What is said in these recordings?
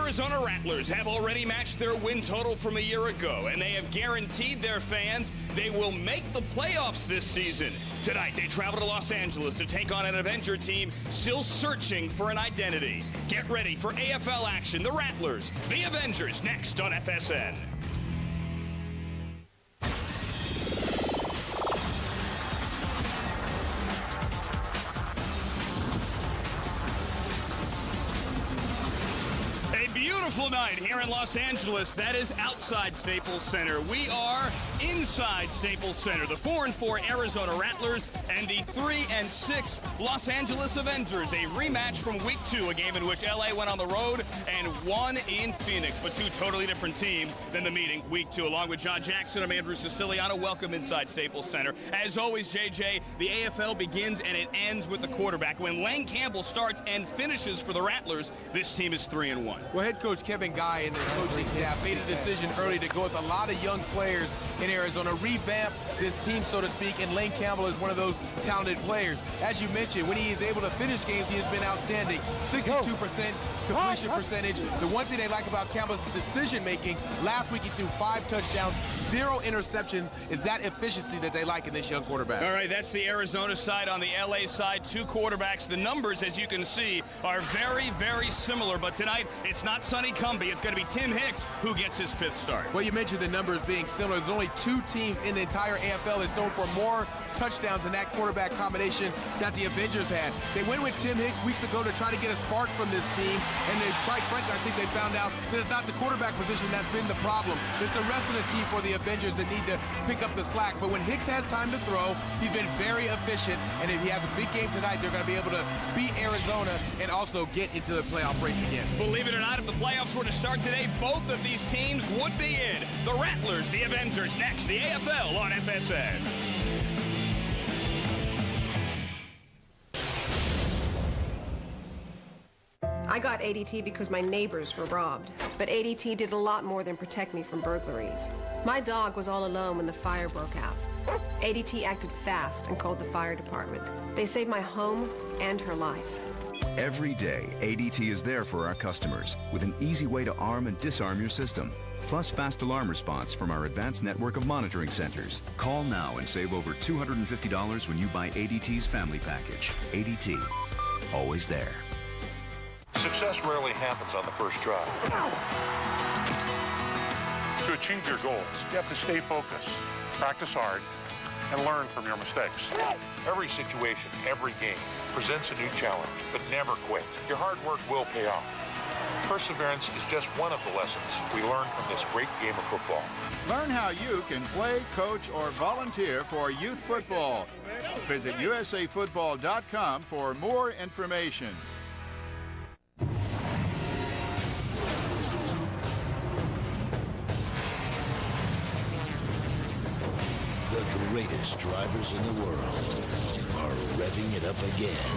Arizona Rattlers have already matched their win total from a year ago, and they have guaranteed their fans they will make the playoffs this season. Tonight, they travel to Los Angeles to take on an Avenger team still searching for an identity. Get ready for AFL action. The Rattlers, the Avengers, next on FSN. Beautiful night here in Los Angeles. That is outside Staples Center. We are inside Staples Center. The 4-4 Arizona Rattlers and the 3-6 Los Angeles Avengers. A rematch from Week 2, a game in which LA went on the road and won in Phoenix. But two totally different teams than the meeting Week 2. Along with John Jackson, I'm Andrew Siciliano. Welcome inside Staples Center. As always, JJ, the AFL begins and it ends with the quarterback. When Lane Campbell starts and finishes for the Rattlers, this team is 3-1. Well, head coach Kevin Guy and the coaching staff made a decision early to go with a lot of young players in Arizona, revamp this team, so to speak, and Lane Campbell is one of those talented players. As you mentioned, when he is able to finish games, he has been outstanding. 62% completion percentage. The one thing they like about Campbell's decision-making, last week he threw 5 touchdowns, 0 interceptions. Is that efficiency that they like in this young quarterback? All right, that's the Arizona side. On the LA side, 2 quarterbacks. The numbers, as you can see, are very, very similar, but tonight it's not Sonny Cumbie. It's going to be Tim Hicks who gets his 5th start. Well, you mentioned the numbers being similar. There's only 2 teams in the entire AFL that's known for more touchdowns in that quarterback combination that the Avengers had. They went with Tim Hicks weeks ago to try to get a spark from this team, and they, quite frankly, I think they found out that it's not the quarterback position that's been the problem. It's the rest of the team for the Avengers that need to pick up the slack. But when Hicks has time to throw, he's been very efficient, and if he has a big game tonight, they're going to be able to beat Arizona and also get into the playoff race again. Believe it or not, if the playoffs were to start today, both of these teams would be in. The Rattlers, the Avengers, next, the AFL on FSN. I got ADT because my neighbors were robbed, but ADT did a lot more than protect me from burglaries. My dog was all alone when the fire broke out. ADT acted fast and called the fire department. They saved my home and her life. Every day, ADT is there for our customers with an easy way to arm and disarm your system, plus fast alarm response from our advanced network of monitoring centers. Call now and save over $250 when you buy ADT's family package. ADT, always there. Success rarely happens on the first try. To achieve your goals, you have to stay focused, practice hard, and learn from your mistakes. Every situation, every game presents a new challenge, but never quit. Your hard work will pay off. Perseverance is just one of the lessons we learn from this great game of football. Learn how you can play, coach, or volunteer for youth football. Visit usafootball.com for more information. The greatest drivers in the world are revving it up again.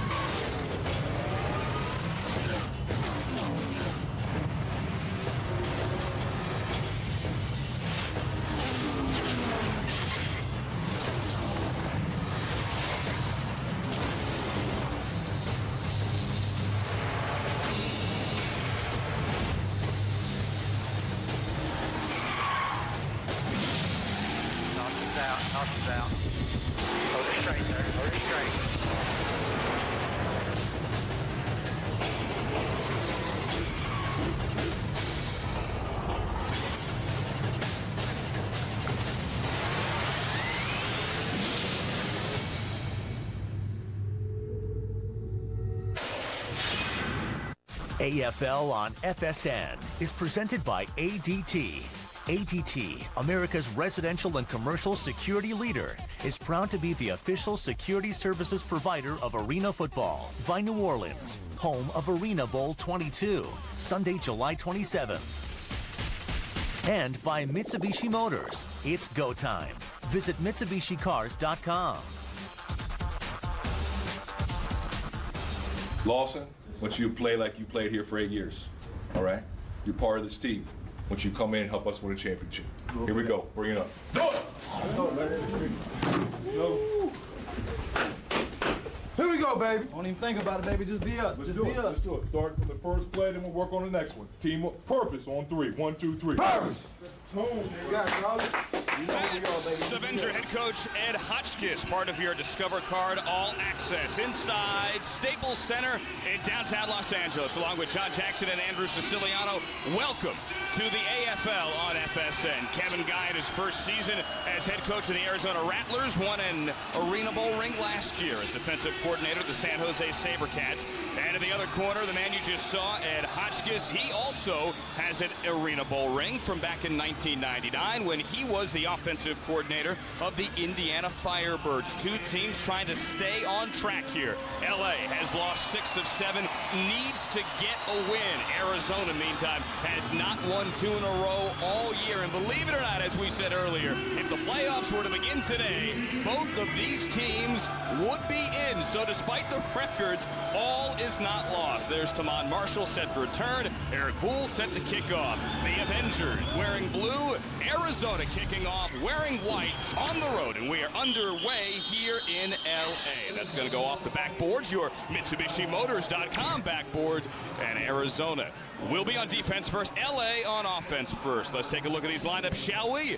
Down. Hold it straight there. Hold it straight. AFL on FSN is presented by ADT. ADT, America's residential and commercial security leader, is proud to be the official security services provider of Arena Football by New Orleans, home of Arena Bowl 22, Sunday, July 27th. And by Mitsubishi Motors. It's go time. Visit MitsubishiCars.com. Lawson, I want you to play like you played here for 8 years, all right? You're part of this team. I want you to come in and help us win a championship. Here we go. Bring it up. Do it! Here we go. go, baby. Don't even think about it, baby. Just be us. Let's do it. Start from the first play, then we'll work on the next one. Team up. Purpose on 3. 1, 2, 3. Purpose. That's Avenger head coach Ed Hotchkiss, part of your Discover Card All Access inside Staples Center in downtown Los Angeles, along with John Jackson and Andrew Siciliano. Welcome to the AFL on FSN. Kevin Guy in his first season as head coach of the Arizona Rattlers won an Arena Bowl ring last year as defensive coordinator of the San Jose SaberCats. And in the other corner, the man you just saw, Ed Hotchkiss, he also has an Arena Bowl ring from back in 1999 when he was the offensive coordinator of the Indiana Firebirds. Two teams trying to stay on track here. LA has lost 6 of 7, needs to get a win. Arizona, meantime, has not won 2 in a row all year. And believe it or not, as we said earlier, if the playoffs were to begin today, both of these teams would be in. So despite the records, all is not lost. There's Tamon Marshall set to return. Eric Boole set to kick off. The Avengers wearing blue. Arizona kicking off wearing white on the road. And we are underway here in LA. That's going to go off the backboards, your MitsubishiMotors.com backboard. And Arizona will be on defense first. LA on offense first. Let's take a look at these lineups, shall we?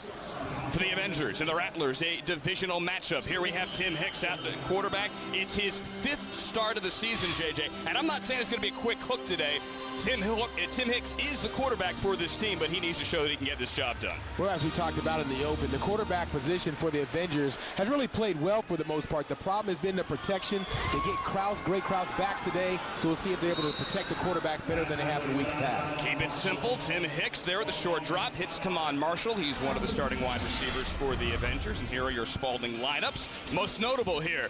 For the Avengers and the Rattlers, a divisional matchup. Here we have Tim Hicks at the quarterback. It's his 5th start of the season, JJ. And I'm not saying it's going to be a quick hook today. Tim Hicks is the quarterback for this team, but he needs to show that he can get this job done. Well, as we talked about in the open, the quarterback position for the Avengers has really played well for the most part. The problem has been the protection. They get Gray Krause back today, so we'll see if they're able to protect the quarterback better than they have in weeks past. Keep it simple. Tim Hicks there at the short drop. Hits Tamon Marshall. He's one of the starting wide receivers for the Avengers. And here are your Spalding lineups. Most notable here,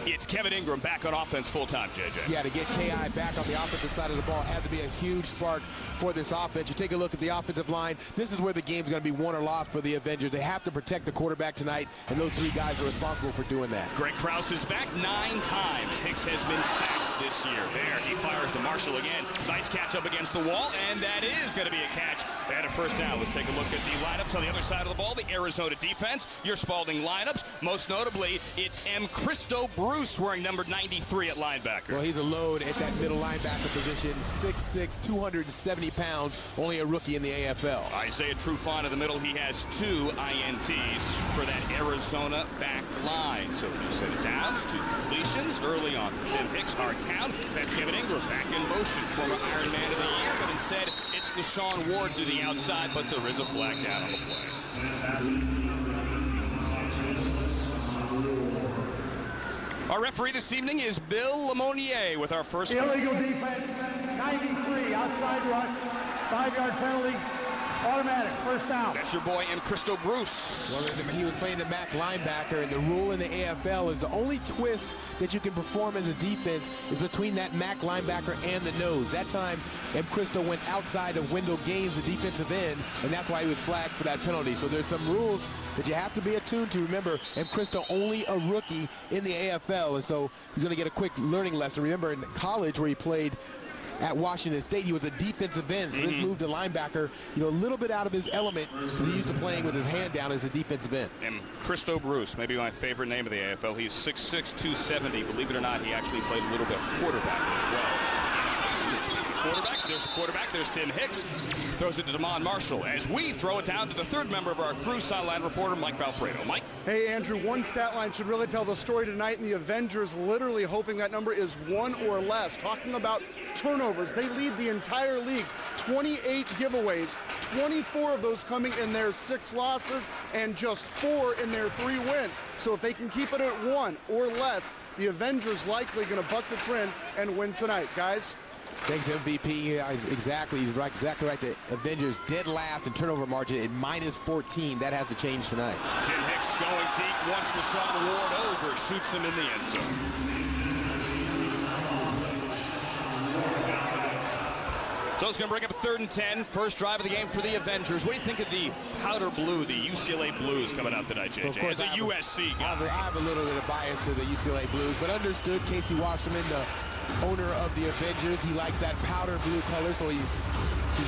it's Kevin Ingram back on offense full-time, JJ. Yeah, to get K.I. back on the offensive side of the ball has to be a huge spark for this offense. You take a look at the offensive line. This is where the game's going to be won or lost for the Avengers. They have to protect the quarterback tonight, and those 3 guys are responsible for doing that. Greg Krause is back 9 times. Hicks has been sacked this year. There, he fires to Marshall again. Nice catch up against the wall, and that is going to be a catch and a first down. Let's take a look at the lineups on the other side of the ball. The Arizona defense, your Spalding lineups. Most notably, it's Christo Bruce wearing number 93 at linebacker. Well, he's a load at that middle linebacker position. 6'6", 270 pounds, only a rookie in the AFL. Isaiah Trufant in the middle. He has 2 INTs for that Arizona back line. So he set downs to completions early on for Tim Hicks. Hard count. That's Kevin Ingram back in motion. Former Iron Man of the Year, but instead it's LaShawn Ward to the outside, but there is a flag down on the play. Our referee this evening is Bill Lemonnier with our first... Illegal defense, 93, outside rush, 5-yard penalty, automatic, first down. That's your boy, Christo Bruce. Well, he was playing the MAC linebacker, and the rule in the AFL is the only twist that you can perform as a defense is between that MAC linebacker and the nose. That time, Christo went outside of Wendell Gaines, the defensive end, and that's why he was flagged for that penalty. So there's some rules that you have to be attuned to. Remember, Christo only a rookie in the AFL, and so he's going to get a quick learning lesson. Remember, in college where he played at Washington State, he was a defensive end, so this move to linebacker, a little bit out of his element because he's used to playing with his hand down as a defensive end. And Christo Bruce, maybe my favorite name of the AFL. He's 6'6", 270. Believe it or not, he actually played a little bit quarterback as well. Quarterbacks, there's a quarterback, there's Tim Hicks. Throws it to Tamon Marshall as we throw it down to the 3rd member of our crew, sideline reporter Mike Valfredo. Mike? Hey, Andrew, one stat line should really tell the story tonight, and the Avengers literally hoping that number is 1 or less. Talking about turnovers, they lead the entire league. 28 giveaways, 24 of those coming in their 6 losses, and just 4 in their 3 wins. So if they can keep it at 1 or less, the Avengers likely going to buck the trend and win tonight. Guys? Thanks, MVP. Exactly. He's right, exactly right. The Avengers dead last in turnover margin at -14. That has to change tonight. Tim Hicks going deep, wants LaShawn Ward over, shoots him in the end zone. So it's going to bring up a 3rd and 10. First drive of the game for the Avengers. What do you think of the powder blue, the UCLA Blues coming out tonight, JJ? Well, of course, as a USC guy. I have a little bit of bias to the UCLA Blues, but understood Casey Wasserman, the owner of the Avengers, he likes that powder blue color, so he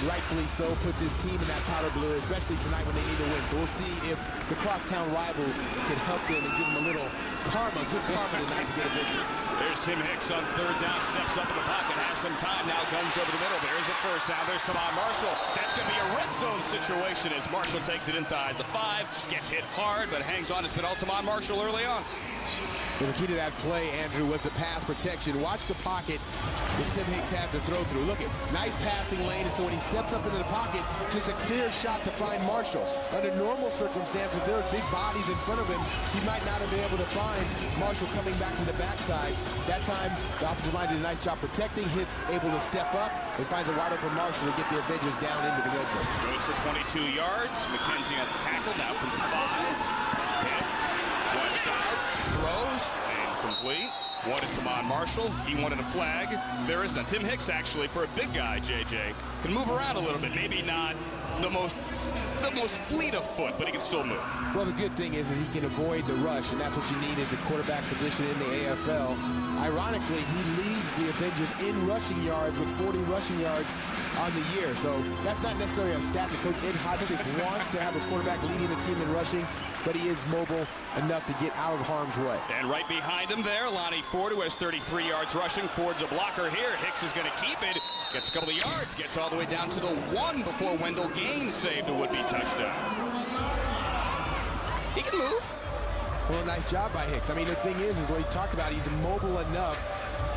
rightfully so puts his team in that powder blue, especially tonight when they need to win. So we'll see if the crosstown rivals can help them and give them a little karma, good karma tonight to get a victory. There's Here's Tim Hicks on third down, steps up in the pocket, has some time, now guns over the middle. There's a first down. There's Tamon Marshall. That's going to be a red zone situation as Marshall takes it inside the 5, gets hit hard, but hangs on. It's been all Tamon Marshall early on. Well, the key to that play, Andrew, was the pass protection. Watch the pocket that Tim Hicks has to throw through. Look at nice passing lane, and so when he steps up into the pocket, just a clear shot to find Marshall. Under normal circumstances, if there are big bodies in front of him, he might not have been able to find Marshall coming back to the backside. That time, the offensive line did a nice job protecting. Hicks able to step up and finds a wide open Marshall to get the Avengers down into the red zone. Goes for 22 yards. McKenzie on the tackle, now from the 5. Hit, flushed out, throws, and complete. Wanted Tamon Marshall. He wanted a flag. There is none. Tim Hicks, actually, for a big guy, JJ, can move around a little bit. Maybe not the most fleet of foot, but he can still move. Well, the good thing is he can avoid the rush, and that's what you need as a quarterback position in the AFL. Ironically, he leads the Avengers in rushing yards with 40 rushing yards on the year. So that's not necessarily a stat that Coach Ed Hodgkins wants to have his quarterback leading the team in rushing, but he is mobile enough to get out of harm's way. And right behind him there, Lonnie Ford, who has 33 yards rushing. Ford's a blocker here. Hicks is going to keep it. Gets a couple of yards. Gets all the way down to the 1 before Wendell Gaines saved a would-be touchdown. He can move. Well, nice job by Hicks. I mean, the thing is what he talked about, he's mobile enough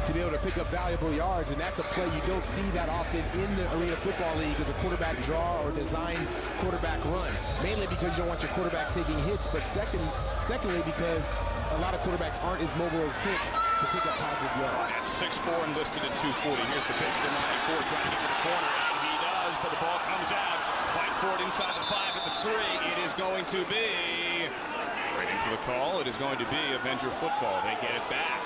to be able to pick up valuable yards, and that's a play you don't see that often in the Arena Football League as a quarterback draw or design quarterback run. Mainly because you don't want your quarterback taking hits, but secondly because a lot of quarterbacks aren't as mobile as Hicks to pick up positive yards. That's 6'4" and listed at 240. Here's the pitch to 94, trying to get to the corner, and he does, but the ball comes out. Fight for it inside the 5 at the 3. It is going to be, waiting for the call, it is going to be Avenger football. They get it back.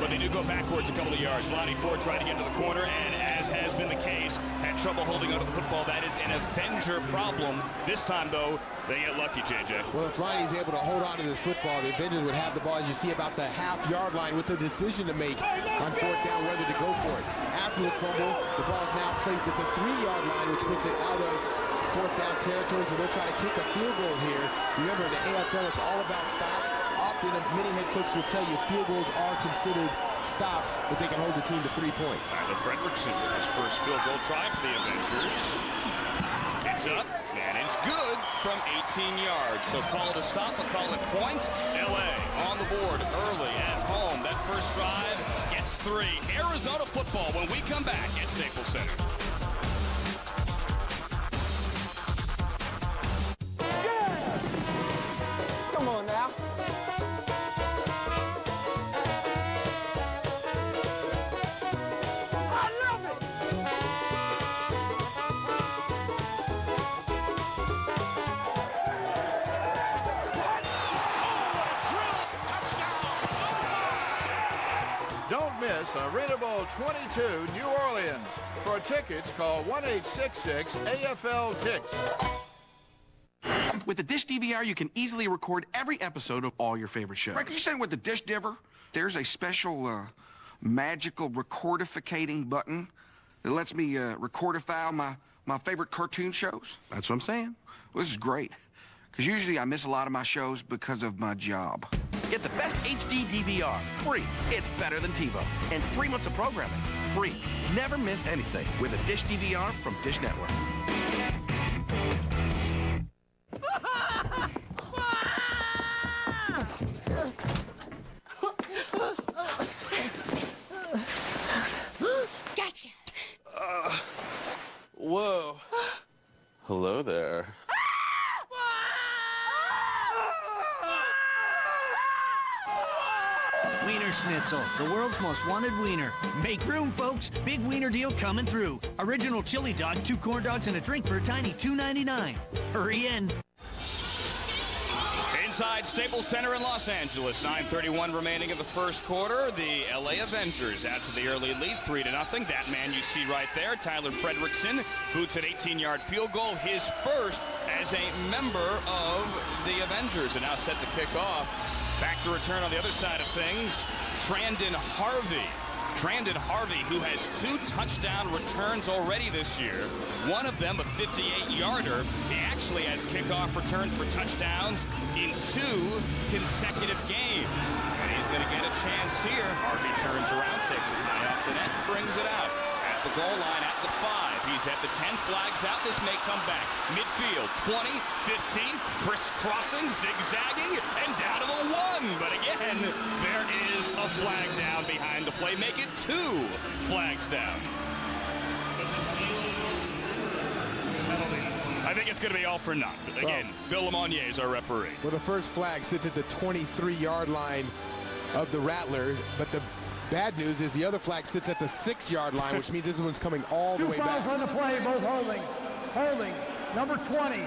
But they do go backwards a couple of yards. Lonnie Ford tried to get to the corner, and as has been the case, had trouble holding onto the football. That is an Avenger problem. This time, though, they get lucky, JJ. Well, if Lonnie's able to hold on to this football, the Avengers would have the ball, as you see, about the half-yard line with a decision to make on 4th down whether to go for it. After the fumble, the ball is now placed at the 3-yard line, which puts it out of 4th down territory, so they'll try to kick a field goal here. Remember, in the AFL, it's all about stops. Often, many head coaches will tell you field goals are considered stops if they can hold the team to 3 points. Tyler Fredrickson with his first field goal try for the Avengers. It's up, and it's good from 18 yards. So call it a stop, or call it points. LA on the board early at home. That first drive gets 3. Arizona football when we come back at Staples Center. Come on now. I love it. Don't miss Arena Bowl 22, New Orleans. For tickets, call 1-866-AFL-TICKS. With the Dish DVR, you can easily record every episode of all your favorite shows. Right, can you say with the Dish Diver, there's a special magical recordificating button that lets me recordify my favorite cartoon shows? That's what I'm saying. Well, this is great, because usually I miss a lot of my shows because of my job. Get the best HD DVR, free. It's better than TiVo. And 3 months of programming, free. Never miss anything with a Dish DVR from Dish Network. Gotcha. Whoa. Hello there. Wiener Schnitzel, the world's most wanted wiener. Make room, folks. Big wiener deal coming through. Original chili dog, 2 corn dogs, and a drink for a tiny $2.99. Hurry in. Inside Staples Center in Los Angeles, 9:31 remaining in the first quarter. The LA Avengers out to the early lead, 3-0. That man you see right there, Tyler Fredrickson, boots an 18-yard field goal, his first as a member of the Avengers, and now set to kick off. Back to return on the other side of things, Trandon Harvey Trandon Harvey, who has 2 touchdown returns already this year, one of them a 58-yarder. He actually has kickoff returns for touchdowns in 2 consecutive games. And he's going to get a chance here. Harvey turns around, takes it high off the net, brings it out. At the goal line at the 5. He's at the 10, flags out. This may come back. Midfield, 20, 15, crisscrossing, zigzagging, and down to the 1. But again, there is a flag down behind the play. Make it 2 flags down. I think it's going to be all for naught. Again, Bill Lemonnier is our referee. Well, the first flag sits at the 23-yard line of the Rattlers, but the bad news is the other flag sits at the 6-yard line, which means this one's coming all the way back. 2 fouls on the play, both holding. Holding, number 20.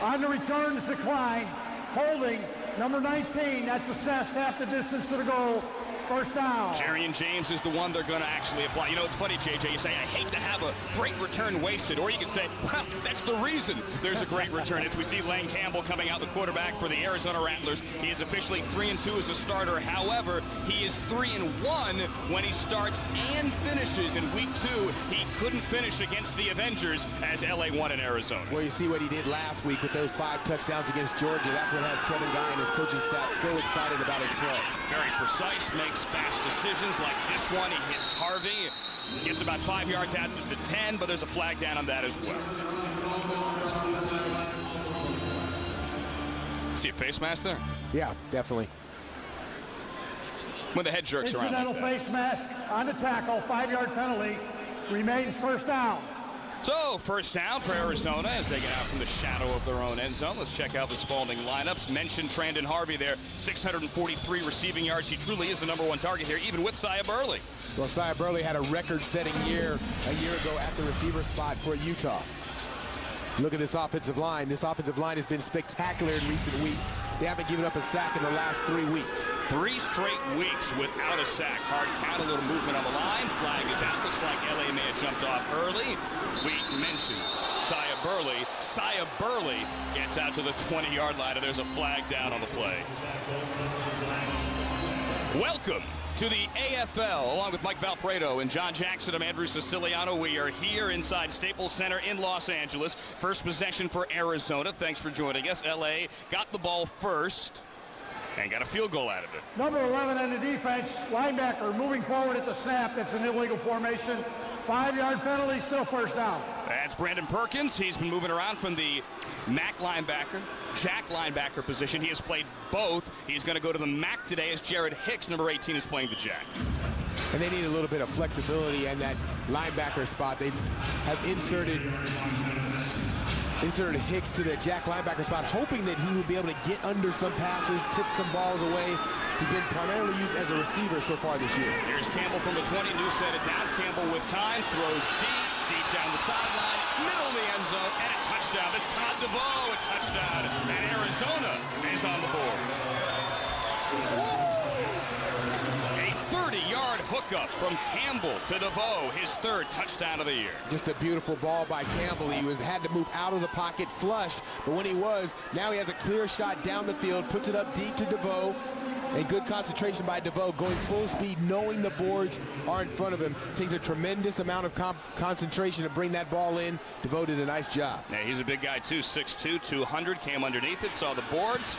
On the return, it's declined. Holding, number 19. That's assessed half the distance to the goal. First down. Jarian James is the one they're going to actually apply. You know, it's funny, JJ, you say, I hate to have a great return wasted. Or you can say, well, that's the reason there's a great return. As we see Lane Campbell coming out, the quarterback for the Arizona Rattlers. He is officially 3-2 as a starter. However, he is 3-1 when he starts and finishes. In week 2, he couldn't finish against the Avengers as LA won in Arizona. Well, you see what he did last week with those 5 touchdowns against Georgia. That's what has Kevin Guy and his coaching staff so excited about his play. Very precise, makes fast decisions like this one. He hits Harvey, gets about 5 yards out to the 10, but there's a flag down on that as well. See a face mask there? Yeah, definitely. When the head jerks around. Incidental face mask on the tackle, 5-yard penalty, remains first down. So, first down for Arizona as they get out from the shadow of their own end zone. Let's check out the Spalding lineups. Mentioned Trandon Harvey there, 643 receiving yards. He truly is the #1 target here, even with Sia Burley. Well, Sia Burley had a record-setting year a year ago at the receiver spot for Utah. Look at this offensive line. This offensive line has been spectacular in recent weeks. They haven't given up a sack in the last 3 weeks. 3 straight weeks without a sack. Hard count, a little movement on the line. Flag is out. Looks like LA may have jumped off early. We mentioned Sia Burley. Sia Burley gets out to the 20-yard line, and there's a flag down on the play. Welcome to the AFL, along with Mike Valpredo and John Jackson. I'm Andrew Siciliano. We are here inside Staples Center in Los Angeles. First possession for Arizona. Thanks for joining us. LA got the ball first and got a field goal out of it. Number 11 on the defense, linebacker, moving forward at the snap. That's an illegal formation. 5-yard penalty, still first down. That's Brandon Perkins. He's been moving around from the MAC linebacker, Jack linebacker position. He has played both. He's going to go to the MAC today as Jared Hicks, number 18, is playing the Jack. And they need a little bit of flexibility in that linebacker spot. They have inserted Hicks to the Jack linebacker spot, hoping that he would be able to get under some passes, tip some balls away. He's been primarily used as a receiver so far this year. Here's Campbell from the 20, new set of downs. Campbell with time, throws deep down the sideline, middle of the end zone, and a touchdown. That's Todd DeVoe, a touchdown, and Arizona is on the board. A 30-yard hookup from Campbell to DeVoe, his 3rd touchdown of the year. Just a beautiful ball by Campbell. He had to move out of the pocket flush, but when he was, now he has a clear shot down the field, puts it up deep to DeVoe, and good concentration by DeVoe, going full speed, knowing the boards are in front of him. Takes a tremendous amount of concentration to bring that ball in. DeVoe did a nice job. Yeah, he's a big guy too, 6'2", 200, came underneath it, saw the boards,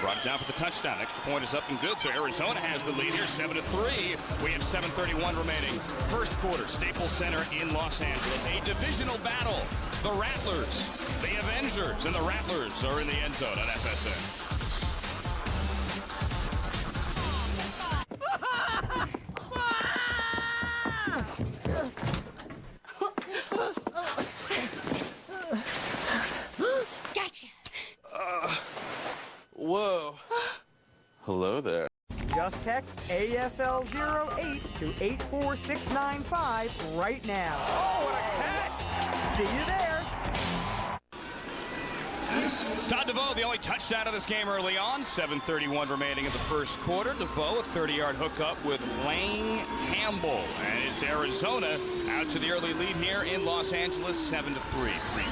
brought it down for the touchdown. Extra point is up and good, so Arizona has the lead here, 7-3. We have 7:31 remaining. First quarter, Staples Center in Los Angeles. A divisional battle. The Rattlers, the Avengers, and the Rattlers are in the end zone on FSN. Gotcha. Whoa. Hello there. Just text AFL08 to 84695 right now. Oh, what a catch! See you there. Todd DeVoe, the only touchdown of this game early on. 7:31 remaining in the first quarter. DeVoe, a 30-yard hookup with Lane Campbell. And it's Arizona out to the early lead here in Los Angeles, 7-3. 3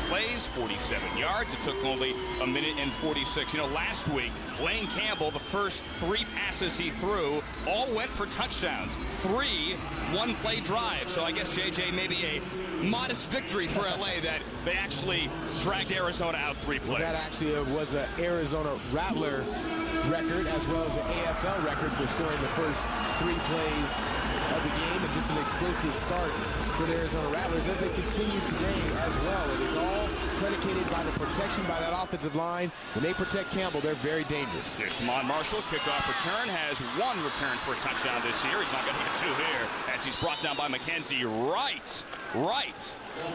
plays, 47 yards. It took only a minute and 46. You know, last week, Lane Campbell, the first 3 passes he threw, all went for touchdowns. 3 one-play drives. So I guess, JJ, maybe a modest victory for LA that they actually dragged Arizona out 3 plays. Well, that actually was an Arizona Rattler record as well as an AFL record for scoring the first 3 plays of the game, and just an explosive start for the Arizona Rattlers as they continue today as well. And it's all predicated by the protection by that offensive line. When they protect Campbell, they're very dangerous. Here's Tamon Marshall. Kickoff return. Has 1 return for a touchdown this year. He's not going to get 2 here as he's brought down by McKenzie right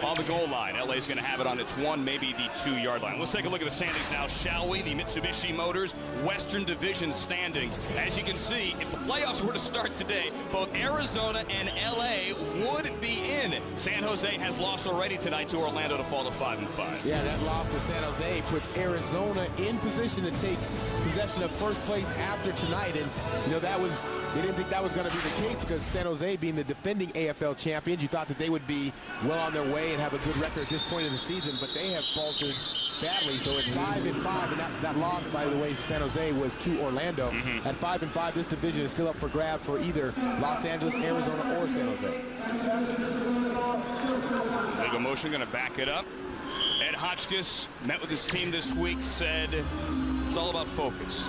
on the goal line. LA's going to have it on its 1, maybe the 2-yard line. Let's take a look at the standings now, shall we? The Mitsubishi Motors Western Division standings. As you can see, if the playoffs were to start today, both Arizona and LA would be in. San Jose has lost already tonight to Orlando to fall to 5-5. Yeah, that loss to San Jose puts Arizona in position to take possession of first place after tonight. And, you know, they didn't think that was going to be the case because San Jose, being the defending AFL champions, you thought that they would be well on their way and have a good record at this point in the season, but they have faltered badly. So at 5-5, and that loss, by the way, to San Jose was to Orlando. At 5-5, this division is still up for grabs for either Los Angeles, Arizona, or San Jose. Legal motion going to back it up. Ed Hotchkiss met with his team this week, said it's all about focus.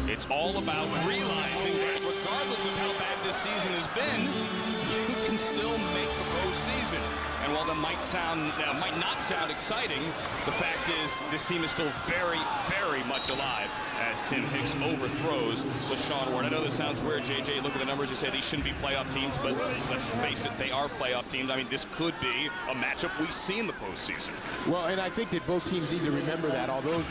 It's all about realizing that regardless of how bad this season has been, you can still make the postseason. And while that might not sound exciting, the fact is this team is still very, very much alive as Tim Hicks overthrows LaShawn Ward. I know this sounds weird, JJ. Look at the numbers. You say these shouldn't be playoff teams, but let's face it, they are playoff teams. I mean, this could be a matchup we see in the postseason. Well, and I think that both teams need to remember that, although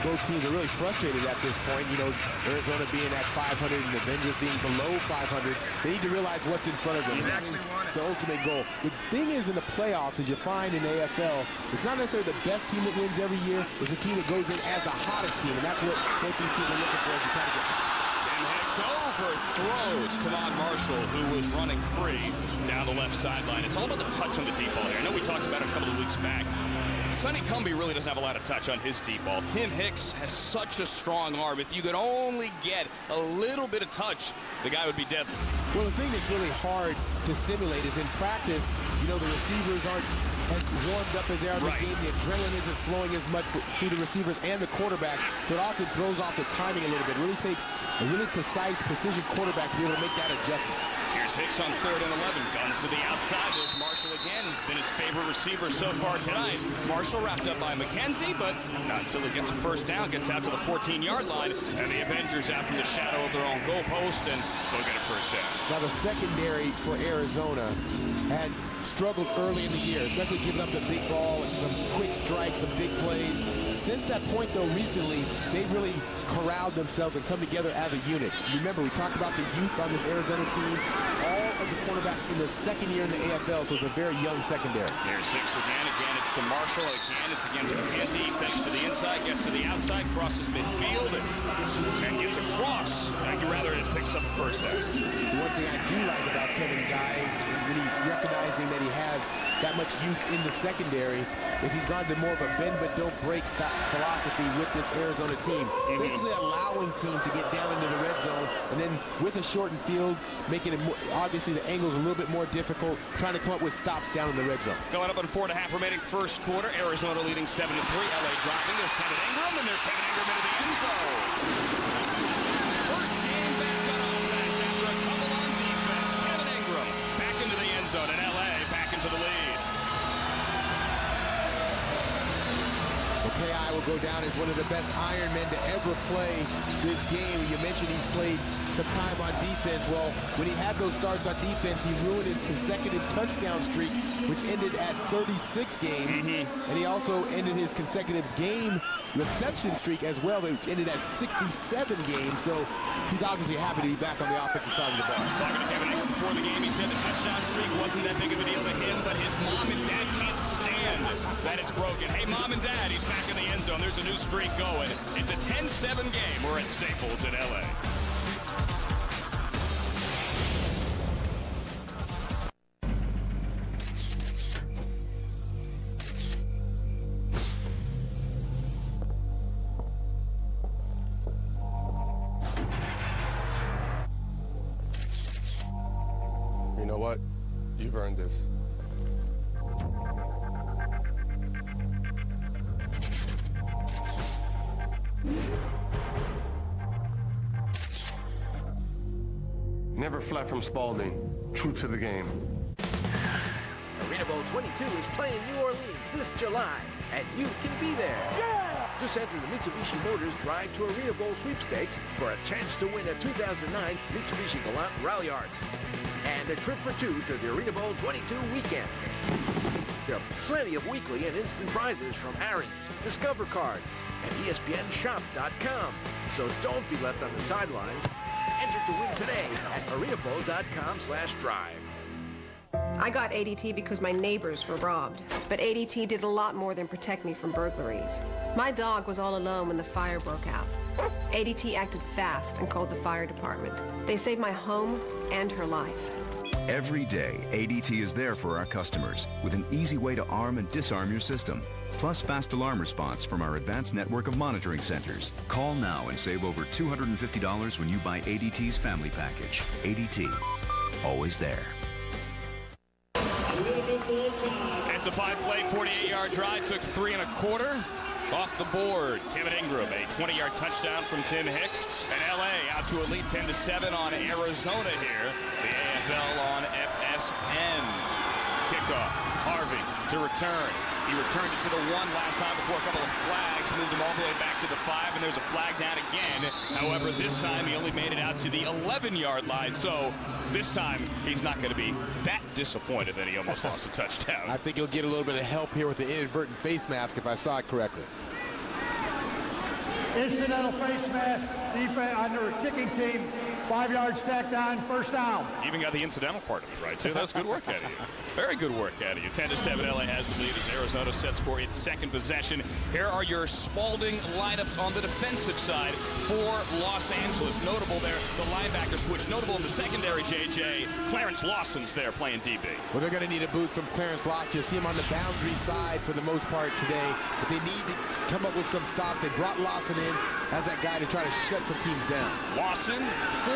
both teams are really frustrated at this point, you know, Arizona being at 500 and Avengers being below 500, they need to realize what's in front of them. That is the ultimate goal. The thing is, in the playoffs, as you find in the AFL, it's not necessarily the best team that wins every year. It's a team that goes in as the hottest team, and that's what both these teams are looking for as you try to get hot. Tim Hicks overthrows Tamon Marshall, who was running free down the left sideline. It's all about the touch on the deep ball here. I know we talked about it a couple of weeks back. Sonny Cumbie really doesn't have a lot of touch on his deep ball. Tim Hicks has such a strong arm. If you could only get a little bit of touch, the guy would be deadly. Well, the thing that's really hard to simulate is in practice, you know, the receivers aren't as warmed up as they are in the game. The adrenaline isn't flowing as much through the receivers and the quarterback, so it often throws off the timing a little bit. It really takes a really precise, precision quarterback to be able to make that adjustment. Here's Hicks on 3rd and 11. Guns to the outside. There's Marshall again. He's been his favorite receiver so far tonight. Marshall wrapped up by McKenzie, but not until he gets a first down. Gets out to the 14-yard line. And the Avengers out from the shadow of their own goal post and they'll get a first down. Now the secondary for Arizona had struggled early in the year, especially giving up the big ball and some quick strikes, some big plays. Since that point, though, recently, they've really corralled themselves and come together as a unit. Remember, we talked about the youth on this Arizona team. All of the quarterbacks in their second year in the AFL, so it's a very young secondary. There's Hicks again. Again, it's to Marshall. Again, it's against McKenzie. He fakes to the inside, gets to the outside, crosses midfield, and gets across. Rather, it picks up a first down. The one thing I do like about Kevin Guy, when he recognizing that he has that much youth in the secondary, is he's gone to more of a bend but don't break style philosophy with this Arizona team. Basically allowing teams to get down into the red zone, and then with a shortened field, making it more, obviously the angle's a little bit more difficult, trying to come up with stops down in the red zone. Going up on 4.5 remaining first quarter. Arizona leading 7-3. LA dropping. There's Kevin Ingram, and there's Kevin Ingram into the end zone. First game back on offense after a couple on defense. Kevin Ingram back into the end zone, and LA back into the lead. K.I. will go down as one of the best Ironmen to ever play this game. You mentioned he's played some time on defense. Well, when he had those starts on defense, he ruined his consecutive touchdown streak, which ended at 36 games. And he also ended his consecutive game reception streak as well, which ended at 67 games. So he's obviously happy to be back on the offensive side of the ball. Talking to Kevin Hicks before the game, he said the touchdown streak wasn't that big of a deal to him, but his mom and dad can't stand that it's broken. Hey, mom and dad, he's back in the end Zone. There's a new streak going. It's a 10-7 game. We're at Staples in L.A. You know what? You've earned this. Never fled from Spalding. True to the game. Arena Bowl 22 is playing New Orleans this July, and you can be there. Yeah! Just enter the Mitsubishi Motors Drive to Arena Bowl sweepstakes for a chance to win a 2009 Mitsubishi Galant Rally Arts and a trip for two to the Arena Bowl 22 weekend. There are plenty of weekly and instant prizes from Aaron's, Discover Card, and ESPNShop.com. So don't be left on the sidelines. Enter to win today at arenabowl.com/drive. I got ADT because my neighbors were robbed. But ADT did a lot more than protect me from burglaries. My dog was all alone when the fire broke out. ADT acted fast and called the fire department. They saved my home and her life. Every day, ADT is there for our customers with an easy way to arm and disarm your system. Plus fast alarm response from our advanced network of monitoring centers. Call now and save over $250 when you buy ADT's family package. ADT, always there. It's a 5-play, 48-yard drive. Took 3 1/4 off the board. Kevin Ingram, a 20-yard touchdown from Tim Hicks. And L.A. out to a lead 10-7 on Arizona here. The AFL on FSN. Kickoff. Harvey to return. He returned it to the 1 last time before a couple of flags moved him all the way back to the 5, and there's a flag down again. However, this time he only made it out to the 11-yard line, so this time he's not going to be that disappointed that he almost lost a touchdown. I think he'll get a little bit of help here with the inadvertent face mask if I saw it correctly. Incidental face mask, defense under a kicking team. 5-yard stack down, first down. Even got the incidental part of it right, too. That's good work out of you. Very good work out of you. 10-7, LA has the lead as Arizona sets for its second possession. Here are your Spalding lineups on the defensive side for Los Angeles. Notable there, the linebacker switch. Notable in the secondary, JJ. Clarence Lawson's there playing DB. Well, they're going to need a boost from Clarence Lawson. You'll see him on the boundary side for the most part today, but they need to come up with some stops. They brought Lawson in as that guy to try to shut some teams down. Lawson,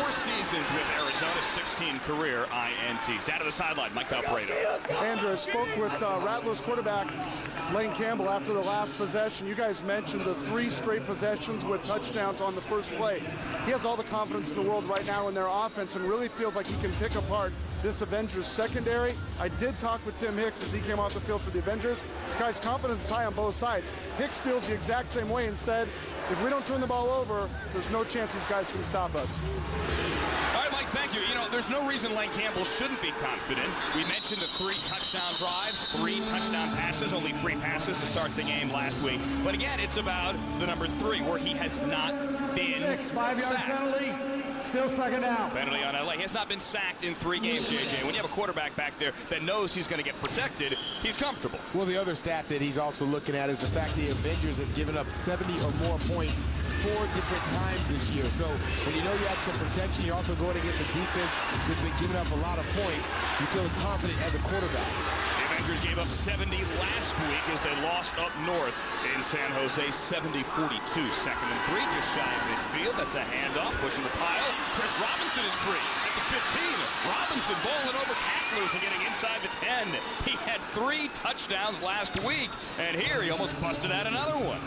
4 seasons with Arizona, 16 career INTs. Down to the sideline, Mike Alfredo. Andrew, I spoke with Rattlers quarterback Lane Campbell after the last possession. You guys mentioned the 3 straight possessions with touchdowns on the first play. He has all the confidence in the world right now in their offense and really feels like he can pick apart this Avengers secondary. I did talk with Tim Hicks as he came off the field for the Avengers. Guys, confidence is high on both sides. Hicks feels the exact same way and said, if we don't turn the ball over, there's no chance these guys can stop us. All right, Mike, thank you. You know, there's no reason Lane Campbell shouldn't be confident. We mentioned the 3 touchdown drives, 3 touchdown passes, only 3 passes to start the game last week. But again, it's about the number 3, where he has not been 5-yard sacked. penalty. Still second down. Penalty on LA. He has not been sacked in 3 games, JJ. When you have a quarterback back there that knows he's going to get protected, he's comfortable. Well, the other stat that he's also looking at is the fact the Avengers have given up 70 or more points 4 different times this year. So when you know you have some protection, you're also going against a defense that's been giving up a lot of points. You feel confident as a quarterback. The Avengers gave up 70 last week as they lost up north in San Jose, 70-42. 2nd and 3, just shy of midfield. That's a handoff, pushing the pile. Chris Robinson is free at the 15. Robinson bowling over tacklers and getting inside the 10. He had 3 touchdowns last week, and here he almost busted out another one.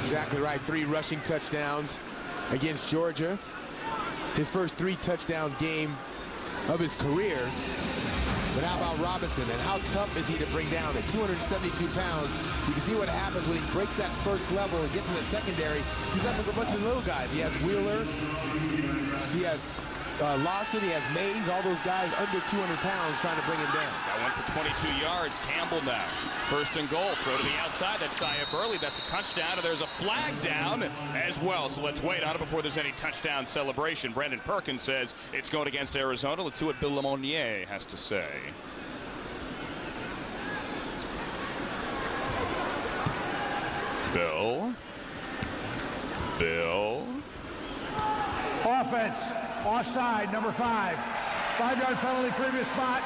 Exactly right. 3 rushing touchdowns against Georgia. His first 3 touchdown game of his career. But how about Robinson, and how tough is he to bring down at 272 pounds? You can see what happens when he breaks that first level and gets in the secondary. He's up with a bunch of little guys. He has Wheeler, he has Lawson, he has Mays, all those guys under 200 pounds trying to bring him down. That went for 22 yards. Campbell now. 1st and goal. Throw to the outside. That's Saya Burley. That's a touchdown. And there's a flag down as well. So let's wait on it before there's any touchdown celebration. Brandon Perkins says it's going against Arizona. Let's see what Bill Lemonnier has to say. Bill. Offense, offside, number 5. 5-yard penalty, previous spot.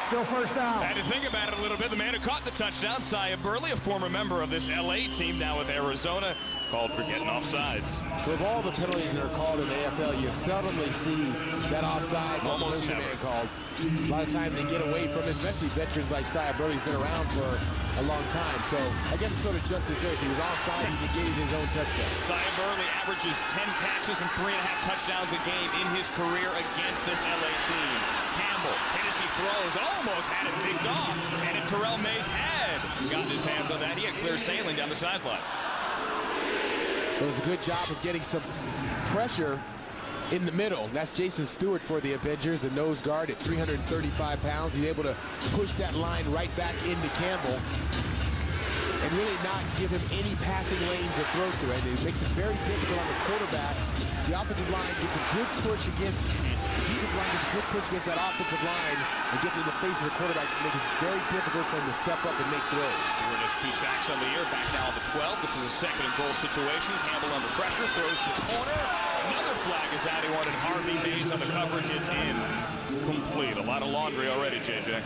Still first down. Had to think about it a little bit. The man who caught the touchdown, Saya Burley, a former member of this LA team, now with Arizona, called for getting offsides. With all the penalties that are called in the AFL, you seldomly see that offside Almost never. man called. A lot of times they get away from it, especially veterans like Saya Burley's been around for a long time. So I guess it's sort of justice there. He was offside, he negated his own touchdown. Saya Burley averages 10 catches and 3.5 touchdowns a game in his career against this LA team. Campbell, Hennessy throws, almost had it picked off. And if Terrell Mays had gotten his hands on that, he had clear sailing down the sideline. It was a good job of getting some pressure in the middle. That's Jason Stewart for the Avengers, the nose guard at 335 pounds. He's able to push that line right back into Campbell and really not give him any passing lanes to throw through. And it makes it very difficult on the quarterback. The offensive line gets a good push against, the defensive line gets a good push against that offensive line and gets in the face of the quarterback to make it very difficult for him to step up and make throws. Stewart has 2 sacks on the year, back now on the 12. This is a 2nd and goal situation. Campbell under pressure, throws to the corner. Another flag is out. He wanted Harvey Mays on the coverage. It's in. Complete. A lot of laundry already, JJ.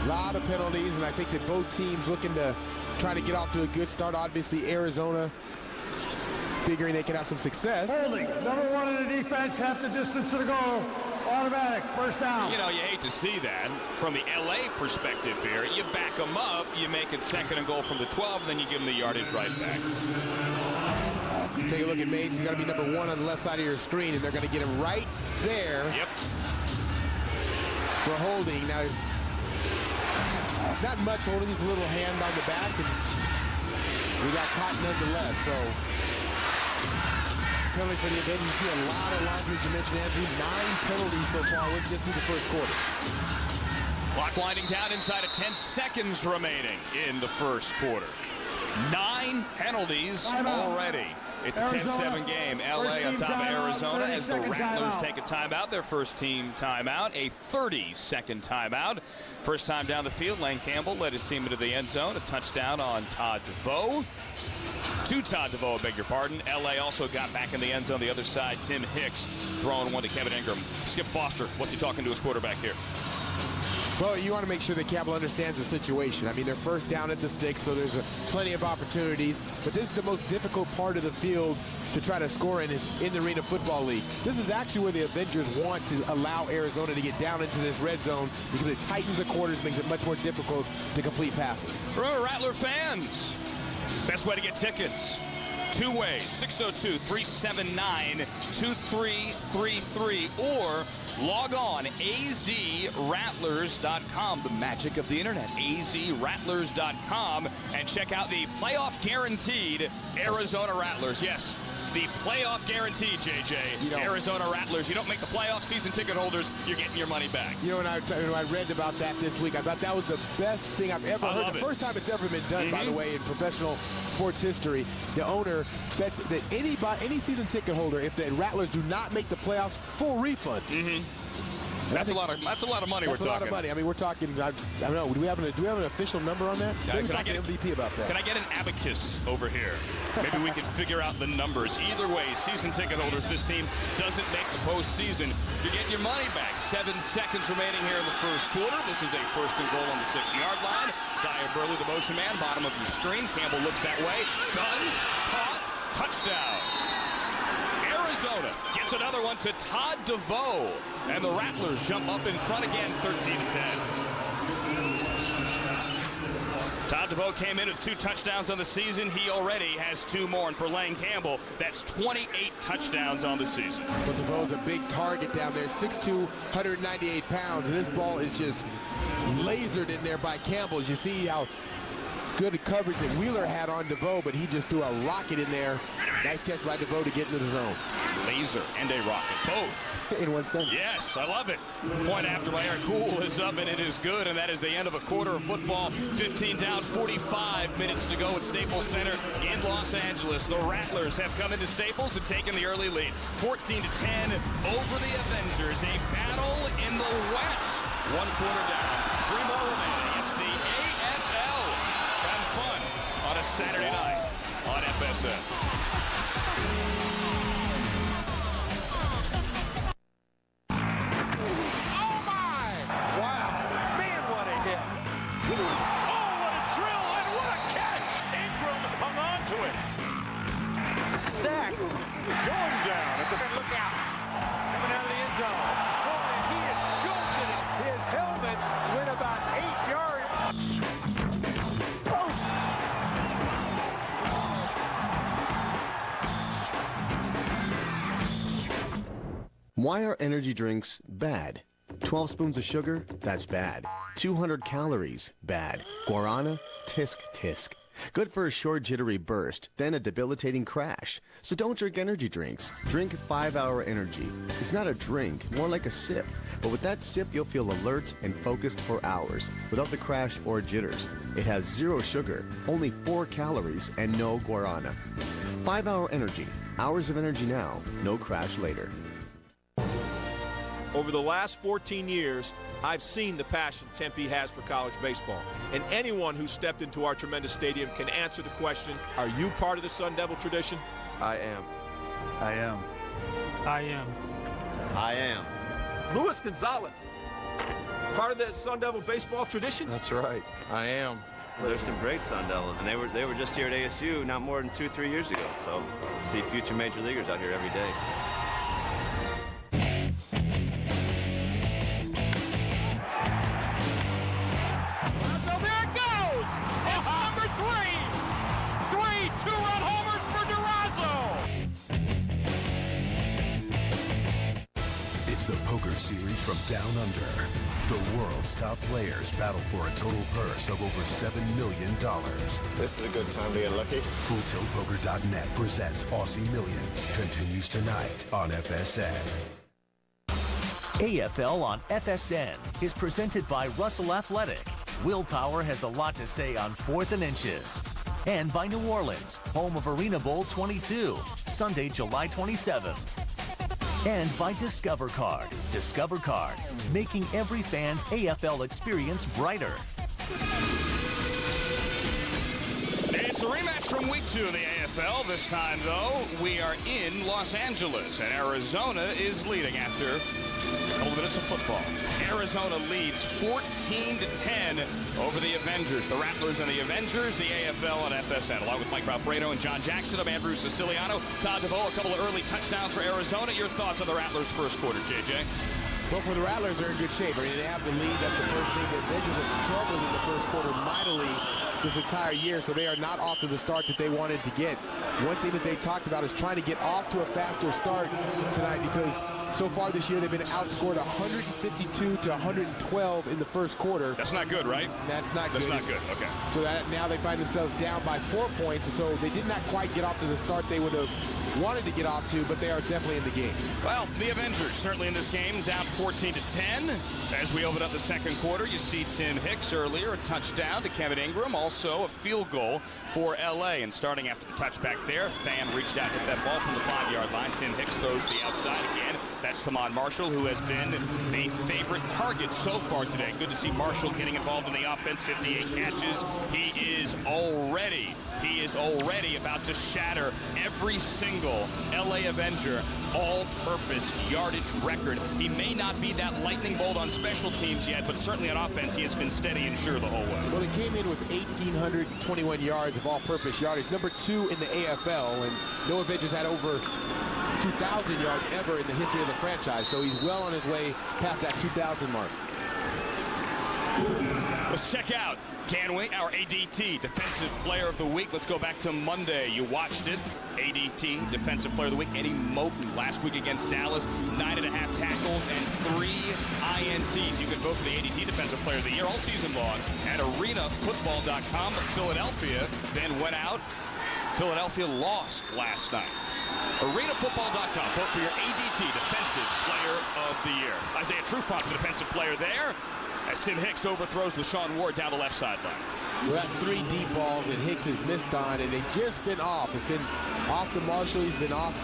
A lot of penalties, and I think that both teams looking to try to get off to a good start. Obviously, Arizona figuring they can have some success. Holding, number 1 in the defense, half the distance to the goal. Automatic, first down. You know, you hate to see that. From the LA perspective here, you back them up, you make it 2nd and goal from the 12, and then you give them the yardage right back. Take a look at Mays. He's got to be number 1 on the left side of your screen, and they're going to get him right there. Yep. For holding. Now, not much holding. He's a little hand on the back, and we got caught nonetheless. So, penalty for the Avengers. You see a lot of laundry, as you mentioned, Andrew. 9 penalties so far. We're just through the first quarter. Clock winding down inside of 10 seconds remaining in the first quarter. 9 penalties already. It's a 10-7 game. LA on top of Arizona as the Rattlers take a timeout. Their first team timeout, a 30-second timeout. First time down the field, Lane Campbell led his team into the end zone. A touchdown on Todd DeVoe. To Todd DeVoe, I beg your pardon. LA also got back in the end zone. The other side, Tim Hicks throwing one to Kevin Ingram. Skip Foster, what's he talking to his quarterback here? Well, you want to make sure that Campbell understands the situation. I mean, they're first down at the 6, so there's plenty of opportunities. But this is the most difficult part of the field to try to score in the Arena Football League. This is actually where the Avengers want to allow Arizona to get down into this red zone because it tightens the quarters, makes it much more difficult to complete passes. Remember, Rattler fans, best way to get tickets. 2 ways, 602-379-2333, or log on azrattlers.com, the magic of the internet, azrattlers.com, and check out the playoff guaranteed Arizona Rattlers. Yes, the playoff guaranteed, JJ. Arizona Rattlers. You don't make the playoff, season ticket holders, you're getting your money back. You know, when I read about that this week, I thought that was the best thing I've ever heard. The first time it's ever been done, by the way, in professional sports history. The owner bets that any season ticket holder, if the Rattlers do not make the playoffs, full refund. That's a lot of money. That's a lot of money. I mean, we're talking. I don't know. Do we have an official number on that? Can I get MVP about that? Can I get an abacus over here? Maybe we can figure out the numbers. Either way, season ticket holders, this team doesn't make the postseason. You're getting your money back. 7 seconds remaining here in the first quarter. This is a 1st and goal on the 6-yard line. Saya Burley, the motion man, bottom of your screen. Campbell looks that way. Guns, caught, touchdown. Arizona gets another one to Todd DeVoe. And the Rattlers jump up in front again, 13-10. Todd DeVoe came in with 2 touchdowns on the season. He already has 2 more. And for Lane Campbell, that's 28 touchdowns on the season. But DeVoe's a big target down there, 6'2", 198 pounds. And this ball is just lasered in there by Campbell. As you see how good coverage that Wheeler had on DeVoe, but he just threw a rocket in there. Nice catch by DeVoe to get into the zone. Laser and a rocket, both. In one sentence. Yes, I love it. Point after by Eric Cool is up, and it is good, and that is the end of a quarter of football. 15 down, 45 minutes to go at Staples Center in Los Angeles. The Rattlers have come into Staples and taken the early lead. 14-10 over the Avengers. A battle in the West. 1 quarter down, 3 more remaining. It's the AFL. Have fun. Saturday night on FSN. Sack going down. It's a good look out. Coming out of the end zone. Boy, he is joking it. His helmet went about 8 yards. Why are energy drinks bad? 12 spoons of sugar? That's bad. 200 calories? Bad. Guarana? Tisk, tisk. Good for a short jittery burst, then a debilitating crash. So don't drink energy drinks. Drink 5-Hour Energy. It's not a drink, more like a sip. But with that sip, you'll feel alert and focused for hours, without the crash or jitters. It has 0 sugar, only 4 calories, and no guarana. 5-Hour Energy. Hours of energy now, no crash later. Over the last 14 years, I've seen the passion Tempe has for college baseball. And anyone who stepped into our tremendous stadium can answer the question, are you part of the Sun Devil tradition? I am. I am. I am. I am. Luis Gonzalez, part of the Sun Devil baseball tradition? That's right. I am. Well, there's some great Sun Devils, and they were just here at ASU not more than 2-3 years ago. So see future major leaguers out here every day. Series from Down Under. The world's top players battle for a total purse of over $7 million. This is a good time to get lucky. FullTiltPoker.net presents Aussie Millions. Continues tonight on FSN. AFL on FSN is presented by Russell Athletic. Willpower has a lot to say on 4th and Inches. And by New Orleans, home of Arena Bowl 22, Sunday, July 27th. And by Discover Card. Discover Card, making every fan's AFL experience brighter. It's a rematch from Week 2 of the AFL. This time, though, we are in Los Angeles, and Arizona is leading after a couple minutes of football. Arizona leads 14-10 over the Avengers. The Rattlers and the Avengers, the AFL and FSN. Along with Mike Valparaiso and John Jackson, I'm Andrew Siciliano. Todd DeVoe, a couple of early touchdowns for Arizona. Your thoughts on the Rattlers' first quarter, JJ? Well, for the Rattlers, they're in good shape. I mean, they have the lead. That's the first thing. The Avengers have struggled in the first quarter mightily this entire year, so they are not off to the start that they wanted to get. One thing that they talked about is trying to get off to a faster start tonight, because so far this year they've been outscored 152 to 112 in the first quarter. That's not good, right? That's not good. That's not good, okay. So that now they find themselves down by 4 points, and so they did not quite get off to the start they would have wanted to get off to, but they are definitely in the game. Well, the Avengers certainly in this game, down 14-10. As we open up the second quarter, you see Tim Hicks earlier, a touchdown to Kevin Ingram, also a field goal for LA. And starting after the touchback there, Pham reached out to that ball from the 5-yard line. Tim Hicks throws to the outside again. That's Tamon Marshall, who has been the favorite target so far today. Good to see Marshall getting involved in the offense, 58 catches. He is already about to shatter every single LA Avenger all-purpose yardage record. He may not be that lightning bolt on special teams yet, but certainly on offense, he has been steady and sure the whole way. Well, he came in with 1,821 yards of all-purpose yardage, number 2 in the AFL, and no Avengers had over 2,000 yards ever in the history of the franchise, so he's well on his way past that 2,000 mark. Let's check out, can we, our ADT Defensive Player of the Week. Let's go back to Monday. You watched it. ADT Defensive Player of the Week, Eddie Moten, last week against Dallas, 9.5 tackles and 3 INTs. You can vote for the ADT Defensive Player of the Year all season long at arenafootball.com. Philadelphia then went out. Philadelphia lost last night. arenafootball.com. Vote for your ADT Defensive Player of the Year. Isaiah Trufant, the Defensive Player there, as Tim Hicks overthrows LaShawn Ward down the left sideline. Well, that's 3 deep balls that Hicks has missed on, and they've just been off. It's been off to Marshall. He's been off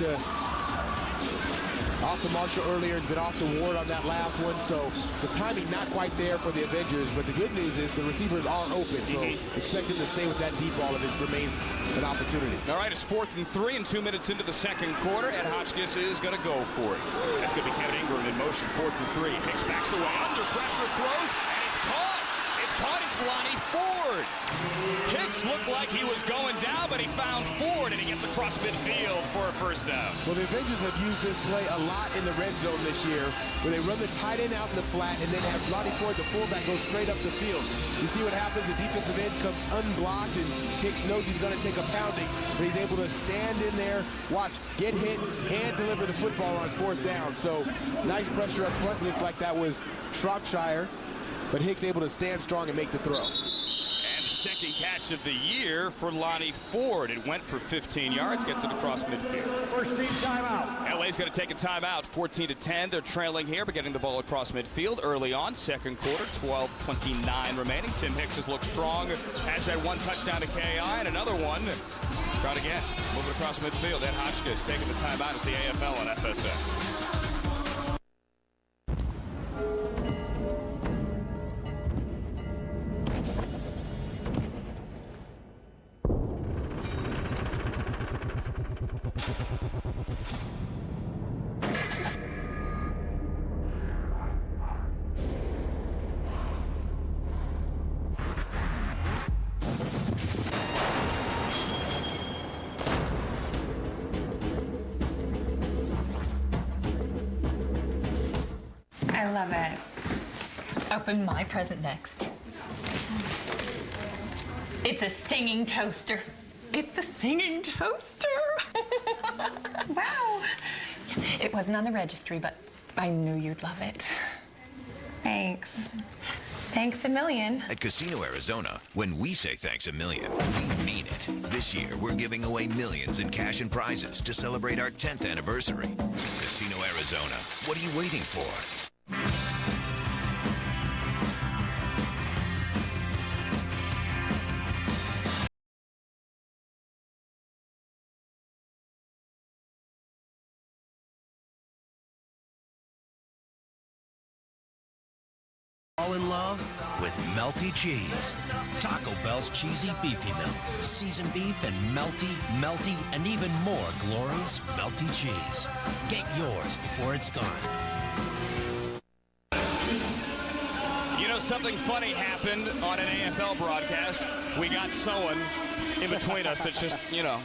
Off to Marshall earlier, has been off to Ward on that last one, so the timing not quite there for the Avengers, but the good news is the receivers are open, so expect him to stay with that deep ball if it remains an opportunity. All right, it's 4th and 3 and 2 minutes into the second quarter, and Hotchkiss is going to go for it. That's going to be Kevin Ingram in motion, 4th and 3. Hicks backs away, under pressure, throws, and it's caught. It's caught. It's Lonnie Ford. Hicks looked like he was going down, but he found Ford, and he gets across midfield for a first down. Well, the Avengers have used this play a lot in the red zone this year, where they run the tight end out in the flat and then have Lonnie Ford, the fullback, go straight up the field. You see what happens? The defensive end comes unblocked, and Hicks knows he's going to take a pounding, but he's able to stand in there, watch, get hit, and deliver the football on 4th down. So nice pressure up front. Looks like that was Shropshire, but Hicks able to stand strong and make the throw. And the second catch of the year for Lonnie Ford. It went for 15 yards, gets it across midfield. First team timeout. LA's going to take a timeout, 14-10. They're trailing here, but getting the ball across midfield early on. Second quarter, 12:29 remaining. Tim Hicks has looked strong. Has that one touchdown to KI and another one. Try it again. Moving across midfield. Ed Hotchkiss taking the timeout as the AFL on FSA. I love it. Open my present next. It's a singing toaster. It's a singing toaster. Wow. It wasn't on the registry, but I knew you'd love it. Thanks. Thanks a million. At Casino Arizona, when we say thanks a million, we mean it. This year, we're giving away millions in cash and prizes to celebrate our 10th anniversary. Casino Arizona, what are you waiting for? Fall in love with melty cheese. Taco Bell's cheesy beefy melt. Seasoned beef and melty, and even more glorious melty cheese. Get yours before it's gone. You know, something funny happened on an AFL broadcast. We got someone in between us that's just, you know,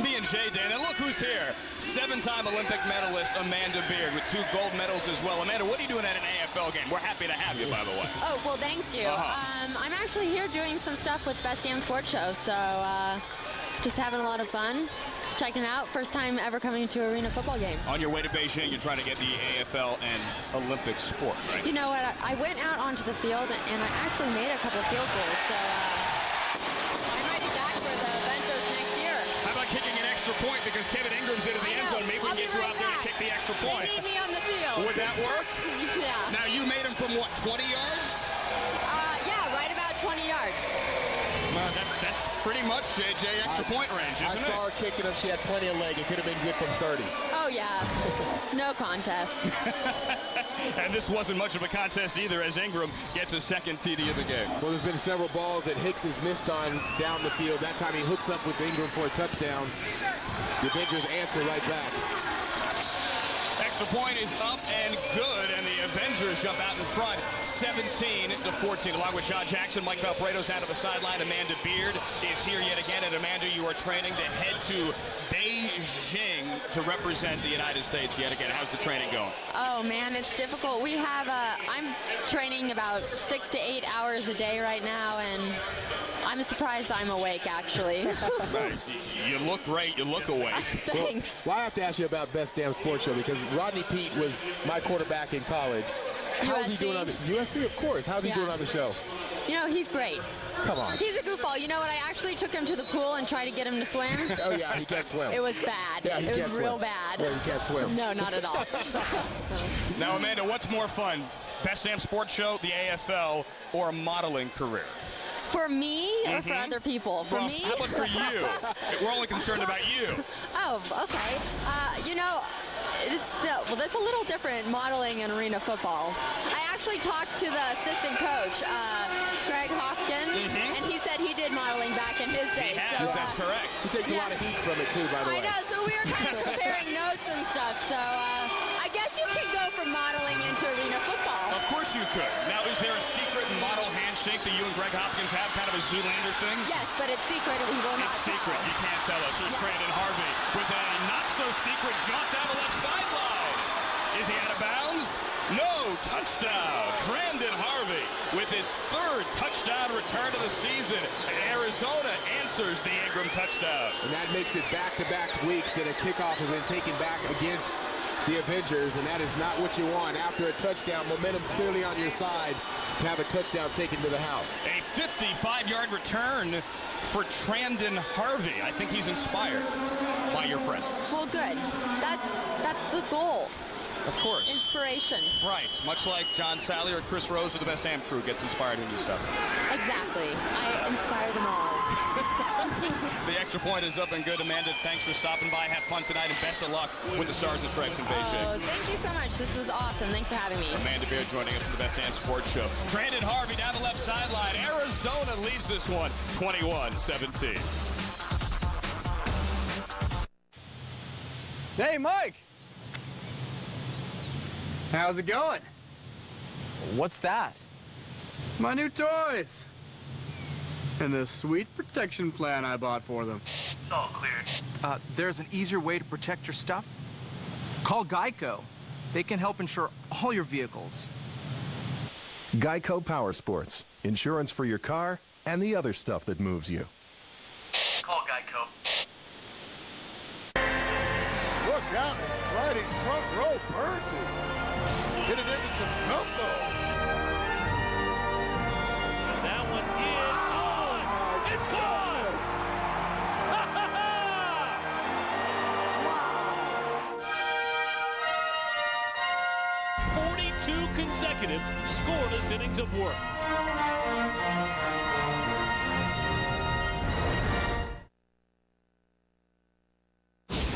me and Jay Dan. And look who's here. 7-time Olympic medalist Amanda Beard with 2 gold medals as well. Amanda, what are you doing at an AFL game? We're happy to have you, by the way. Oh, well, thank you. I'm actually here doing some stuff with Best Damn Sports Show, so just having a lot of fun. Checking out. First time ever coming to an arena football game. On your way to Beijing, you're trying to get the AFL and Olympic sport, right? You know what? I went out onto the field, and I actually made a couple field goals, so I might be back for the Avengers next year. How about kicking an extra point? Because Kevin Ingram's into the end zone. Maybe we can get you out there to kick the extra point. They need me on the field. Would that work? Yeah. Now, you made him from, what, 20 yards? Yeah, right about 20 yards. That's pretty much JJ extra point range, isn't it? I saw her kicking him. She had plenty of leg. It could have been good from 30. Oh, yeah. No contest. And this wasn't much of a contest either, as Ingram gets a second TD of the game. Well, there's been several balls that Hicks has missed on down the field. That time he hooks up with Ingram for a touchdown. The Avengers answer right back. Extra point is up and good, and the Avengers jump out in front, 17-14. Along with John Jackson, Mike Valparaido's down to the sideline. Amanda Beard is here yet again, and Amanda, you are training to head to Beijing to represent the United States yet again. How's the training going? Oh man, it's difficult. We have I'm training about 6 to 8 hours a day right now, and I'm surprised I'm awake, actually. Right. You look great. You look awake. Thanks. Well, I have to ask you about Best Damn Sports Show, because Rodney Peete was my quarterback in college. How's he doing on the USC? Of course. How's he doing on the show? You know, he's great. Come on. He's a goofball. You know what? I actually took him to the pool and tried to get him to swim. Oh, yeah, he can't swim. It was bad. Yeah, it was real bad. Yeah, he can't swim. No, not at all. Now, Amanda, what's more fun? Best Damn Sports Show, the AFL, or a modeling career? For me or for other people? For me? How about for you? We're only concerned about you. Oh, okay. You know, Well, that's a little different modeling in arena football. I actually talked to the assistant coach, Greg Hopkins, and he said he did modeling back in his day. So, that's correct. He takes a lot of heat from it, too, by the way. I know, so we were kind of comparing notes and stuff. So I guess you can go from modeling into arena football. Of course you could. Now, is there a secret model handshake that you and Greg Hopkins have, kind of a Zoolander thing? Yes, but it's secret. We will not It's secret. You can't tell us. There's Brandon Harvey with a not-so-secret jump down the left sideline. Is he out of bounds? No. Touchdown. Brandon Harvey with his third touchdown return of the season. Arizona answers the Ingram touchdown. And that makes it back-to-back weeks that a kickoff has been taken back against the Avengers, and that is not what you want. After a touchdown, momentum clearly on your side, to have a touchdown taken to the house. A 55-yard return for Brandon Harvey. I think he's inspired by your presence. Well, good. That's the goal. Of course. Inspiration. Right. Much like John Sally or Chris Rose or the Best Damn Crew gets inspired into stuff. Exactly. I inspire them all. The extra point is up and good. Amanda, thanks for stopping by. Have fun tonight and best of luck with the Stars and Stripes in Beijing. Oh, thank you so much. This was awesome. Thanks for having me. Amanda Beard joining us from the Best Damn Sports Show. Brandon Harvey down the left sideline. Arizona leads this one 21-17. Hey, Mike. How's it going? What's that? My new toys. And the sweet protection plan I bought for them. It's all clear. There's an easier way to protect your stuff. Call Geico. They can help insure all your vehicles. Geico Power Sports. Insurance for your car and the other stuff that moves you. Call Geico. Look out, Friday's front row burns it. Get it into some gumbo. That one is on. It's gone. Wow. 42 consecutive scoreless innings of work.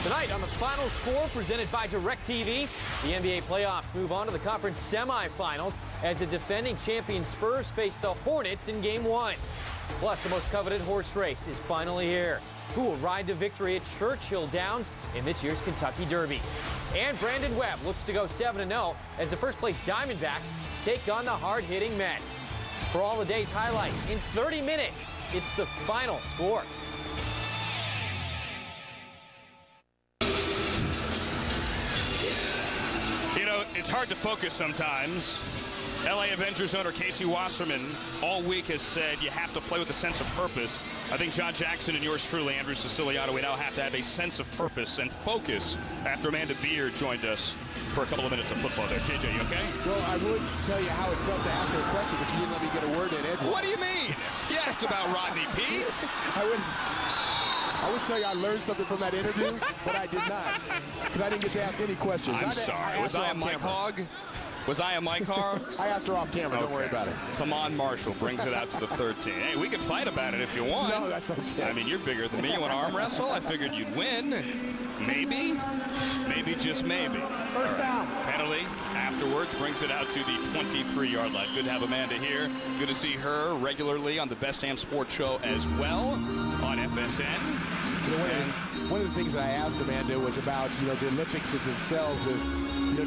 Tonight on the Final Score presented by DirecTV, the NBA playoffs move on to the conference semifinals as the defending champion Spurs face the Hornets in Game 1. Plus, the most coveted horse race is finally here. Who will ride to victory at Churchill Downs in this year's Kentucky Derby? And Brandon Webb looks to go 7-0 as the first-place Diamondbacks take on the hard-hitting Mets. For all the day's highlights, in 30 minutes, it's the Final Score. You know, it's hard to focus sometimes. LA Avengers owner Casey Wasserman all week has said you have to play with a sense of purpose. I think John Jackson and yours truly, Andrew Siciliano, we now have to have a sense of purpose and focus after Amanda Beard joined us for a couple of minutes of football there. JJ, you okay? Well, I would tell you how it felt to ask her a question, but you didn't let me get a word in edgewise. What do you mean? You asked about Rodney Pete. I would tell you I learned something from that interview, but I did not, because I didn't get to ask any questions. I'm sorry. Was I a mic hog? Was I a mic hog? I asked her off camera. Don't worry about it. Tamon Marshall brings it out to the 13. Hey, we can fight about it if you want. No, that's okay. I mean, you're bigger than me. You want to arm wrestle? I figured you'd win. Maybe. Maybe, just maybe. First down. Penalty afterwards brings it out to the 23-yard line. Good to have Amanda here. Good to see her regularly on the Best Damn Sports Show as well on FSN. You know, one of the things that I asked Amanda was about, the Olympics themselves. Is,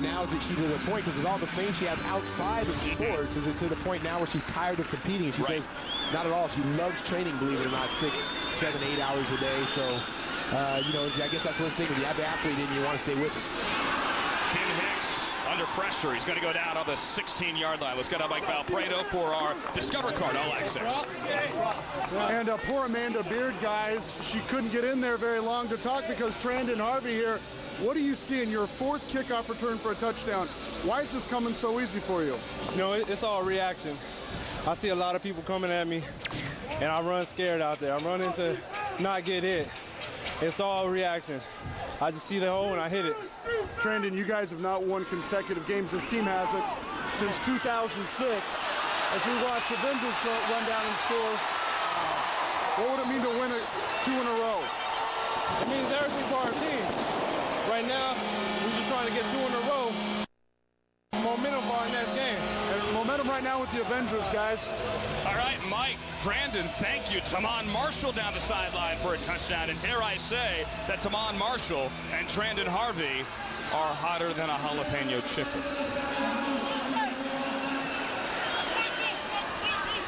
now is she's at a point, because all the things she has outside of sports, is it to the point now where she's tired of competing? She says, not at all. She loves training, believe it or not, 6, 7, 8 hours a day. So, I guess that's one thing. When you have the athlete in, you want to stay with it. Tim Hicks under pressure. He's going to go down on the 16-yard line. Let's get on Mike Valpredo for our Discover Card All Access. And poor Amanda Beard, guys, she couldn't get in there very long to talk because Brandon Harvey here. What do you see in your fourth kickoff return for a touchdown? Why is this coming so easy for you? It's all reaction. I see a lot of people coming at me, and I run scared out there. I'm running to not get hit. It's all reaction. I just see the hole and I hit it. Brandon, you guys have not won consecutive games. This team hasn't since 2006. As we watch Avengers run down and score, what would it mean to win 2 in a row? It means everything for our team. Right now, we're just trying to get 2 in a row. Momentum for our next game. And momentum right now with the Avengers, guys. All right, Mike, Brandon, thank you. Tamon Marshall down the sideline for a touchdown. And dare I say that Tamon Marshall and Trandon Harvey are hotter than a jalapeno chicken.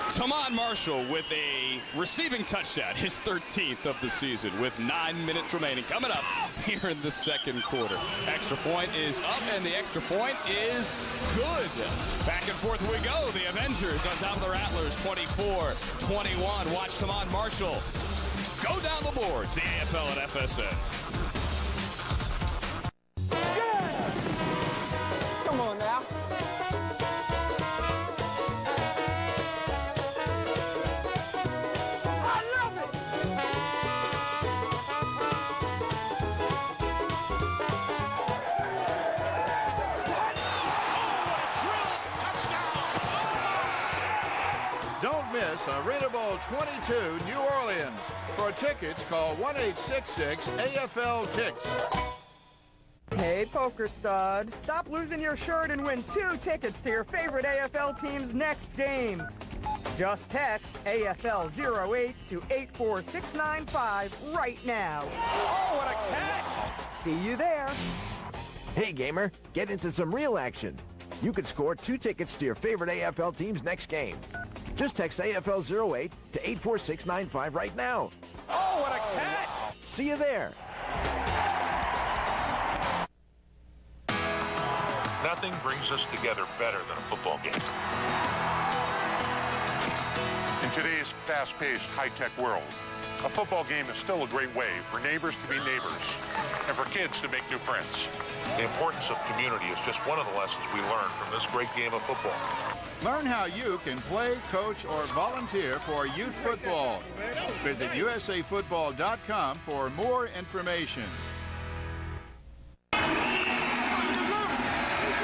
Tamon Marshall with a receiving touchdown, his 13th of the season, with 9 minutes remaining. Coming up here in the second quarter. Extra point is up, and the extra point is good. Back and forth we go. The Avengers on top of the Rattlers, 24-21. Watch Tamon Marshall go down the boards, the AFL and FSN. Come on now. Don't miss Arena Bowl 22, New Orleans. For tickets, call 1-866-AFL-TICKS. Hey, poker stud. Stop losing your shirt and win 2 tickets to your favorite AFL team's next game. Just text AFL08 to 84695 right now. Oh, what a catch! See you there. Hey, gamer, get into some real action. You could score 2 tickets to your favorite AFL team's next game. Just text AFL08 to 84695 right now. Oh, what a catch! See you there. Nothing brings us together better than a football game. In today's fast-paced, high-tech world, a football game is still a great way for neighbors to be neighbors and for kids to make new friends. The importance of community is just one of the lessons we learned from this great game of football. Learn how you can play, coach, or volunteer for youth football. Visit usafootball.com for more information.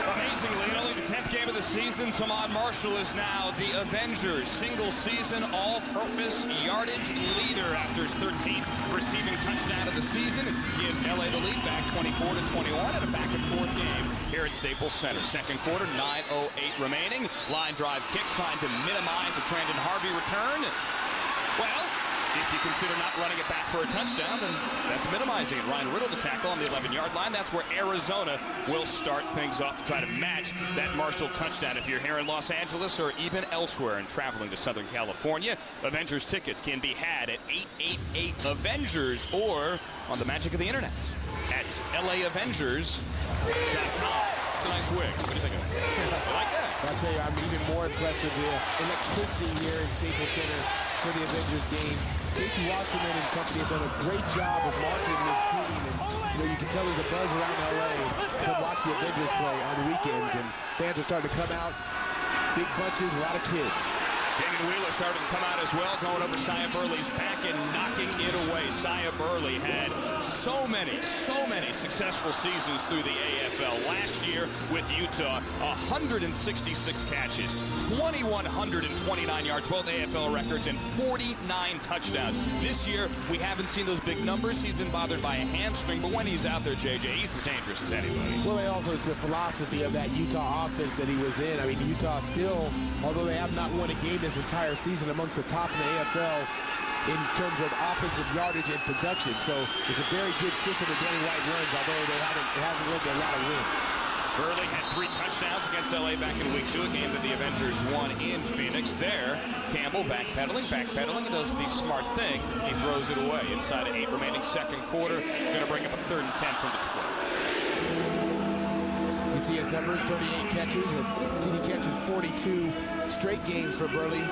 Amazingly, in only the 10th game of the season, Tamon Marshall is now the Avengers single-season all-purpose yardage leader after his 13th receiving touchdown of the season. Gives LA the lead back 24-21 in a back-and-forth game here at Staples Center. Second quarter, 9:08 remaining. Line drive kick trying to minimize a Trandon Harvey return. Well, if you consider not running it back for a touchdown, then that's minimizing it. Ryan Riddle to tackle on the 11-yard line. That's where Arizona will start things off to try to match that Marshall touchdown. If you're here in Los Angeles or even elsewhere and traveling to Southern California, Avengers tickets can be had at 888-Avengers or on the magic of the internet at laavengers.com. It's a nice wig. What do you think of it? I like that. I'll tell you, I'm even more impressed with the electricity here in Staples Center for the Avengers game. Casey Wasserman and company have done a great job of marketing this team, and you can tell there's a buzz around LA to watch the Avengers play on weekends, and fans are starting to come out, big bunches, a lot of kids. Damon Wheeler started to come out as well, going over Sia Burley's back and knocking it away. Sia Burley had so many successful seasons through the AFL. Last year with Utah, 166 catches, 2,129 yards, both AFL records, and 49 touchdowns. This year, we haven't seen those big numbers. He's been bothered by a hamstring, but when he's out there, JJ, he's as dangerous as anybody. Well, and also it's the philosophy of that Utah offense that he was in. I mean, Utah still, although they have not won a game this entire season, amongst the top in the AFL in terms of offensive yardage and production. So it's a very good system that Danny White runs, although it hasn't led to a lot of wins. Burley had 3 touchdowns against LA back in week 2, a game that the Avengers won in Phoenix. There, Campbell backpedaling, and does the smart thing. He throws it away inside of 8 remaining second quarter. Going to bring up a 3rd and 10 from the 12. You see his numbers, 38 catches, and TD catching 42 straight games for Burley.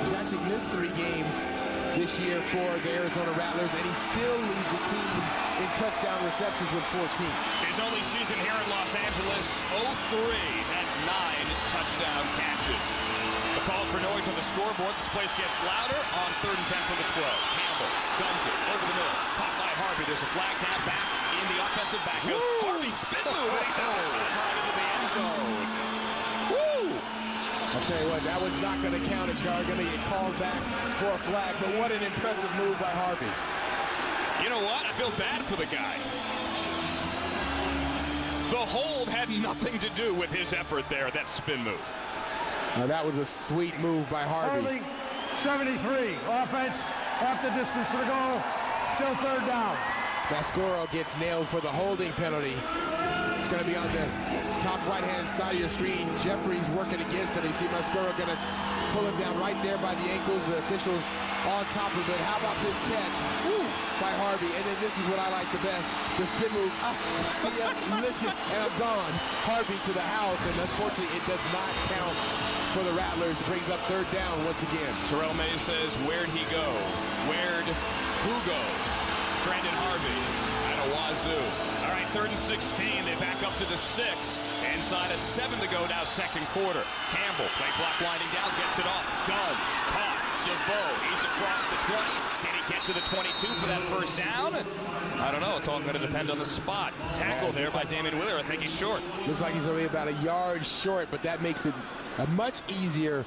He's actually missed 3 games this year for the Arizona Rattlers, and he still leads the team in touchdown receptions with 14. His only season here in Los Angeles, 0-3 at 9 touchdown catches. The call for noise on the scoreboard. This place gets louder on 3rd and 10 from the 12. Campbell guns it over the middle. Caught by Harvey. There's a flag down back in the offensive backfield. Harvey spin move, and he's down the sideline into the end zone. Woo! I'll tell you what, that one's not going to count. It's going to get called back for a flag, but what an impressive move by Harvey. You know what? I feel bad for the guy. The hold had nothing to do with his effort there, that spin move. That was a sweet move by Harvey. Holding 73. Offense, half the distance to the goal. Still third down. Mascoro gets nailed for the holding penalty. It's going to be on the top right-hand side of your screen. Jeffrey's working against him. You see Mascoro going to pull him down right there by the ankles. The officials on top of it. How about this catch by Harvey? And then this is what I like the best. The spin move. See ya, lift you, and I'm gone. Harvey to the house, and unfortunately it does not count for the Rattlers. Brings up third down once again. Terrell May says, where'd he go? Where'd who go? Brandon Harvey at a wazoo. All right, 3rd and 16. They back up to the 6. Inside of 7 to go now, second quarter. Campbell, play clock winding down, gets it off. Guns, caught. DeVoe, he's across the 20. Can he get to the 22 for that first down? I don't know. It's all going to depend on the spot. Tackle there by Damian Wheeler. I think he's short. Looks like he's only about a yard short, but that makes it a much easier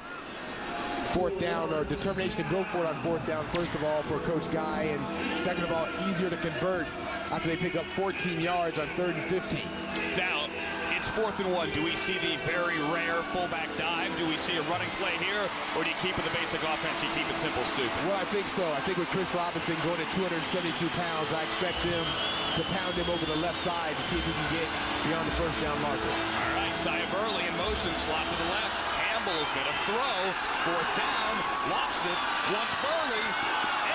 fourth down, or determination to go for it on fourth down, first of all, for Coach Guy, and second of all, easier to convert after they pick up 14 yards on 3rd and 15. Now, it's 4th and 1. Do we see the very rare fullback dive? Do we see a running play here? Or do you keep it the basic offense? You keep it simple, stupid? Well, I think so. I think with Chris Robinson going at 272 pounds, I expect them to pound him over the left side to see if he can get beyond the first down marker. All right, Sia Burley in motion, slot to the left. Campbell is going to throw. 4th down, lofts it, wants Burley.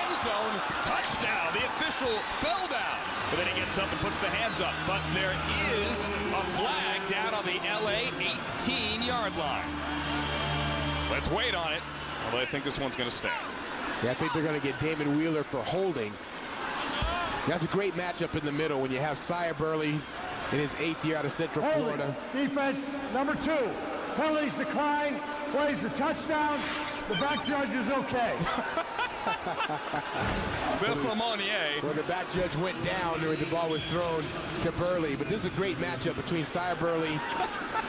End zone, touchdown. The official fell down. But then he gets up and puts the hands up. But there is a flag down on the LA 18-yard line. Let's wait on it. Although I think this one's going to stand. Yeah, I think they're going to get Damon Wheeler for holding. That's a great matchup in the middle when you have Sia Burley in his 8th year out of Central Florida. Defense, number 2. Penalties decline, plays the touchdown. The back judge is okay. Bill Lemonnier. Well, the back judge went down when the ball was thrown to Burley. But this is a great matchup between Sia Burley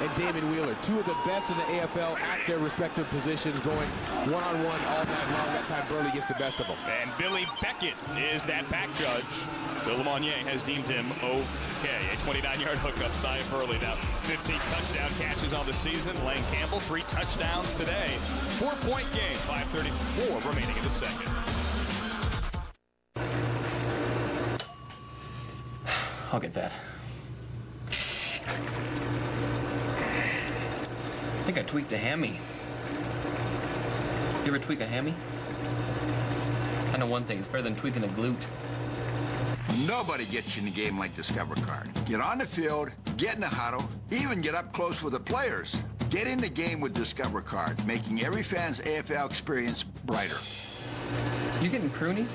and Damon Wheeler. Two of the best in the AFL at their respective positions, going one-on-one all night long. That time Burley gets the best of them. And Billy Beckett is that back judge. Bill Lemonnier has deemed him okay. A 29-yard hookup, Sia Burley. Now 15 touchdown catches on the season. Lane Campbell, 3 touchdowns today. 4-point game, 5:34 remaining in the second. I'll get that. I think I tweaked a hammy. You ever tweak a hammy? I know one thing, it's better than tweaking a glute. Nobody gets you in a game like Discover Card. Get on the field, get in the huddle, even get up close with the players. Get in the game with Discover Card, making every fan's AFL experience brighter. You getting pruny?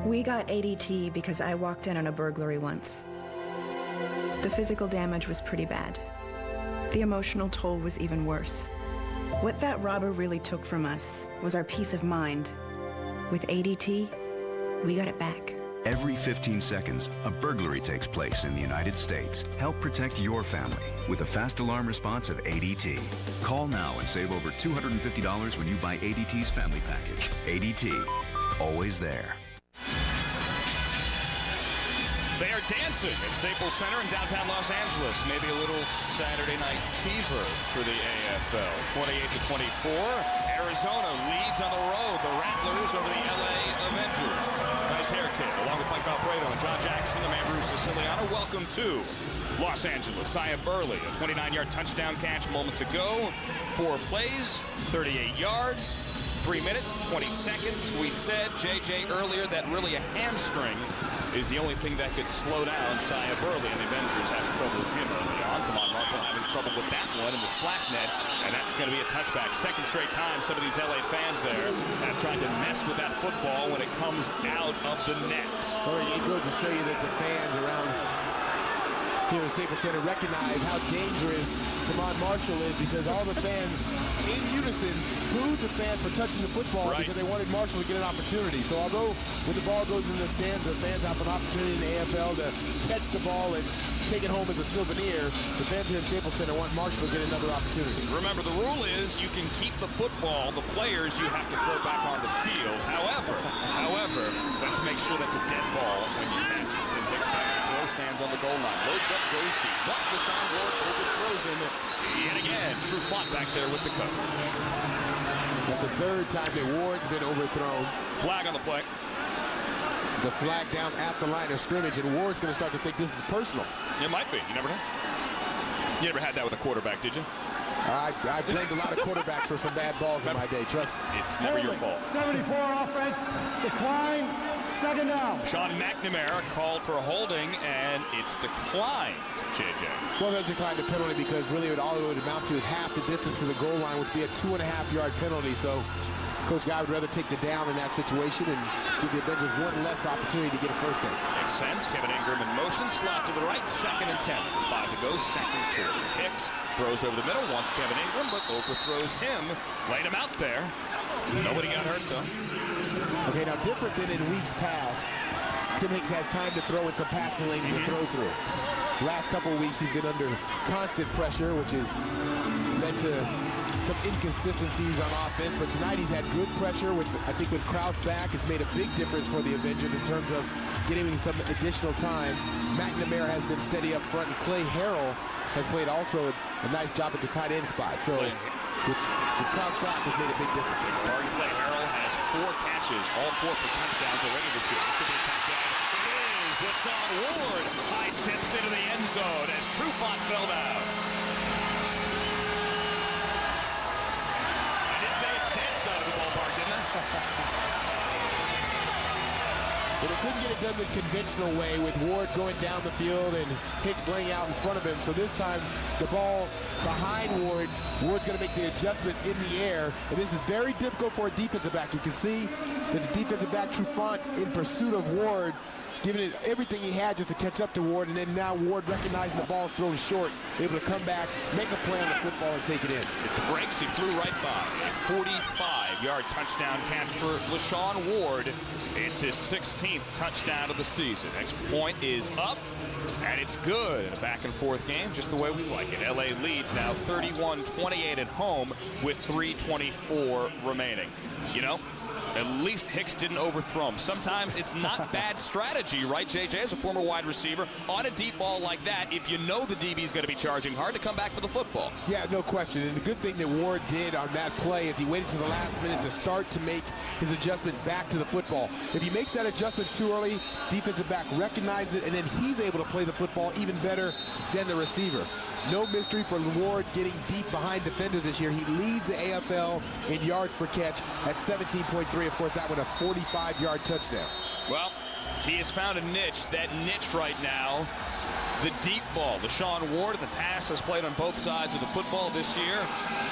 We got ADT because I walked in on a burglary once. The physical damage was pretty bad. The emotional toll was even worse. What that robber really took from us was our peace of mind. With ADT, we got it back. Every 15 seconds, a burglary takes place in the United States. Help protect your family with a fast alarm response of ADT. Call now and save over $250 when you buy ADT's family package. ADT, always there. They are dancing at Staples Center in downtown Los Angeles. Maybe a little Saturday night fever for the AFL. 28-24. Arizona leads on the road. The Rattlers over the LA Avengers. Nice haircut. Along with Mike Alfredo and John Jackson, the man Bruce Siciliano. Welcome to Los Angeles. Sia Burley, a 29-yard touchdown catch moments ago. 4 plays, 38 yards. 3 minutes, 20 seconds. We said, JJ, earlier that really a hamstring is the only thing that could slow down Sia Burley, and the Avengers having trouble with him early on. Tamon Marshall having trouble with that one in the slack net, and that's going to be a touchback. Second straight time some of these LA fans there have tried to mess with that football when it comes out of the net. Well, it goes to show you that the fans around here at Staples Center recognize how dangerous Tamon Marshall is, because all the fans in unison booed the fan for touching the football because they wanted Marshall to get an opportunity. So although when the ball goes in the stands, the fans have an opportunity in the AFL to catch the ball and take it home as a souvenir. The fans here at Staples Center want Marshall to get another opportunity. Remember, the rule is you can keep the football. The players you have to throw back on the field. However, let's make sure that's a dead ball when you catch it. Tim Hicks back to throw, stands on the goal line. Loads up, goes deep. Once LaShawn Ward overthrows him. And again, Trufant back there with the coverage. That's the third time that Ward's been overthrown. Flag on the play. The flag down at the line of scrimmage, and Ward's going to start to think this is personal. It might be. You never know. You never had that with a quarterback, did you? I blamed a lot of quarterbacks for some bad balls in my day. Trust me. It's never your fault. 74 offense, decline, second down. Sean McNamara called for a holding, and it's declined, JJ. Well, they'll decline the penalty because really all it would amount to is half the distance to the goal line, which would be a 2.5-yard penalty. So Coach Guy would rather take the down in that situation and give the Avengers one less opportunity to get a first down. Makes sense. Kevin Ingram in motion, slot to the right, 2nd and 10. 5 to go, second quarter. Hicks throws over the middle, wants Kevin Ingram, but overthrows him. Laid him out there. Nobody got hurt, though. Okay, now different than in weeks past, Tim Hicks has time to throw in some passing lanes to throw through. Last couple of weeks, he's been under constant pressure, which has led to some inconsistencies on offense, but tonight he's had good pressure, which I think with Krause back, it's made a big difference for the Avengers in terms of getting some additional time. McNamara has been steady up front, and Clay Harrell has played also a nice job at the tight end spot. So with Krause back, has made a big difference. Clay Harrell has 4 catches, all 4 for touchdowns already this year. This could be a touchdown. It is. LaShawn Ward high steps into the end zone as Trufant fell down. Say it's dead side of the ballpark, didn't I? But they couldn't get it done the conventional way with Ward going down the field and Hicks laying out in front of him. So this time, the ball behind Ward. Ward's going to make the adjustment in the air. And this is very difficult for a defensive back. You can see that the defensive back, Trufant, in pursuit of Ward, giving it everything he had just to catch up to Ward, and then now Ward recognizing the ball's thrown short, able to come back, make a play on the football, and take it in. If the breaks, he flew right by. A 45-yard touchdown catch for LaShawn Ward. It's his 16th touchdown of the season. Extra point is up, and it's good. A back-and-forth game, just the way we like it. LA leads now 31-28 at home with 3:24 remaining. You know, at least Hicks didn't overthrow him. Sometimes it's not bad strategy, right, JJ, as a former wide receiver, on a deep ball like that, if you know the DB is going to be charging hard, to come back for the football. Yeah, no question. And the good thing that Ward did on that play is he waited to the last minute to start to make his adjustment back to the football. If he makes that adjustment too early, defensive back recognizes it, and then he's able to play the football even better than the receiver. No mystery for Ward getting deep behind defenders this year. He leads the AFL in yards per catch at 17.3. Of course, that one a 45-yard touchdown. Well, he has found a niche. That niche right now, the deep ball. LaShawn Ward, the pass, has played on both sides of the football this year.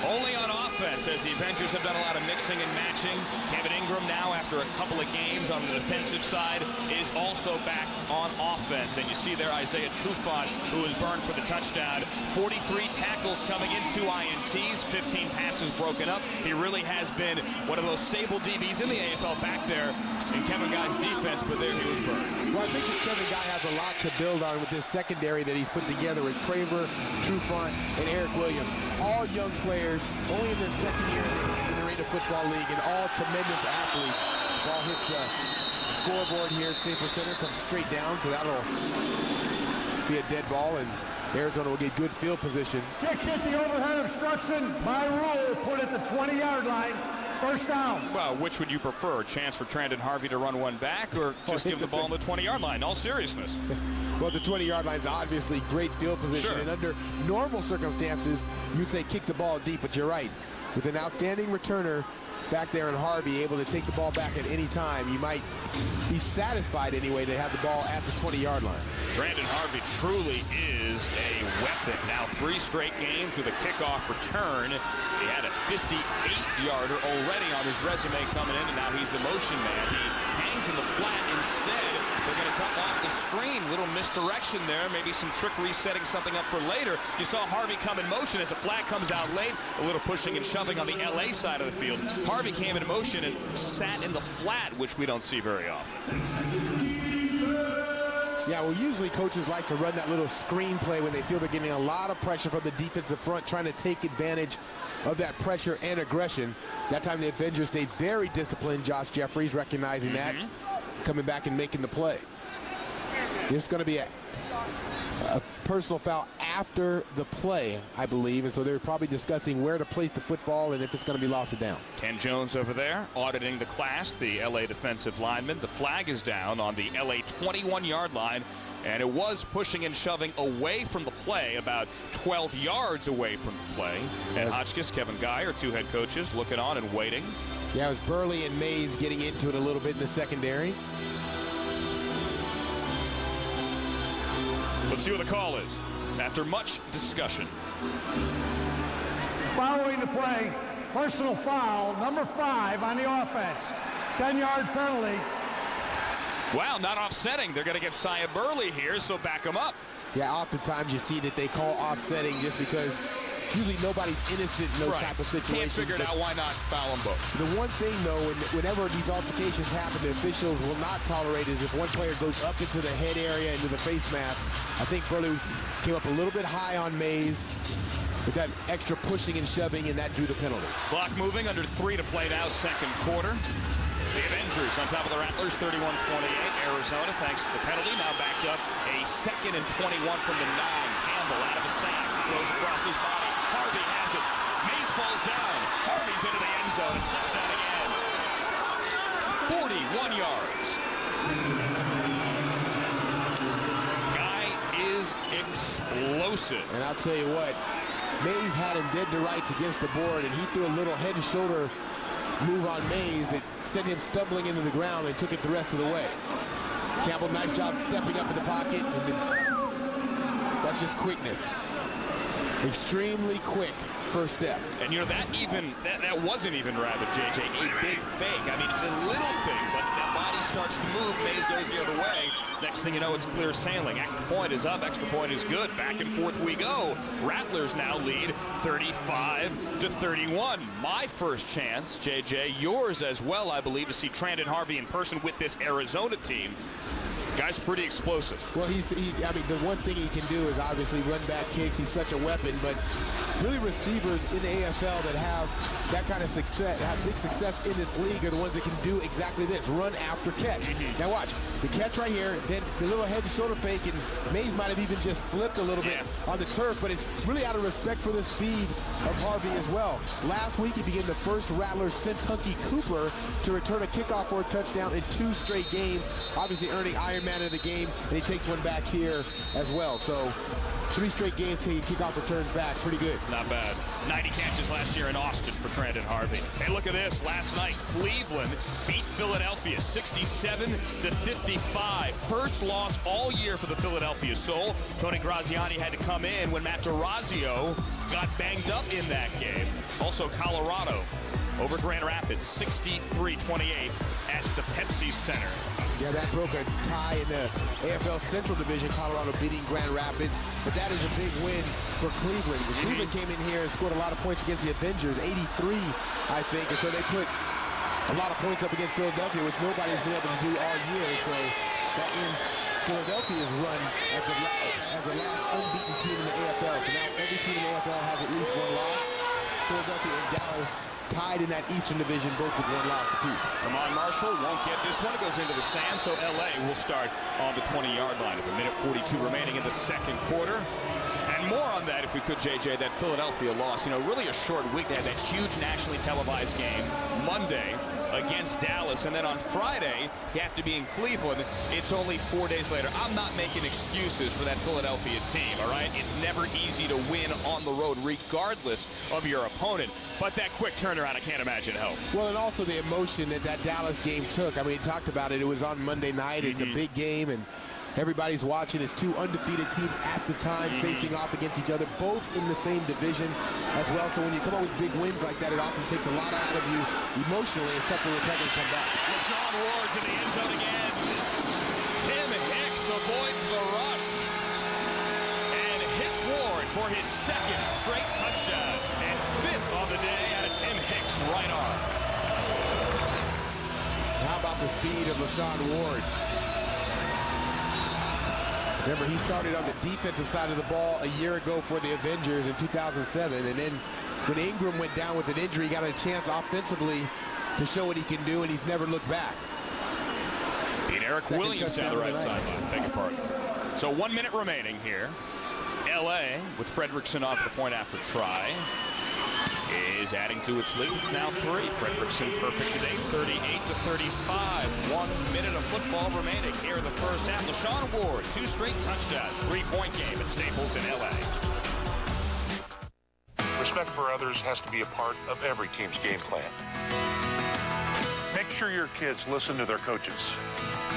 Only on offense, as the Avengers have done a lot of mixing and matching. Kevin Ingram now, after a couple of games on the defensive side, is also back on offense. And you see there Isaiah Trufant, who was burned for the touchdown. 43 tackles coming in, 2 INTs, 15 passes broken up. He really has been one of those stable DBs in the AFL back there in Kevin Guy's defense, but there he was burned. Well, I think that Kevin Guy has a lot to build on with this secondary that he's put together with Craver, Trufant, and Eric Williams. All young players, only in their second year in the Arena Football League, and all tremendous athletes. The ball hits the scoreboard here at Staples Center, comes straight down, so that'll be a dead ball, and Arizona will get good field position. Kick hit the overhead obstruction. By rule, put at the 20-yard line. First down. Well, which would you prefer? A chance for Trandon Harvey to run one back, or just give the ball on the 20-yard line? In all seriousness. Well, the 20-yard line is obviously great field position. Sure. And under normal circumstances, you'd say kick the ball deep, but you're right. With an outstanding returner back there in Harvey, able to take the ball back at any time, you might be satisfied anyway to have the ball at the 20-yard line. Trandon Harvey truly is a weapon. Now 3 straight games with a kickoff return. He had a 58-yarder already on his resume coming in, and now he's the motion man. He hangs in the flat instead. They're going to dump off the screen. Little misdirection there. Maybe some trickery setting something up for later. You saw Harvey come in motion as a flag comes out late. A little pushing and shoving on the LA side of the field. Harvey came in motion and sat in the flat, which we don't see very often. yards. Yeah, well, usually coaches like to run that little screen play when they feel they're getting a lot of pressure from the defensive front, trying to take advantage of that pressure and aggression. That time the Avengers stayed very disciplined. Josh Jeffries recognizing that, coming back and making the play. This is going to be a personal foul after the play, I believe, and so they're probably discussing where to place the football and if it's going to be lost or down. Ken Jones over there auditing the class, the LA defensive lineman. The flag is down on the LA 21-yard line, and it was pushing and shoving away from the play, about 12 yards away from the play. And Hotchkiss, Kevin Guy, our two head coaches, looking on and waiting. Yeah, it was Burley and Mays getting into it a little bit in the secondary. Let's see what the call is after much discussion. Following the play, personal foul, number 5 on the offense. 10-yard penalty. Wow, not offsetting. They're going to get Sia Burley here, so back him up. Yeah, oftentimes you see that they call offsetting just because usually nobody's innocent in those type of situations. Can't figure it out. Why not foul them both? The one thing, though, whenever these altercations happen, the officials will not tolerate is if one player goes up into the head area, into the face mask. I think Burley came up a little bit high on Mays with that extra pushing and shoving, and that drew the penalty. Clock moving, under 3 to play now, second quarter. The Avengers on top of the Rattlers, 31-28. Arizona, thanks to the penalty, now backed up a 2nd and 21 from the 9. Campbell out of a sack, throws across his body. Harvey has it. Mays falls down. Harvey's into the end zone. A touchdown again. 41 yards. Guy is explosive. And I'll tell you what, Mays had him dead to rights against the board, and he threw a little head and shoulder move on Mays that sent him stumbling into the ground and took it the rest of the way. Campbell, nice job stepping up in the pocket, and then that's just quickness. Extremely quick first step. And you know, that wasn't even rather, JJ, a big fake. I mean, it's a little thing, but that body starts to move. Mays goes the other way. Next thing you know, it's clear sailing. Extra point is up. Extra point is good. Back and forth we go. Rattlers now lead 35-31. My first chance, JJ, yours as well, I believe, to see Trandon Harvey in person with this Arizona team. Guy's pretty explosive. Well, I mean, the one thing he can do is obviously run back kicks. He's such a weapon, but really receivers in the AFL that have that kind of success, have big success in this league, are the ones that can do exactly this, run after catch. Now watch, the catch right here, then the little head and shoulder fake, and Mays might have even just slipped a little bit on the turf, but it's really out of respect for the speed of Harvey as well. Last week, he became the first Rattler since Hunky Cooper to return a kickoff for a touchdown in 2 straight games, obviously earning Iron Man of the game, and he takes one back here as well. So 3 straight games taking kickoff returns back. Pretty good. Not bad. 90 catches last year in Austin for Trandon Harvey. Hey, look at this. Last night, Cleveland beat Philadelphia 67-55. First loss all year for the Philadelphia Soul. Tony Graziani had to come in when Matt DeRazio got banged up in that game. Also, Colorado over Grand Rapids, 63-28 at the Pepsi Center. Yeah, that broke a tie in the AFL Central Division, Colorado beating Grand Rapids, but that is a big win for Cleveland. Cleveland came in here and scored a lot of points against the Avengers, 83, I think, and so they put a lot of points up against Philadelphia, which nobody's been able to do all year, so that ends Philadelphia's run as the last unbeaten team in the AFL. So now every team in the AFL has at least one loss. Philadelphia and Dallas tied in that Eastern Division, both with 1 loss apiece. Tamon Marshall won't get this one. It goes into the stand, so LA will start on the 20-yard line with 1:42 remaining in the second quarter. And more on that, if we could, JJ, that Philadelphia loss. You know, really a short week. They had that huge nationally televised game Monday against Dallas, and then on Friday you have to be in Cleveland. It's only 4 days later. I'm not making excuses for that Philadelphia team, all right? It's never easy to win on the road regardless of your opponent, but that quick turnaround I can't imagine helped. Well, and also the emotion that Dallas game took. I mean, we talked about it. It was on Monday night. It's a big game, and everybody's watching. It's 2 undefeated teams at the time facing off against each other, both in the same division as well. So when you come up with big wins like that, it often takes a lot out of you emotionally. It's tough to recover and come back. Rashawn Ward's in the end zone again. Tim Hicks avoids the rush and hits Ward for his 2nd straight touchdown and 5th on the day out of Tim Hicks' right arm. How about the speed of Rashawn Ward? Remember, he started on the defensive side of the ball a year ago for the Avengers in 2007, and then when Ingram went down with an injury, he got a chance offensively to show what he can do, and he's never looked back. And Eric Williams down the right sideline. Beg your pardon. So 1 minute remaining here. L.A. with Fredrickson off the point after try is adding to its lead. It's now 3. Fredrickson perfect today, 38-35. 1 minute of football remaining here in the first half. LaShawn Ward, 2 straight touchdowns, 3-point game at Staples in L.A. Respect for others has to be a part of every team's game plan. Make sure your kids listen to their coaches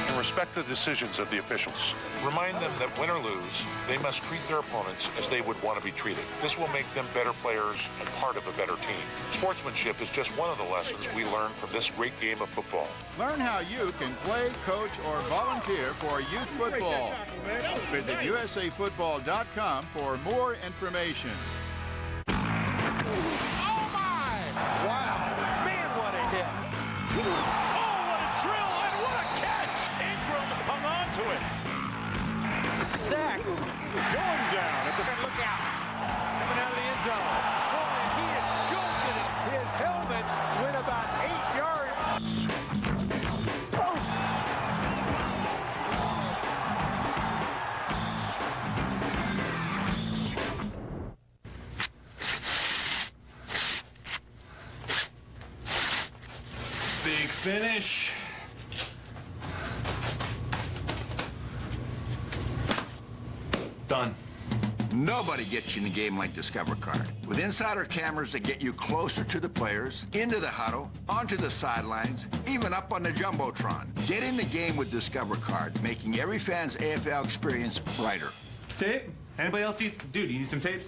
and respect the decisions of the officials. Remind them that win or lose, they must treat their opponents as they would want to be treated. This will make them better players and part of a better team. Sportsmanship is just one of the lessons we learn from this great game of football. Learn how you can play, coach, or volunteer for youth football. Visit usafootball.com for more information. Oh my! Wow! Man, what a hit! Oh, what a drill and what a catch! Ingram hung on to it. Sack going down at the look out. Coming out of the end zone. Boy, he is joking it. His helmet went about 8 yards. Big finish. Done. Nobody gets you in a game like Discover Card. With insider cameras that get you closer to the players, into the huddle, onto the sidelines, even up on the Jumbotron. Get in the game with Discover Card, making every fan's AFL experience brighter. Tape? Anybody else need... Dude, you need some tape?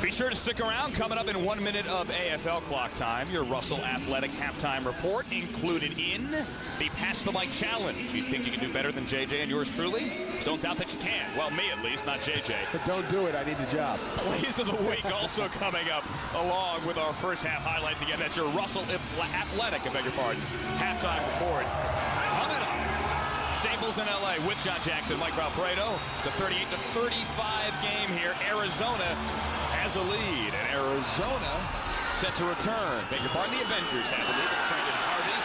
Be sure to stick around. Coming up in 1 minute of AFL clock time, your Russell Athletic halftime report included in the Pass the Mic Challenge. You think you can do better than JJ and yours truly? Don't doubt that you can. Well, me at least, not JJ. But don't do it. I need the job. Plays of the week also coming up along with our first half highlights. Again, that's your Russell Athletic, I beg your pardon, halftime report. Coming up. Staples in L.A. with John Jackson, Mike Valparaiso. It's a 38-35 game here. Arizona has a lead, and Arizona set to return. Beg your pardon, the Avengers have a lead. It's Brandon Harvey.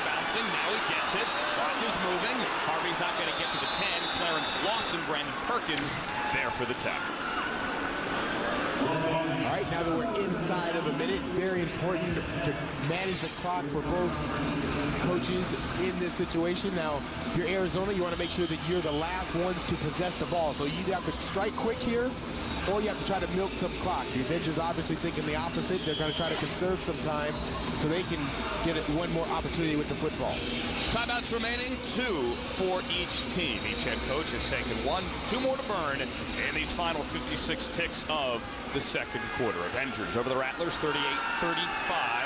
Bouncing. Now he gets it. Clock is moving. Harvey's not going to get to the 10. Clarence Lawson, Brandon Perkins there for the 10. All right, now that we're inside of a minute, very important to manage the clock for both coaches in this situation. Now, if you're Arizona, you want to make sure that you're the last ones to possess the ball. So you have to strike quick here, or you have to try to milk some clock. The Avengers obviously thinking the opposite. They're going to try to conserve some time so they can get one more opportunity with the football. Timeouts remaining, 2 for each team. Each head coach has taken 2 more to burn in these final 56 ticks of the second quarter. Avengers over the Rattlers, 38-35.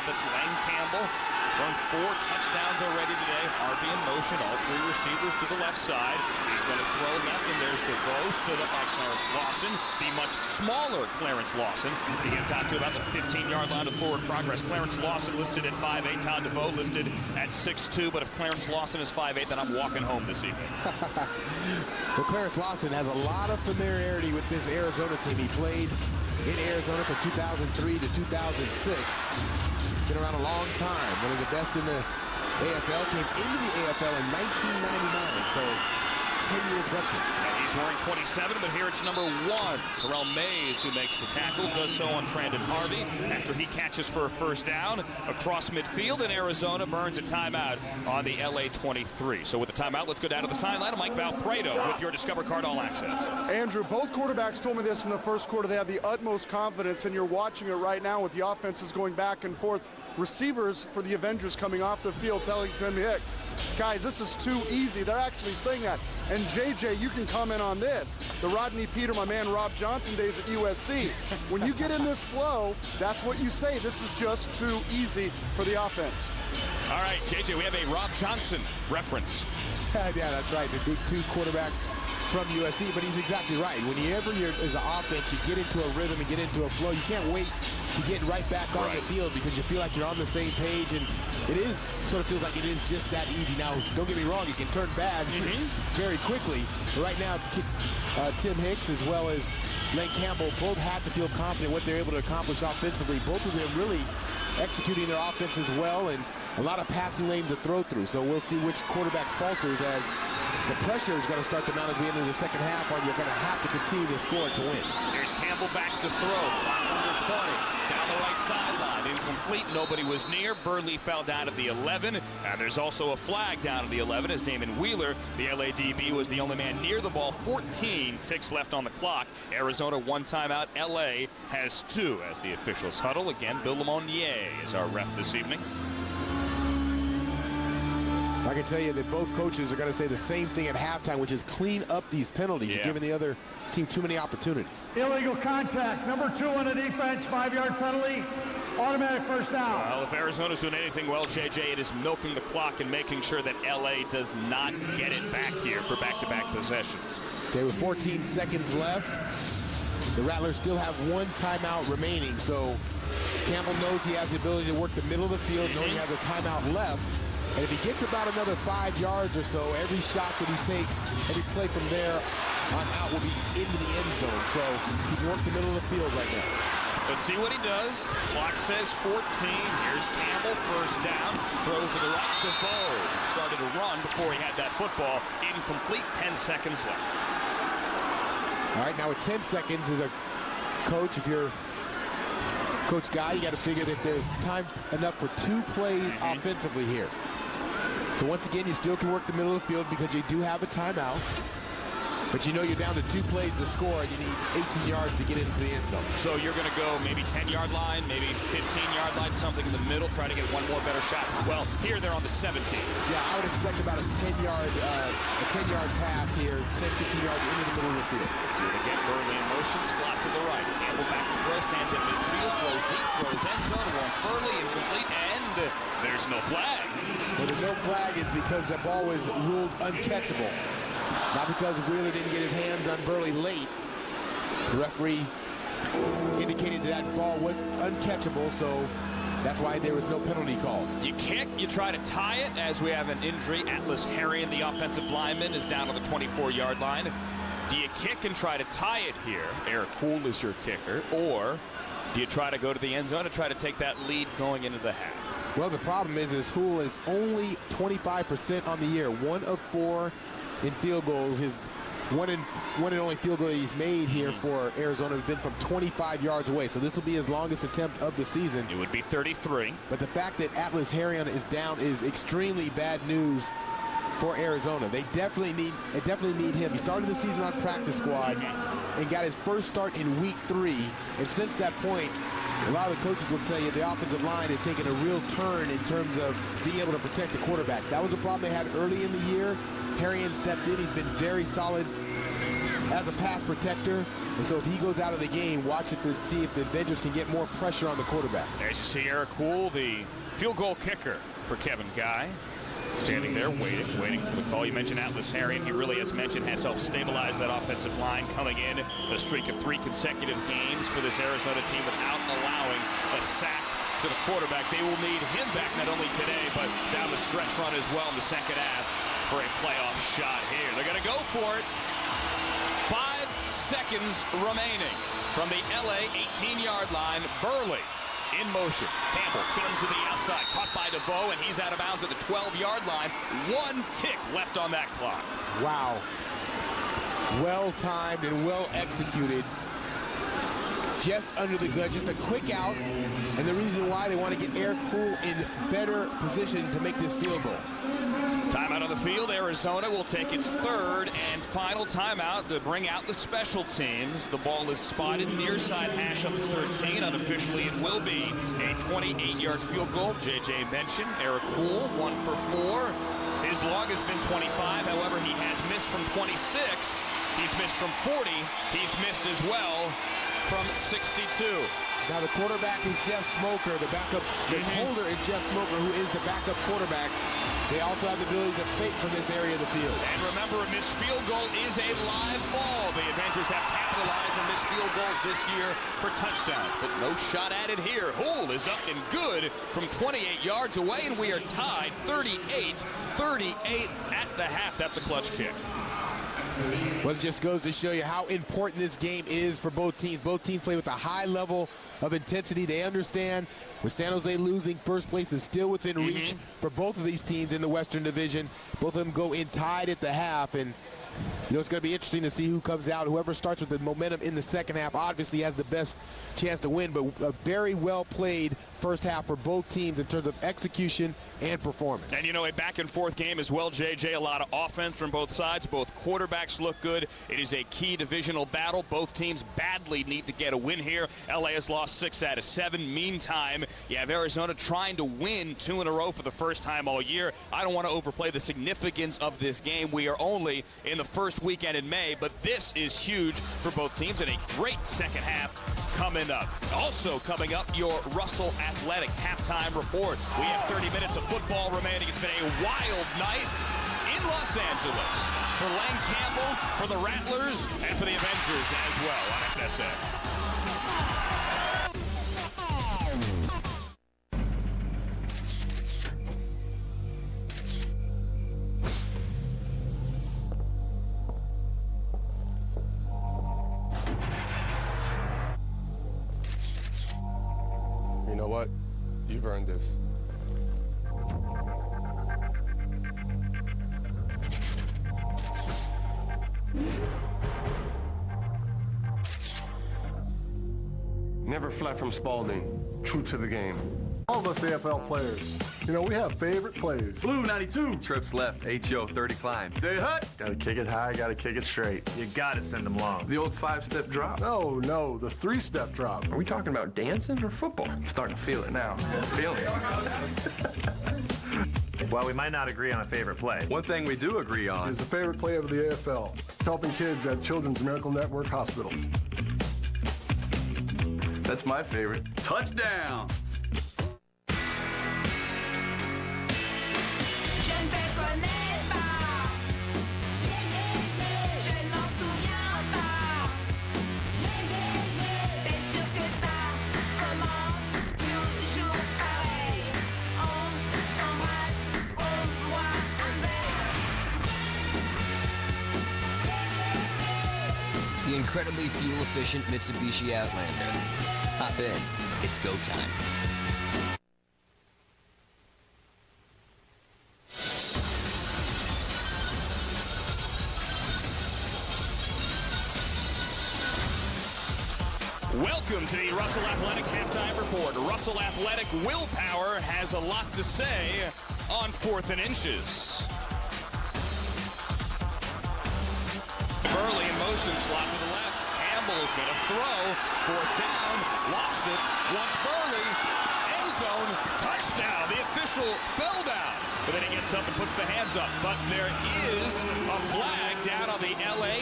That's Lane Campbell. Run 4 touchdowns already today. Harvey in motion, all 3 receivers to the left side. He's going to throw left, and there's DeVoe, stood up by Clarence Lawson. The much smaller Clarence Lawson. He gets out to about the 15-yard line of forward progress. Clarence Lawson listed at 5'8", Todd DeVoe listed at 6'2", but if Clarence Lawson is 5'8", then I'm walking home this evening. Well, Clarence Lawson has a lot of familiarity with this Arizona team. He played in Arizona from 2003 to 2006. Been around a long time. One of the best in the AFL. Came into the AFL in 1999, so 10-year veteran. And he's wearing 27, but here it's number 1. Terrell Mays, who makes the tackle, does so on Brandon Harvey after he catches for a first down across midfield, and Arizona burns a timeout on the LA 23. So with the timeout, let's go down to the sideline. Mike Valparaiso with your Discover Card All Access. Andrew, both quarterbacks told me this in the first quarter. They have the utmost confidence, and you're watching it right now with the offenses going back and forth. Receivers for the Avengers coming off the field telling Tim Hicks, guys, this is too easy. They're actually saying that. And JJ, you can comment on this. The Rodney Peter, my man Rob Johnson days at USC. When you get in this flow, that's what you say. This is just too easy for the offense. All right, JJ, we have a Rob Johnson reference. Yeah, that's right. The 2 quarterbacks from USC, but he's exactly right. Whenever there's an offense, you get into a rhythm and get into a flow. You can't wait to get right back on the field because you feel like you're on the same page, and it is sort of feels like it is just that easy. Now, don't get me wrong, it can turn bad very quickly. But right now, Tim Hicks as well as Lane Campbell both have to feel confident what they're able to accomplish offensively. Both of them really executing their offenses well, and a lot of passing lanes to throw through. So we'll see which quarterback falters as the pressure is going to start to mount as we enter the second half, or you're going to have to continue to score to win. Here's Campbell back to throw. 520 down the right sideline. Incomplete. Nobody was near. Burley fell down at the 11. And there's also a flag down at the 11 as Damon Wheeler, the LADB, was the only man near the ball. 14 ticks left on the clock. Arizona 1 timeout. LA has 2 as the officials huddle. Again, Bill Lemonnier is our ref this evening. I can tell you that both coaches are going to say the same thing at halftime, which is clean up these penalties. You're giving the other team too many opportunities. Illegal contact, number 2 on the defense, 5-yard penalty, automatic first down. Well, if Arizona's doing anything well, JJ, it is milking the clock and making sure that LA does not get it back here for back-to-back possessions. Okay, with 14 seconds left, the Rattlers still have 1 timeout remaining, so Campbell knows he has the ability to work the middle of the field, knowing he has a timeout left. And if he gets about another 5 yards or so, every shot that he takes, every play from there on out will be into the end zone. So he can work the middle of the field right now. Let's see what he does. Clock says 14. Here's Campbell, first down. Throws to the right to Bo. Started to run before he had that football. Incomplete, 10 seconds left. All right, now with 10 seconds as a coach, if you're Coach Guy, you got to figure that there's time enough for 2 plays offensively here. So once again, you still can work the middle of the field because you do have a timeout. But you know you're down to 2 plays to score, and you need 18 yards to get into the end zone. So you're going to go maybe 10-yard line, maybe 15-yard line, something in the middle, try to get one more better shot. Well, here they're on the 17. Yeah, I would expect about a 10-yard pass here, 10, 15 yards into the middle of the field. Let's see what they get. Burley in motion, slot to the right. Campbell back to throw, stands at midfield, throws deep, throws end zone, wants Burley, incomplete, and there's no flag. Well, the no flag is because the ball was ruled uncatchable. Not because Wheeler didn't get his hands on Burley late. The referee indicated that ball was uncatchable, so that's why there was no penalty call. You kick, you try to tie it as we have an injury. Atlas Harrion, the offensive lineman, is down on the 24-yard line. Do you kick and try to tie it here? Eric Poole is your kicker. Or do you try to go to the end zone and try to take that lead going into the half? Well, the problem is Hoole is only 25% on the year. 1 of 4 in field goals. His one and only field goal he's made here for Arizona has been from 25 yards away. So this will be his longest attempt of the season. It would be 33. But the fact that Atlas Harrion is down is extremely bad news for Arizona. They definitely need him. He started the season on practice squad and got his first start in week 3. And since that point, a lot of the coaches will tell you the offensive line has taken a real turn in terms of being able to protect the quarterback. That was a problem they had early in the year. Harrion stepped in. He's been very solid as a pass protector. And so if he goes out of the game, watch it to see if the Avengers can get more pressure on the quarterback. As you see, Eric Poole, the field goal kicker for Kevin Guy, standing there waiting for the call. You mentioned Atlas Harrion. He really, as mentioned, has helped stabilize that offensive line, coming in a streak of 3 consecutive games for this Arizona team without allowing a sack to the quarterback. They will need him back not only today, but down the stretch run as well in the second half for a playoff shot here. They're going to go for it. 5 seconds remaining from the LA 18-yard line. Burley in motion. Campbell guns to the outside, caught by DeVoe, and he's out of bounds at the 12-yard line. 1 tick left on that clock. Wow. Well-timed and well-executed. Just under the gun, just a quick out. And the reason why they want to get Eric Poole in better position to make this field goal. Timeout on the field. Arizona will take its 3rd and final timeout to bring out the special teams. The ball is spotted near side hash on the 13. Unofficially, it will be a 28-yard field goal. JJ mentioned Eric Poole, 1 for 4. His log has been 25. However, he has missed from 26. He's missed from 40. He's missed as well from 62. Now the quarterback is Jeff Smoker, the backup. The holder is Jeff Smoker, who is the backup quarterback. they also have the ability to fake from this area of the field. And remember, a missed field goal is a live ball. The Avengers have capitalized on missed field goals this year for touchdowns, but no shot at it here. Hull is up and good from 28 yards away, and we are tied 38-38 at the half. That's a clutch kick. Well, it just goes to show you how important this game is for both teams. Both teams play with a high level of intensity. They understand with San Jose losing, first place is still within reach for both of these teams in the Western Division. Both of them go in tied at the half, and you know, it's going to be interesting to see who comes out. Whoever starts with the momentum in the second half obviously has the best chance to win, but a very well played first half for both teams in terms of execution and performance. And, you know, a back-and-forth game as well, JJ. A lot of offense from both sides. Both quarterbacks look good. It is a key divisional battle. Both teams badly need to get a win here. LA has lost 6 out of 7. Meantime, you have Arizona trying to win 2 in a row for the first time all year. I don't want to overplay the significance of this game. We are only in the first weekend in May, but this is huge for both teams, and a great second half coming up. Also coming up, your Russell Athletic halftime report. We have 30 minutes of football remaining. It's been a wild night in Los Angeles for Lang Campbell, for the Rattlers, and for the Avengers as well on FSN. You know what? You've earned this. Never fled from Spalding. True to the game. All of us AFL players, you know, we have favorite plays. Blue 92. Trips left, HO 30 climb. Stay hut. Gotta kick it high, gotta kick it straight. You gotta send them long. The old 5-step drop. No, the 3-step drop. Are we talking about dancing or football? Starting to feel it now. Feeling it. Well, we might not agree on a favorite play. One thing we do agree on is the favorite play of the AFL, helping kids at Children's Miracle Network hospitals. That's my favorite. Touchdown. The incredibly fuel-efficient Mitsubishi Outlander. Hop in. It's go time. Welcome to the Russell Athletic Halftime Report. Russell Athletic willpower has a lot to say on 4th and inches. Burley in motion, slot to the left. Campbell is going to throw. 4th down, lofts it, wants Burley. End zone, touchdown. The official fell down. But then he gets up and puts the hands up. But there is a flag down on the LA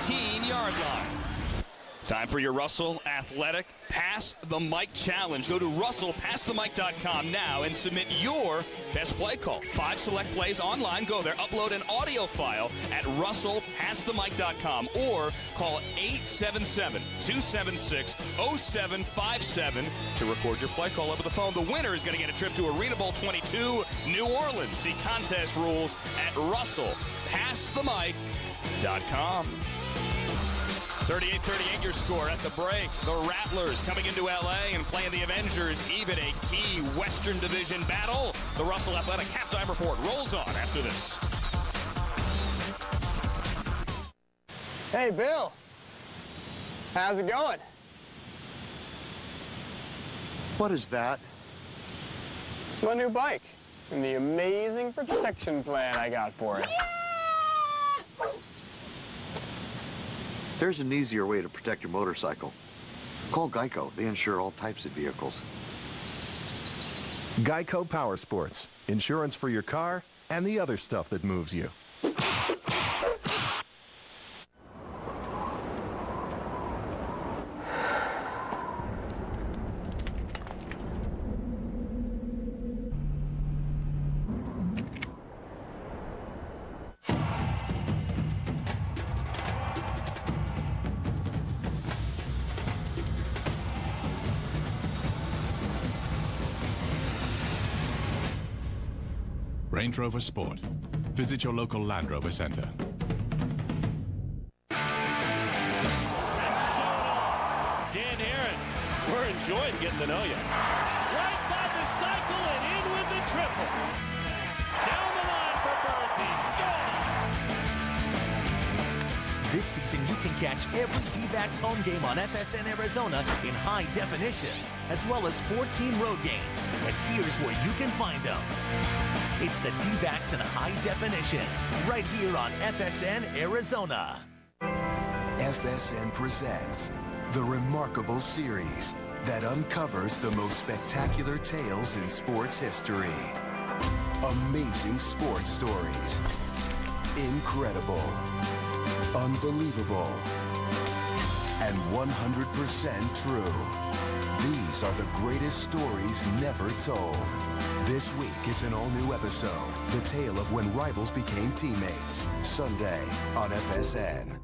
18-yard line. Time for your Russell Athletic Pass the Mic Challenge. Go to RussellPassTheMic.com now and submit your best play call. 5 select plays online. Go there, upload an audio file at RussellPassTheMic.com or call 877-276-0757 to record your play call over the phone. The winner is going to get a trip to Arena Bowl 22, New Orleans. See contest rules at RussellPassTheMic.com. 38-38 your score at the break. The Rattlers coming into LA and playing the Avengers, even a key Western Division battle. The Russell Athletic Halftime Report rolls on after this. Hey, Bill. How's it going? What is that? It's my new bike and the amazing protection plan I got for it. There's an easier way to protect your motorcycle. Call Geico. They insure all types of vehicles. Geico Power Sports. Insurance for your car and the other stuff that moves you. Range Rover Sport. Visit your local Land Rover Center. Dan Herron, we're enjoying getting to know you. Right by the cycle and in with the triple. Down the line for Birdsey. This season, you can catch every D-backs home game on FSN Arizona in high definition, as well as 14 road games. And here's where you can find them. It's the D-backs in high definition, right here on FSN Arizona. FSN presents the remarkable series that uncovers the most spectacular tales in sports history. Amazing sports stories. Incredible. Unbelievable. And 100% true. These are the greatest stories never told. This week, it's an all-new episode. The tale of when rivals became teammates. Sunday on FSN.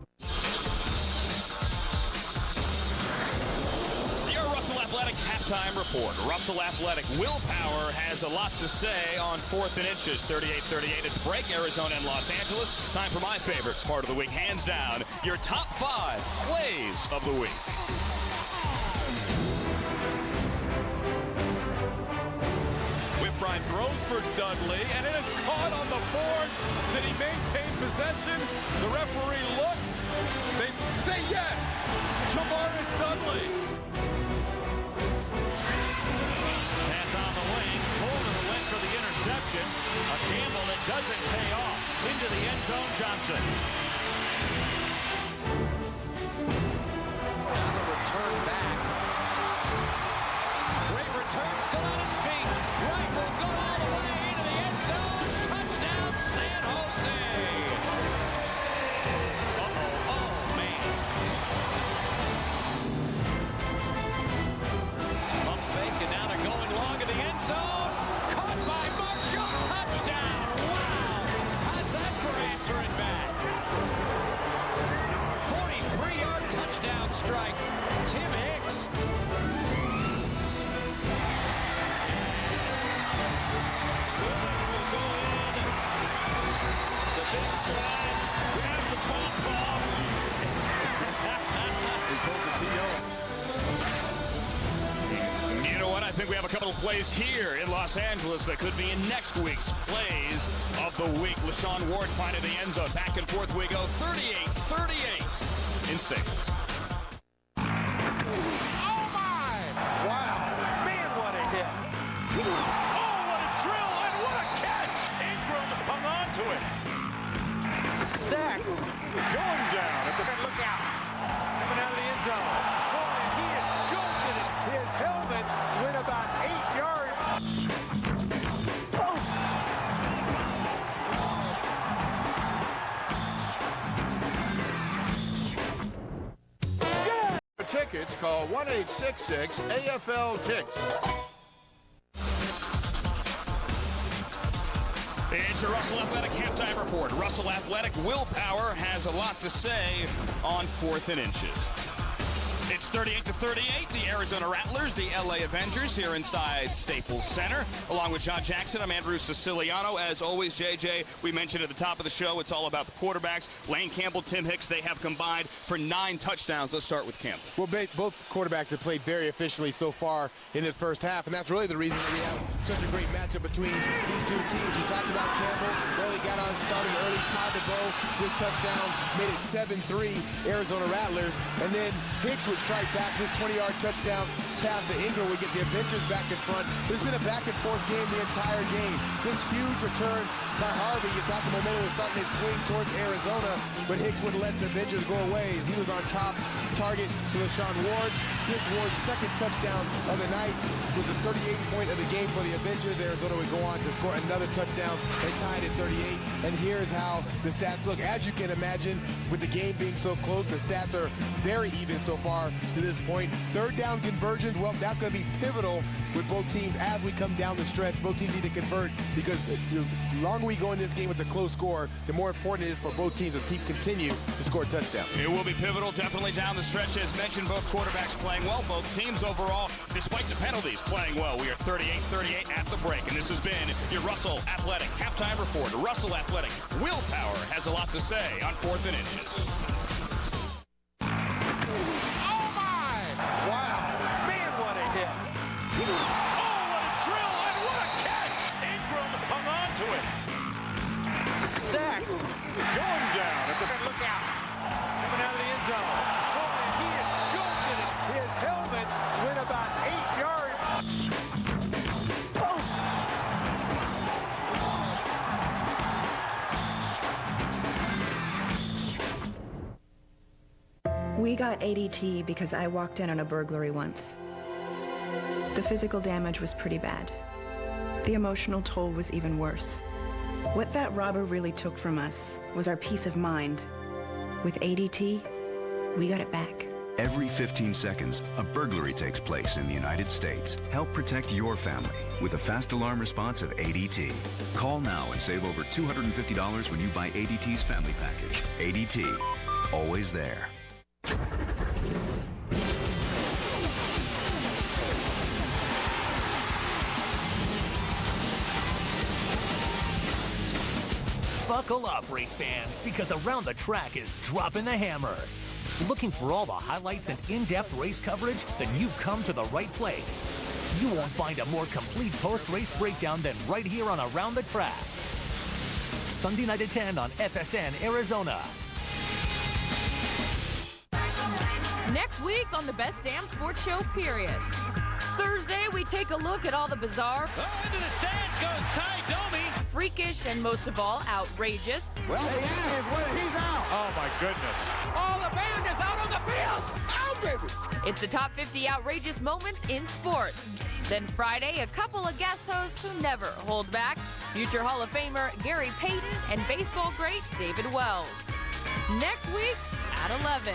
Halftime report. Russell Athletic willpower has a lot to say on 4th and inches. 38-38 at the break. Arizona and Los Angeles. Time for my favorite part of the week. Hands down, your top 5 plays of the week. Whitbride throws for Dudley, and it is caught on the boards. Did he maintain possession? The referee looks. They say yes. Jamaris Dudley. For the interception, a gamble that doesn't pay off. Into the end zone, Johnson. Now the return back. Great return, still on his feet. Wright will go all the way into the end zone. Touchdown, San Jose. Uh-oh, oh, man. Pump fake, and now they're going long in the end zone. Strike. Tim Hicks. Will go in. The big slide. Grabs the ball. He pulls a TO. You know what? I think we have a couple of plays here in Los Angeles that could be in next week's plays of the week. LaShawn Ward finding the end zone. Back and forth we go. 38-38 in Staples. Oh, what a drill, and what a catch! Ingram hung on to it. Sack going down at the look out. Coming out of the end zone. Boy, he is jolted it. His helmet went about 8 yards. Yeah! For tickets, call 1-866-AFL-TICKS. It's a Russell Athletic halftime report. Russell Athletic willpower has a lot to say on 4th and inches. It's 38-38, the Arizona Rattlers, the LA Avengers here inside Staples Center. Along with John Jackson, I'm Andrew Siciliano. As always, JJ, we mentioned at the top of the show, it's all about the quarterbacks. Lane Campbell, Tim Hicks, they have combined for 9 touchdowns. Let's start with Campbell. Well, both quarterbacks have played very efficiently so far in the first half, and that's really the reason that we have such a great matchup between these two teams. We talked about Campbell, early got on, starting early, tied the ball. This touchdown made it 7-3 Arizona Rattlers, and then Hicks would strike back. This 20-yard touchdown pass to Ingram would get the Avengers back in front. There's been a back-and-forth game the entire game. This huge return by Harvey, you thought the momentum was starting to swing towards Arizona, but Hicks wouldn't let the Avengers go away as he was on top. Target to LaShawn Ward. This Ward's second touchdown of the night was the 38th point of the game for the Avengers. Arizona would go on to score another touchdown. They tied at 38, and here's how the stats look. As you can imagine, with the game being so close, the stats are very even so far to this point. Third down conversions, well, that's going to be pivotal with both teams as we come down the stretch. Both teams need to convert because the longer we go in this game with a close score, the more important it is for both teams to continue to score touchdowns. It will be pivotal definitely down the stretch. As mentioned, both quarterbacks playing well. Both teams overall, despite the penalties, playing well. We are 38-38 at the break. And this has been your Russell Athletic halftime report. Russell Athletic willpower has a lot to say on 4th and Inches. Oh, my! Wow. Man, what a hit. Oh, what a drill, and what a catch. Ingram hung on to it. Sack going down. Look out. Coming out of the end zone. Boy, he is joking it. His helmet went about 8 yards. We got ADT because I walked in on a burglary once. The physical damage was pretty bad. The emotional toll was even worse. What that robber really took from us was our peace of mind. With ADT, we got it back. Every 15 seconds, a burglary takes place in the United States. Help protect your family with a fast alarm response of ADT. Call now and save over $250 when you buy ADT's family package. ADT, always there. Buckle up, race fans, because Around the Track is dropping the hammer. Looking for all the highlights and in-depth race coverage? Then you've come to the right place. You won't find a more complete post-race breakdown than right here on Around the Track. Sunday night at 10 on FSN Arizona. Next week on the Best Damn Sports Show, period. Thursday, we take a look at all the bizarre, into the stands goes Ty Domi, freakish, and most of all, outrageous. Well, he's out. Oh, my goodness. Oh, the band is out on the field. Out, baby. It's the top 50 outrageous moments in sports. Then Friday, a couple of guest hosts who never hold back. Future Hall of Famer Gary Payton and baseball great David Wells. Next week at 11.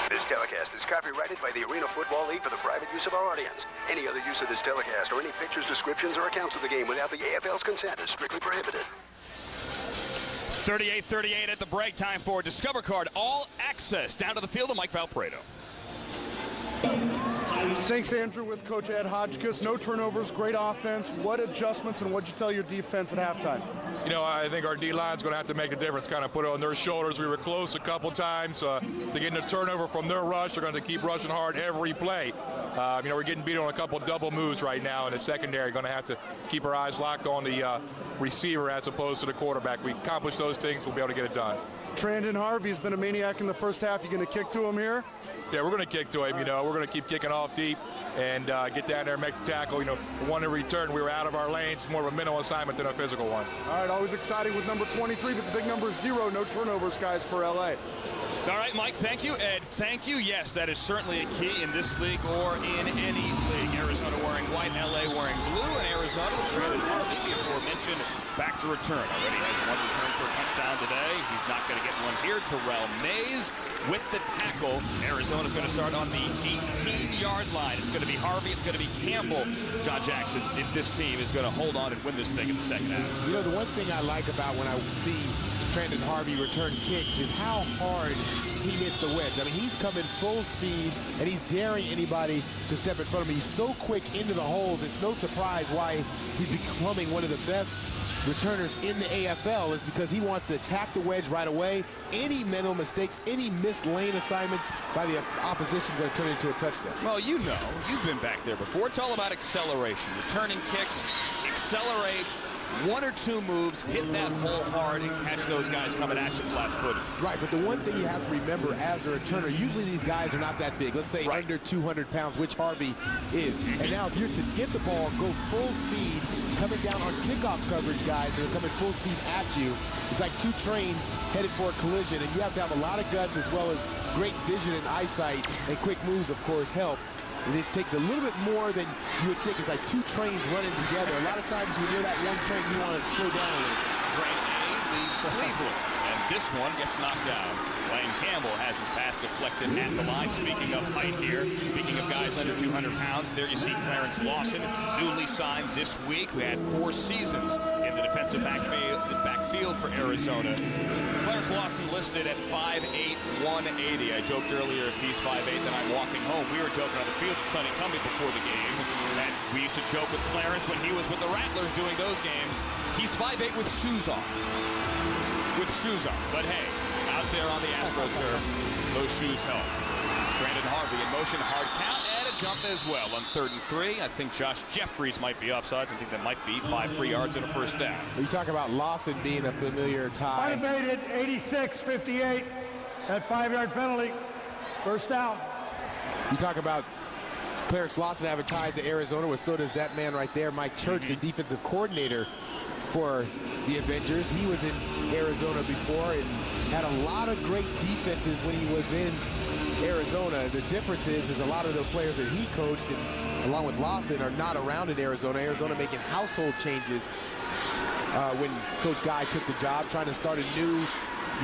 This telecast is copyrighted by the Arena Football League for the private use of our audience. Any other use of this telecast or any pictures, descriptions, or accounts of the game without the AFL's consent is strictly prohibited. 38-38 at the break. Time for Discover Card All Access. Down to the field of Mike Valpredo. Thanks, Andrew, with Coach Ed Hodgkiss. No turnovers, great offense. What adjustments and what'd you tell your defense at halftime? You know, I think our D-line's going to have to make a difference, kind of put it on their shoulders. We were close a couple times to getting a turnover from their rush. They're going to keep rushing hard every play. You know, we're getting beat on a couple double moves right now in the secondary. Going to have to keep our eyes locked on the receiver as opposed to the quarterback. We accomplish those things, we'll be able to get it done. Trandon Harvey's been a maniac in the first half. You going to kick to him here? Yeah, we're going to kick to him. You know, we're going to keep kicking off deep and get down there and make the tackle. You know, one in return, we were out of our lanes. More of a mental assignment than a physical one. All right, always exciting with number 23, but the big number is 0. No turnovers, guys, for L.A. All right, Mike, thank you. Ed, thank you. Yes, that is certainly a key in this league or in any league. Arizona wearing white, L.A. wearing blue, and Arizona with Trandon Harvey, the aforementioned, back to return. Already has one return for a touchdown today. He's not going to get one here. Terrell Mays with the tackle. Arizona's going to start on the 18-yard line. It's going to be Harvey. It's going to be Campbell. John Jackson, if this team is going to hold on and win this thing in the second half. You know, the one thing I like about when I see Trandon Harvey return kicks is how hard he hits the wedge. I mean, he's coming full speed, and he's daring anybody to step in front of him. He's so quick into the holes. It's no surprise why he's becoming one of the best returners in the AFL is because he wants to attack the wedge right away. Any mental mistakes, any missed lane assignment by the opposition is going to turn into a touchdown. Well, you know, you've been back there before. It's all about acceleration. Returning kicks, accelerate, one or two moves, hit that hole hard, and catch those guys coming at you flat-footed. Right, but the one thing you have to remember as a returner, usually these guys are not that big. Let's say under 200 pounds, which Harvey is. And now if you're to get the ball, go full speed, coming down on kickoff coverage guys that are coming full speed at you, it's like two trains headed for a collision, and you have to have a lot of guts as well as great vision and eyesight, and quick moves, of course, help. And it takes a little bit more than you would think. It's like two trains running together. A lot of times when you're that one train, you want to slow down a little. Train A leaves Cleveland, and this one gets knocked down. Lane Campbell has his pass deflected at the line. Speaking of height here, speaking of guys under 200 pounds, there you see Clarence Lawson, newly signed this week, who had 4 seasons in the defensive backfield for Arizona. Clarence Lawson listed at 5'8", 180. I joked earlier, if he's 5'8", then I'm walking home. We were joking on the field with Sonny Cumbie before the game, and we used to joke with Clarence when he was with the Rattlers doing those games. He's 5'8" with shoes on. But hey, out there on the AstroTurf, those shoes help. Brandon Harvey in motion, hard count, and a jump as well on 3rd and 3. I think Josh Jeffries might be offside. I think that might be 5 free yards and a first down. You talk about Lawson being a familiar tie. Debated 86-58. That 5-yard penalty. First down. You talk about Clarence Lawson having ties to Arizona, well, so does that man right there, Mike Church, the defensive coordinator for the Avengers. He was in Arizona before and had a lot of great defenses when he was in Arizona. The difference is a lot of the players that he coached, and along with Lawson, are not around in Arizona. Arizona making household changes when Coach Guy took the job, trying to start a new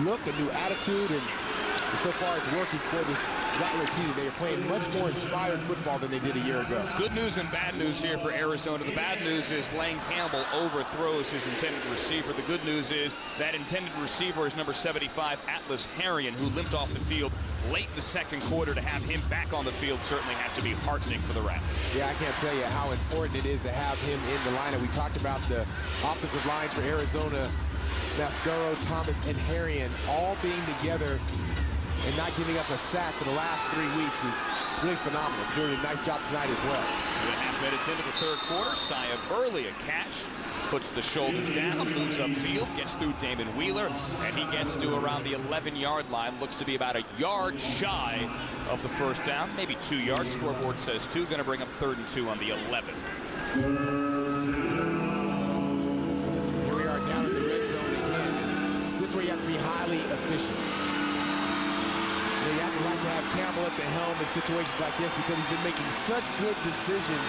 look, a new attitude, and so far it's working for this Rattler team. They are playing much more inspired football than they did a year ago. Good news and bad news here for Arizona. The bad news is Lane Campbell overthrows his intended receiver. The good news is that intended receiver is number 75, Atlas Harrion, who limped off the field late the second quarter. To have him back on the field certainly has to be heartening for the Rattlers. Yeah, I can't tell you how important it is to have him in the lineup. We talked about the offensive line for Arizona. Mascaro, Thomas, and Harrion all being together and not giving up a sack for the last 3 weeks is really phenomenal. Doing a nice job tonight as well. 2.5 minutes into the third quarter, Saya Burley, a catch, puts the shoulders down, moves upfield, gets through Damon Wheeler, and he gets to around the 11-yard line. Looks to be about a yard shy of the first down, maybe 2 yards. Scoreboard says 2, going to bring up 3rd and 2 on the 11. Here we are down in the red zone again. And this is where you have to be highly efficient. You have to like to have Campbell at the helm in situations like this because he's been making such good decisions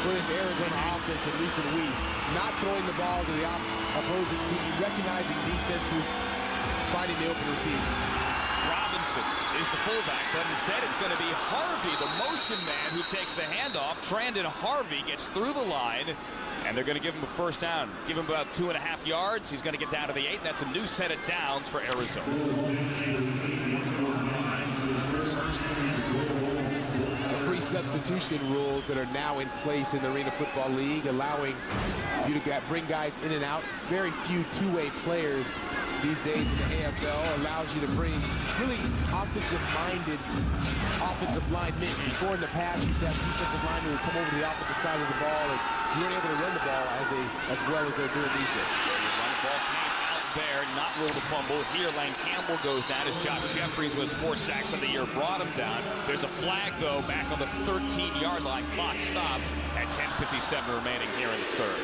for this Arizona offense in recent weeks. Not throwing the ball to the opposing team, recognizing defenses, finding the open receiver. Robinson is the fullback, but instead it's going to be Harvey, the motion man, who takes the handoff. Trandon Harvey gets through the line, and they're going to give him a first down. Give him about 2.5 yards. He's going to get down to the 8. That's a new set of downs for Arizona. Free substitution rules that are now in place in the Arena Football League, allowing you to bring guys in and out. Very few two-way players these days in the AFL. Allows you to bring really offensive-minded offensive linemen. Before in the past, you used to have defensive linemen who would come over to the offensive side of the ball, and you weren't able to run the ball as well as they're doing these days. There, not ruled a fumble. Here, Lane Campbell goes down as Josh Jeffries was 4 sacks on the year, brought him down. There's a flag, though, back on the 13-yard line. Clock stops at 10:57 remaining here in the third.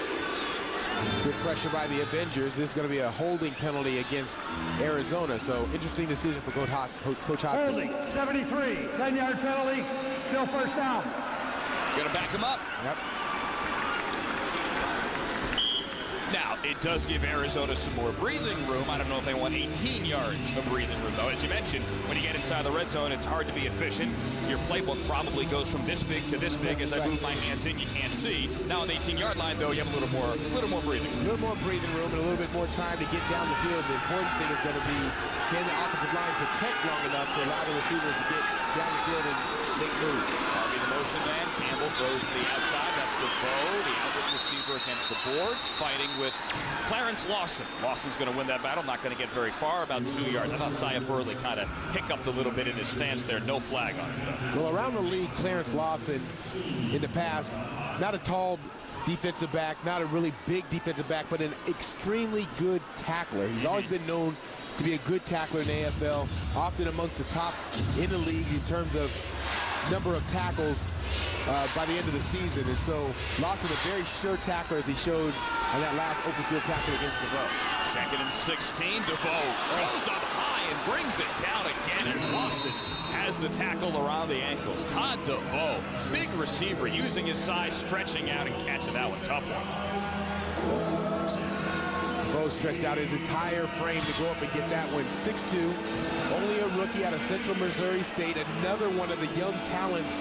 Good pressure by the Avengers. This is going to be a holding penalty against Arizona, so interesting decision for Coach Hopkins. Holding, 73, 10-yard penalty, still first down. Gonna back him up. Yep. Now, it does give Arizona some more breathing room. I don't know if they want 18 yards of breathing room, though. As you mentioned, when you get inside the red zone, it's hard to be efficient. Your playbook probably goes from this big to this big. As I move my hands in, you can't see. Now, on the 18-yard line, though, you have a little more breathing room. A little more breathing room and a little bit more time to get down the field. The important thing is going to be, can the offensive line protect long enough to allow the receivers to get down the field and make moves? Harvey, the motion man. Campbell throws to the outside. That's DeVoe, the outlet receiver against the boards, fighting with Clarence Lawson. Lawson's going to win that battle. Not going to get very far, about 2 yards. I thought Saya Burley kind of hiccuped a little bit in his stance there. No flag on it, though. Well, around the league, Clarence Lawson, in the past, not a tall defensive back, not a really big defensive back, but an extremely good tackler. He's always been known to be a good tackler in the AFL, often amongst the tops in the league in terms of number of tackles by the end of the season. And so Lawson, a very sure tackler, as he showed on that last open field tackle against DeVoe. 2nd and 16. DeVoe goes up high and brings it down again, and Lawson has the tackle around the ankles. Todd DeVoe, big receiver, using his size, stretching out and catching that one. Tough one. Bo stretched out his entire frame to go up and get that one. 6'2", only a rookie out of Central Missouri State, another one of the young talents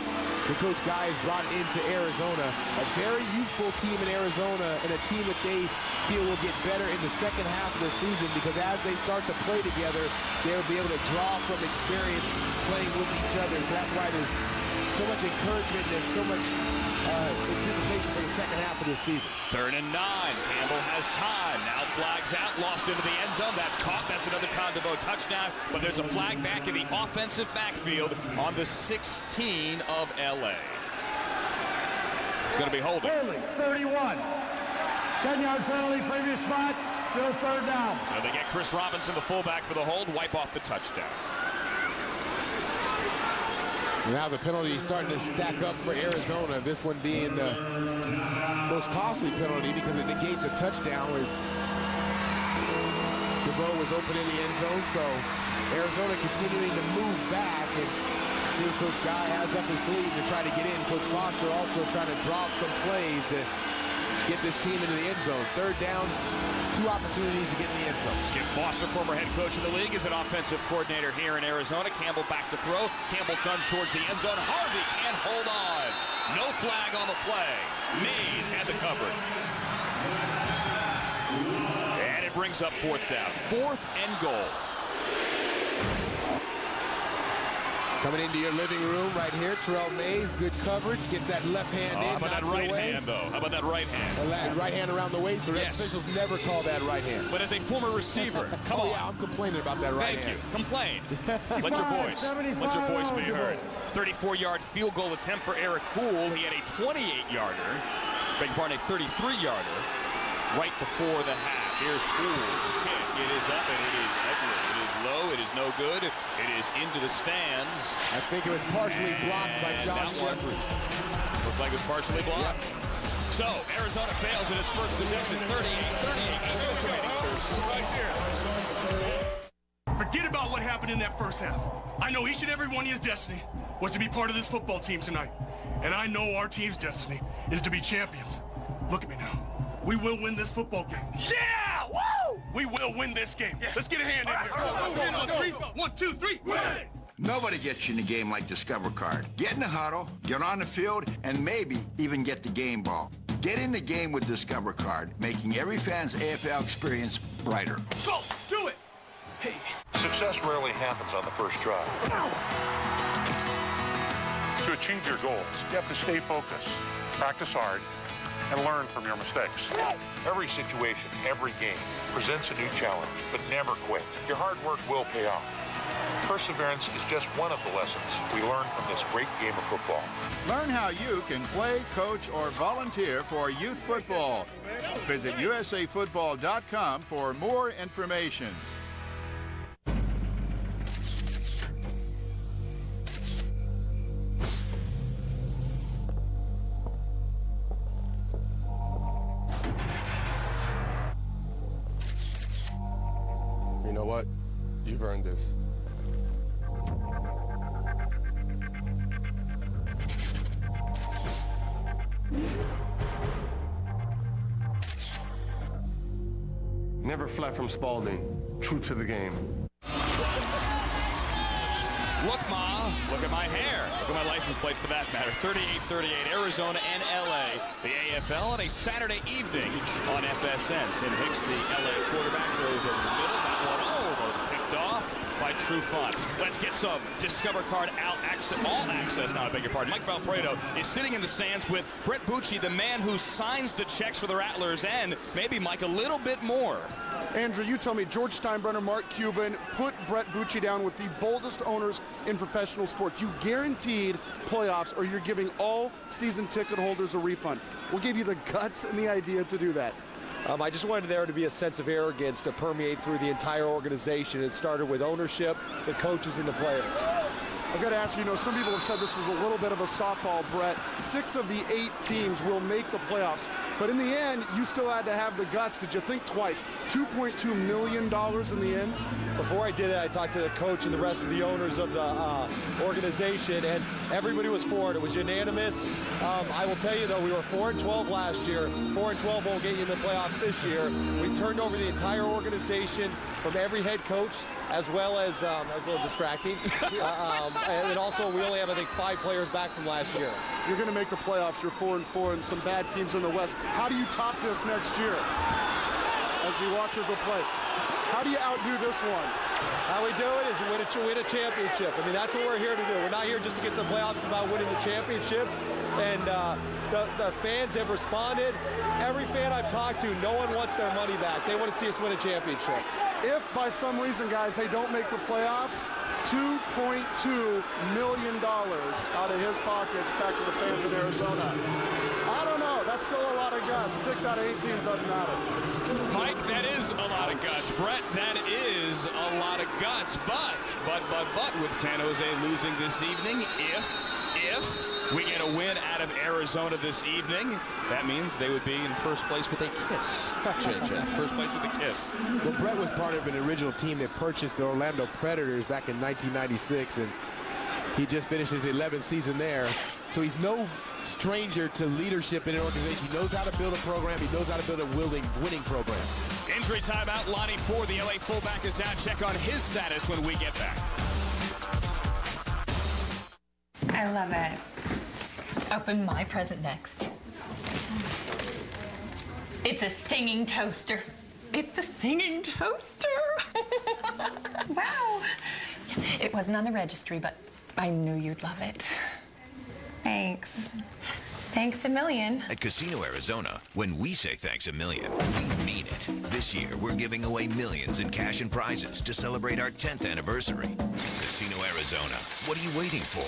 that Coach Guy has brought into Arizona. A very youthful team in Arizona, and a team that they feel will get better in the second half of the season, because as they start to play together, they'll be able to draw from experience playing with each other. So that's why there's so much encouragement, there's so much anticipation for the second half of this season. 3rd and 9. Campbell has time. Now flags out, lost into the end zone. That's caught. That's another Todd DeVoe touchdown. But there's a flag back in the offensive backfield on the 16 of LA. It's going to be holding. 31. 10-yard penalty, previous spot, still 3rd down. So they get Chris Robinson, the fullback, for the hold, wipe off the touchdown. Now the penalty is starting to stack up for Arizona, this one being the most costly penalty because it negates a touchdown. DeVoe was open in the end zone, so Arizona continuing to move back and see what Coach Guy has up his sleeve to try to get in. Coach Foster also trying to drop some plays to get this team into the end zone. 3rd down, 2 opportunities to get in the end zone. Skip Foster, former head coach of the league, is an offensive coordinator here in Arizona. Campbell back to throw. Campbell guns towards the end zone. Harvey can't hold on. No flag on the play. Mays had the coverage. And it brings up 4th down. 4th and goal. Coming into your living room right here, Terrell Mays, good coverage, gets that left hand in. How about that right hand, though? How about that right hand? Right hand around the waist. The red officials never call that right hand. But as a former receiver, come on. Yeah, I'm complaining about that right hand. Thank you. Complain. Let your voice be heard. 34-yard field goal attempt for Eric Cool. He had a 28-yarder, beg your pardon, a 33-yarder right before the half. Here's Cool's kick. It is up and it is ugly. It is low. It is no good. It is into the stands. I think it was partially blocked by Josh Jeffries. Looked like it was partially blocked. Yep. So Arizona fails in its first possession. 38-38. Forget about what happened in that first half. I know each and every one of you's destiny was to be part of this football team tonight. And I know our team's destiny is to be champions. Look at me now. We will win this football game. Yeah! Woo! We will win this game. Yeah. Let's get a hand in here. 1, 2, 3, win! Nobody gets you in the game like Discover Card. Get in the huddle, get on the field, and maybe even get the game ball. Get in the game with Discover Card, making every fan's AFL experience brighter. Go! Let's do it! Hey. Success rarely happens on the first try. To achieve your goals, you have to stay focused, practice hard, and learn from your mistakes. Every situation, every game presents a new challenge, but never quit. Your hard work will pay off. Perseverance is just one of the lessons we learn from this great game of football. Learn how you can play, coach, or volunteer for youth football. Visit usafootball.com for more information. You know what? You've earned this. Never fled from Spalding. True to the game. Look, Ma, look at my hair. Look at my license plate for that matter. 38-38, Arizona and LA. The AFL on a Saturday evening on FSN. Tim Hicks, the LA quarterback, throws over the middle. That one almost picked off by Trufant. Let's get some Discover Card all access now, I beg your pardon. Mike Valpredo is sitting in the stands with Brett Bucci, the man who signs the checks for the Rattlers, and maybe, Mike, a little bit more. Andrew, you tell me, George Steinbrenner, Mark Cuban put Brett Bucci down with the boldest owners in professional sports. You guaranteed playoffs, or you're giving all season ticket holders a refund. We'll give you the guts and the idea to do that. I just wanted there to be a sense of arrogance to permeate through the entire organization. It started with ownership, the coaches, and the players. I've got to ask you, some people have said this is a little bit of a softball, Brett. 6 of the 8 teams will make the playoffs. But in the end, you still had to have the guts. Did you think twice? $2.2 million in the end? Before I did it, I talked to the coach and the rest of the owners of the organization, and everybody was for it. It was unanimous. I will tell you, though, we were 4-12 last year. 4-12 won't get you in the playoffs this year. We turned over the entire organization from every head coach, as well as, that was a little distracting. And also, we only have, I think, 5 players back from last year. You're going to make the playoffs. You're 4-4 and some bad teams in the West. How do you top this next year as he watches a play? How do you outdo this one? How we do it is win a championship. I mean, that's what we're here to do. We're not here just to get to the playoffs. It's about winning the championships. And the fans have responded. Every fan I've talked to, no one wants their money back. They want to see us win a championship. If by some reason, guys, they don't make the playoffs, $2.2 million out of his pockets back to the fans of Arizona. I don't know. That's still a lot of guts. 6 out of 8 teams doesn't matter. Mike, that is a lot of guts. Brett, that is a lot of guts. But with San Jose losing this evening, if we get a win out of Arizona this evening, that means they would be in first place with a kiss. First place with a kiss. Well, Brett was part of an original team that purchased the Orlando Predators back in 1996, and he just finished his 11th season there. So he's no stranger to leadership in an organization. He knows how to build a program. He knows how to build a winning program. Injury timeout, Lonnie Ford, the LA fullback, is down. Check on his status when we get back. I love it. Open my present next. It's a singing toaster. It's a singing toaster. Wow. It wasn't on the registry, but I knew you'd love it. Thanks. Thanks a million. At Casino Arizona, when we say thanks a million, we mean it. This year, we're giving away millions in cash and prizes to celebrate our 10th anniversary. Casino Arizona, what are you waiting for?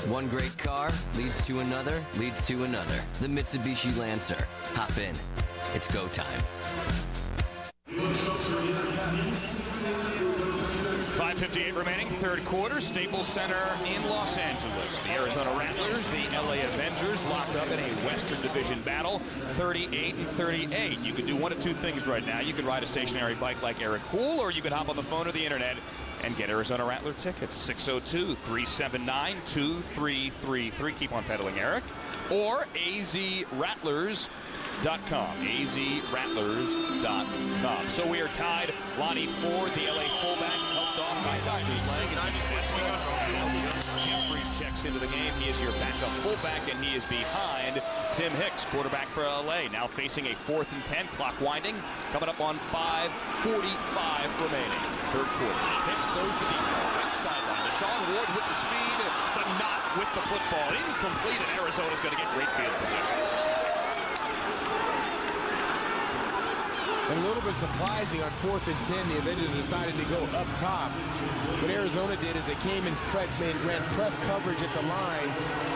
One great car leads to another, leads to another. The Mitsubishi Lancer. Hop in. It's go time. 5:58 remaining, third quarter. Staples Center in Los Angeles. The Arizona Rattlers, the LA Avengers, locked up in a Western Division battle, 38-38. You could do one of two things right now. You could ride a stationary bike like Eric Cool, or you could hop on the phone or the internet and get Arizona Rattler tickets. 602-379-2333. Keep on pedaling, Eric. Or azrattlers.com. azrattlers.com. So we are tied. Lonnie Ford, the LA fullback, helped off by Dr. Lang and Jimmy Festa. Jeffries checks into the game. He is your backup fullback, and he is behind Tim Hicks, quarterback for LA. Now facing a 4th and 10, clock winding, coming up on 5:45 remaining. Third quarter. Hicks throws the deep ball, right sideline. Deshaun Ward with the speed, but not with the football. Incomplete, and Arizona's going to get great field position. And a little bit surprising on 4th and 10, the Avengers decided to go up top. What Arizona did is they came and ran press coverage at the line,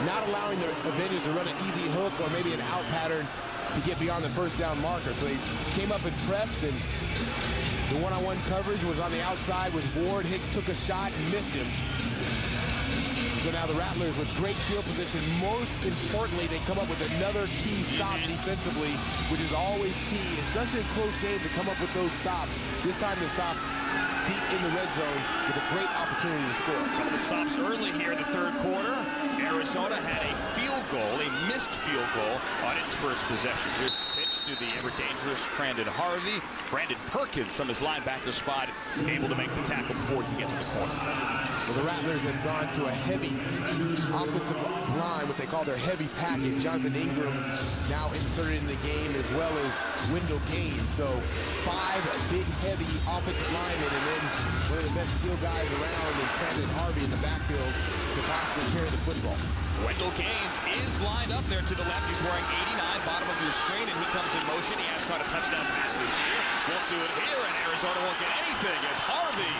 not allowing the Avengers to run an easy hook or maybe an out pattern to get beyond the first down marker. So they came up and pressed, and the one-on-one coverage was on the outside with Ward. Hicks took a shot and missed him. So now the Rattlers with great field position. Most importantly, they come up with another key stop defensively, which is always key, especially in close games, to come up with those stops. This time to stop deep in the red zone with a great opportunity to score. A couple of stops early here in the third quarter. Arizona had a field goal, a missed field goal on its first possession. Here's the pitch to the ever-dangerous Trandon Harvey. Brandon Perkins from his linebacker spot able to make the tackle before he can get to the corner. Well, the Rattlers have gone to a heavy offensive line, what they call their heavy package. Jonathan Ingram now inserted in the game, as well as Wendell Gaines. So 5 big, heavy offensive linemen, and then one of the best skill guys around in Trandon Harvey in the backfield to possibly carry the football. Wendell Gaines is lined up there to the left. He's wearing 89, bottom of your screen, and he comes in motion. He has caught a touchdown pass this year. Won't do it here, and Arizona won't get anything as Harvey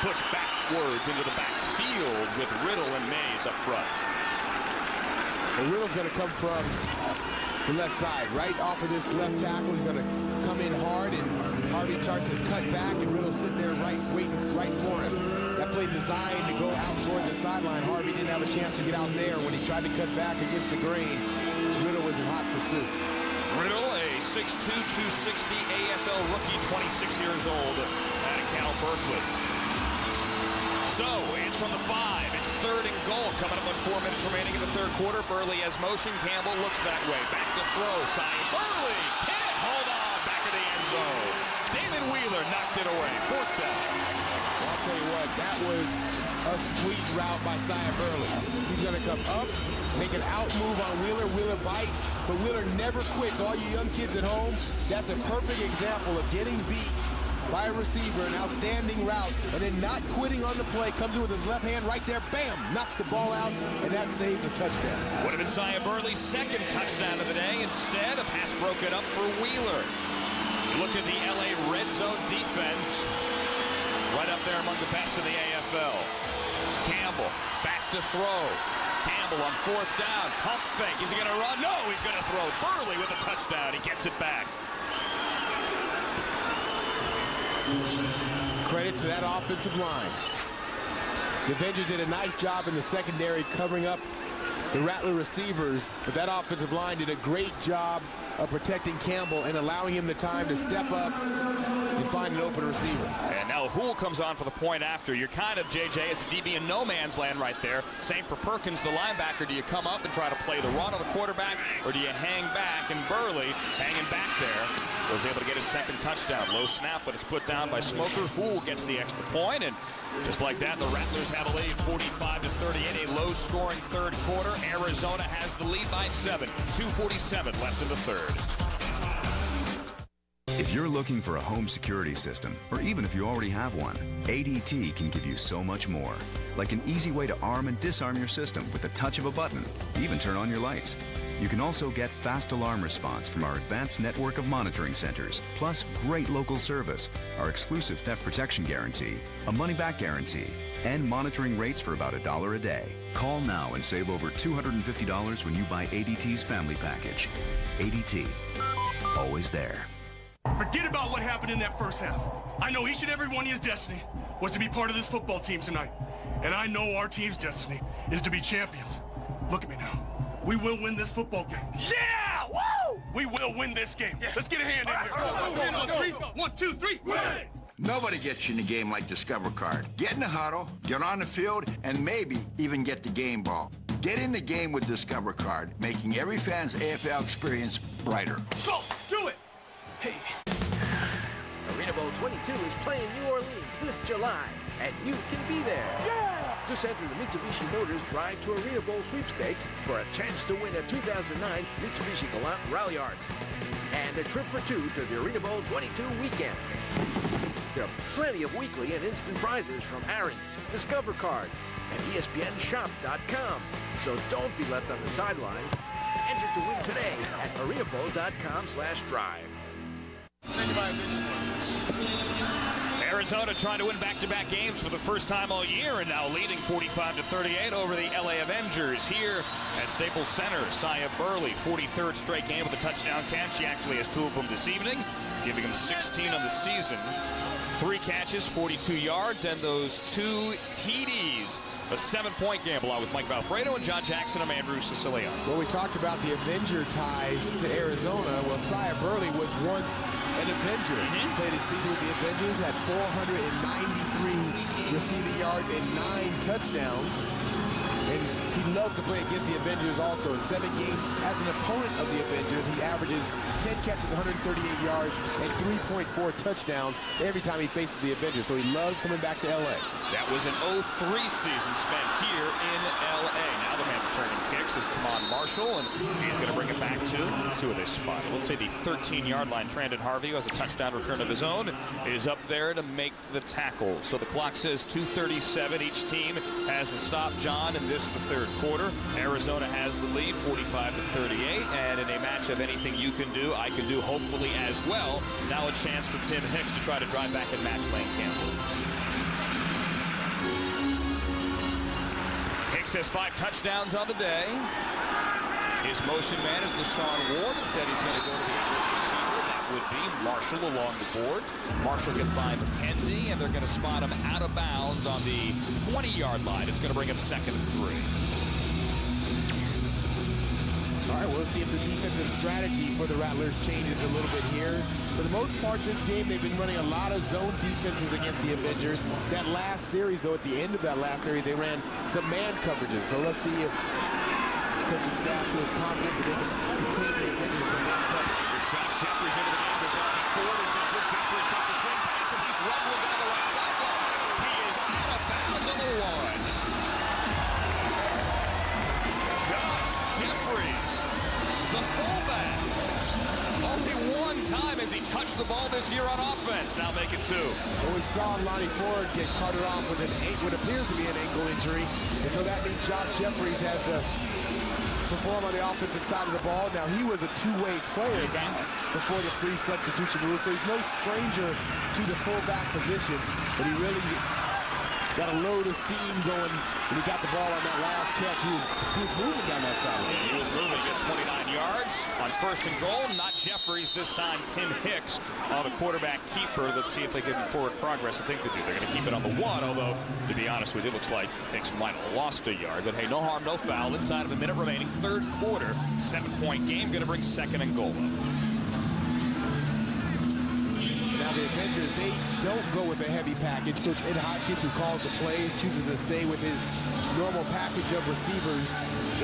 pushed backwards into the backfield with Riddle and Mays up front. And Riddle's going to come from the left side, right off of this left tackle. He's going to come in hard, and Harvey tries to cut back, and Riddle's sitting there waiting right for him. That play designed to go out toward the sideline. Harvey didn't have a chance to get out there. When he tried to cut back against the grain, Riddle was in hot pursuit. Riddle, a 6'2", 260 AFL rookie, 26 years old, out of Cal Berkeley. So, it's from the 5. It's 3rd and goal, coming up with 4 minutes remaining in the third quarter. Burley has motion. Campbell looks that way. Back to throw. Cy Burley can't hold on. Back in the end zone. David Wheeler knocked it away. 4th down. Well, I'll tell you what, that was a sweet route by Cy Burley. He's going to come up, make an out move on Wheeler. Wheeler bites, but Wheeler never quits. All you young kids at home, that's a perfect example of getting beat by a receiver, an outstanding route, and then not quitting on the play, comes in with his left hand right there, bam, knocks the ball out, and that saves a touchdown. Would have been Cy Burley's 2nd touchdown of the day. Instead, a pass broken up for Wheeler. Look at the LA red zone defense, right up there among the best in the AFL. Campbell, back to throw. Campbell on 4th down, pump fake. Is he going to run? No, he's going to throw. Burley with a touchdown. He gets it back. Credit to that offensive line. The Avengers did a nice job in the secondary covering up the Rattler receivers, but that offensive line did a great job of protecting Campbell and allowing him the time to step up and find an open receiver. And now Houle comes on for the point after. You're kind of, JJ, as a DB in no man's land right there. Same for Perkins, the linebacker. Do you come up and try to play the run on the quarterback, or do you hang back? And Burley, hanging back there, was able to get his 2nd touchdown. Low snap, but it's put down by Smoker. Houle gets the extra point, and just like that, the Rattlers have a lead, 45-38, a low-scoring third quarter. Arizona has the lead by 7. 2:47 left in the third. If you're looking for a home security system, or even if you already have one, ADT can give you so much more. Like an easy way to arm and disarm your system with the touch of a button, even turn on your lights. You can also get fast alarm response from our advanced network of monitoring centers, plus great local service, our exclusive theft protection guarantee, a money-back guarantee, and monitoring rates for about $1 a day. Call now and save over $250 when you buy ADT's family package. ADT, always there. Forget about what happened in that first half. I know each and every one of his destiny was to be part of this football team tonight. And I know our team's destiny is to be champions. Look at me now. We will win this football game. Yeah! Woo! We will win this game. Yeah. Let's get a hand in here. 1, 2, 3. Win! Nobody gets you in the game like Discover Card. Get in the huddle, get on the field, and maybe even get the game ball. Get in the game with Discover Card, making every fan's AFL experience brighter. Go! Do it! Hey. Arena Bowl 22 is playing New Orleans this July, and you can be there. Yeah! Just enter the Mitsubishi Motors Drive to Arena Bowl sweepstakes for a chance to win a 2009 Mitsubishi Galant Rally Arts and a trip for 2 to the Arena Bowl 22 weekend. There are plenty of weekly and instant prizes from Aaron's, Discover Card, and ESPNShop.com. So don't be left on the sidelines. Enter to win today at arenabowl.com/drive. Arizona trying to win back-to-back games for the first time all year and now leading 45-38 over the LA Avengers here at Staples Center. Cy Burley, 43rd straight game with a touchdown catch. He actually has 2 of them this evening, giving him 16 on the season. 3 catches, 42 yards, and those 2 TDs. A 7-point gamble out with Mike Valfredo and John Jackson. I'm Andrew Siciliano. Well, we talked about the Avenger ties to Arizona. Well, Sia Burley was once an Avenger. He played his season with the Avengers, had 493 receiving yards and 9 touchdowns. And he loves to play against the Avengers also. In 7 games as an opponent of the Avengers, he averages 10 catches, 138 yards, and 3.4 touchdowns every time he faces the Avengers. So he loves coming back to L.A. That was an 0-3 season spent here in L.A. Now the man returning kicks is Tamon Marshall, and he's going to bring it back to, let's see where they spot it. Let's say the 13-yard line. Trandon Harvey, who has a touchdown return of his own, is up there to make the tackle. So the clock says 2:37. Each team has a stop, John, and this is the third quarter. Arizona has the lead, 45-38, and in a match of anything you can do, I can do hopefully as well. Now a chance for Tim Hicks to try to drive back and match Lane Campbell. Hicks has 5 touchdowns on the day. His motion man is LaShawn Ward. Instead, he's going to go to the English receiver. That would be Marshall along the boards. Marshall gets by McKenzie, and they're going to spot him out of bounds on the 20-yard line. It's going to bring him 2nd and 3. All right, we'll see if the defensive strategy for the Rattlers changes a little bit here. For the most part, this game, they've been running a lot of zone defenses against the Avengers. That last series, though, at the end of that last series, they ran some man coverages. So let's see if coaching staff feels confident that they can contain the Avengers from man coverage. Josh Jeffries into the game. Goes down. Ford is injured. Jeffries takes a swing pass, and he's rumbling down the right sideline. He is out of bounds on the 1. Josh Jeffries, the fullback. Only 1 time has he touched the ball this year on offense. Now make it 2. Well, we saw Lonnie Ford get carted off with what appears to be an ankle injury. And so that means Josh Jeffries has to perform on the offensive side of the ball. Now, he was a 2-way player back before the 3 substitution rule, so he's no stranger to the fullback position, but he really got a load of steam going when he got the ball on that last catch. He was moving down that sideline. He was moving. Gets 29 yards on 1st and goal. Not Jeffries this time. Tim Hicks on the quarterback keeper. Let's see if they get forward progress. I think they do. They're going to keep it on the 1, although, to be honest with you, it looks like Hicks might have lost a yard. But, hey, no harm, no foul. Inside of a minute remaining. 3rd quarter. 7-point game. Going to bring 2nd and goal. Now the Avengers, they don't go with a heavy package. Coach Ed Hodgkins, who calls the plays, chooses to stay with his normal package of receivers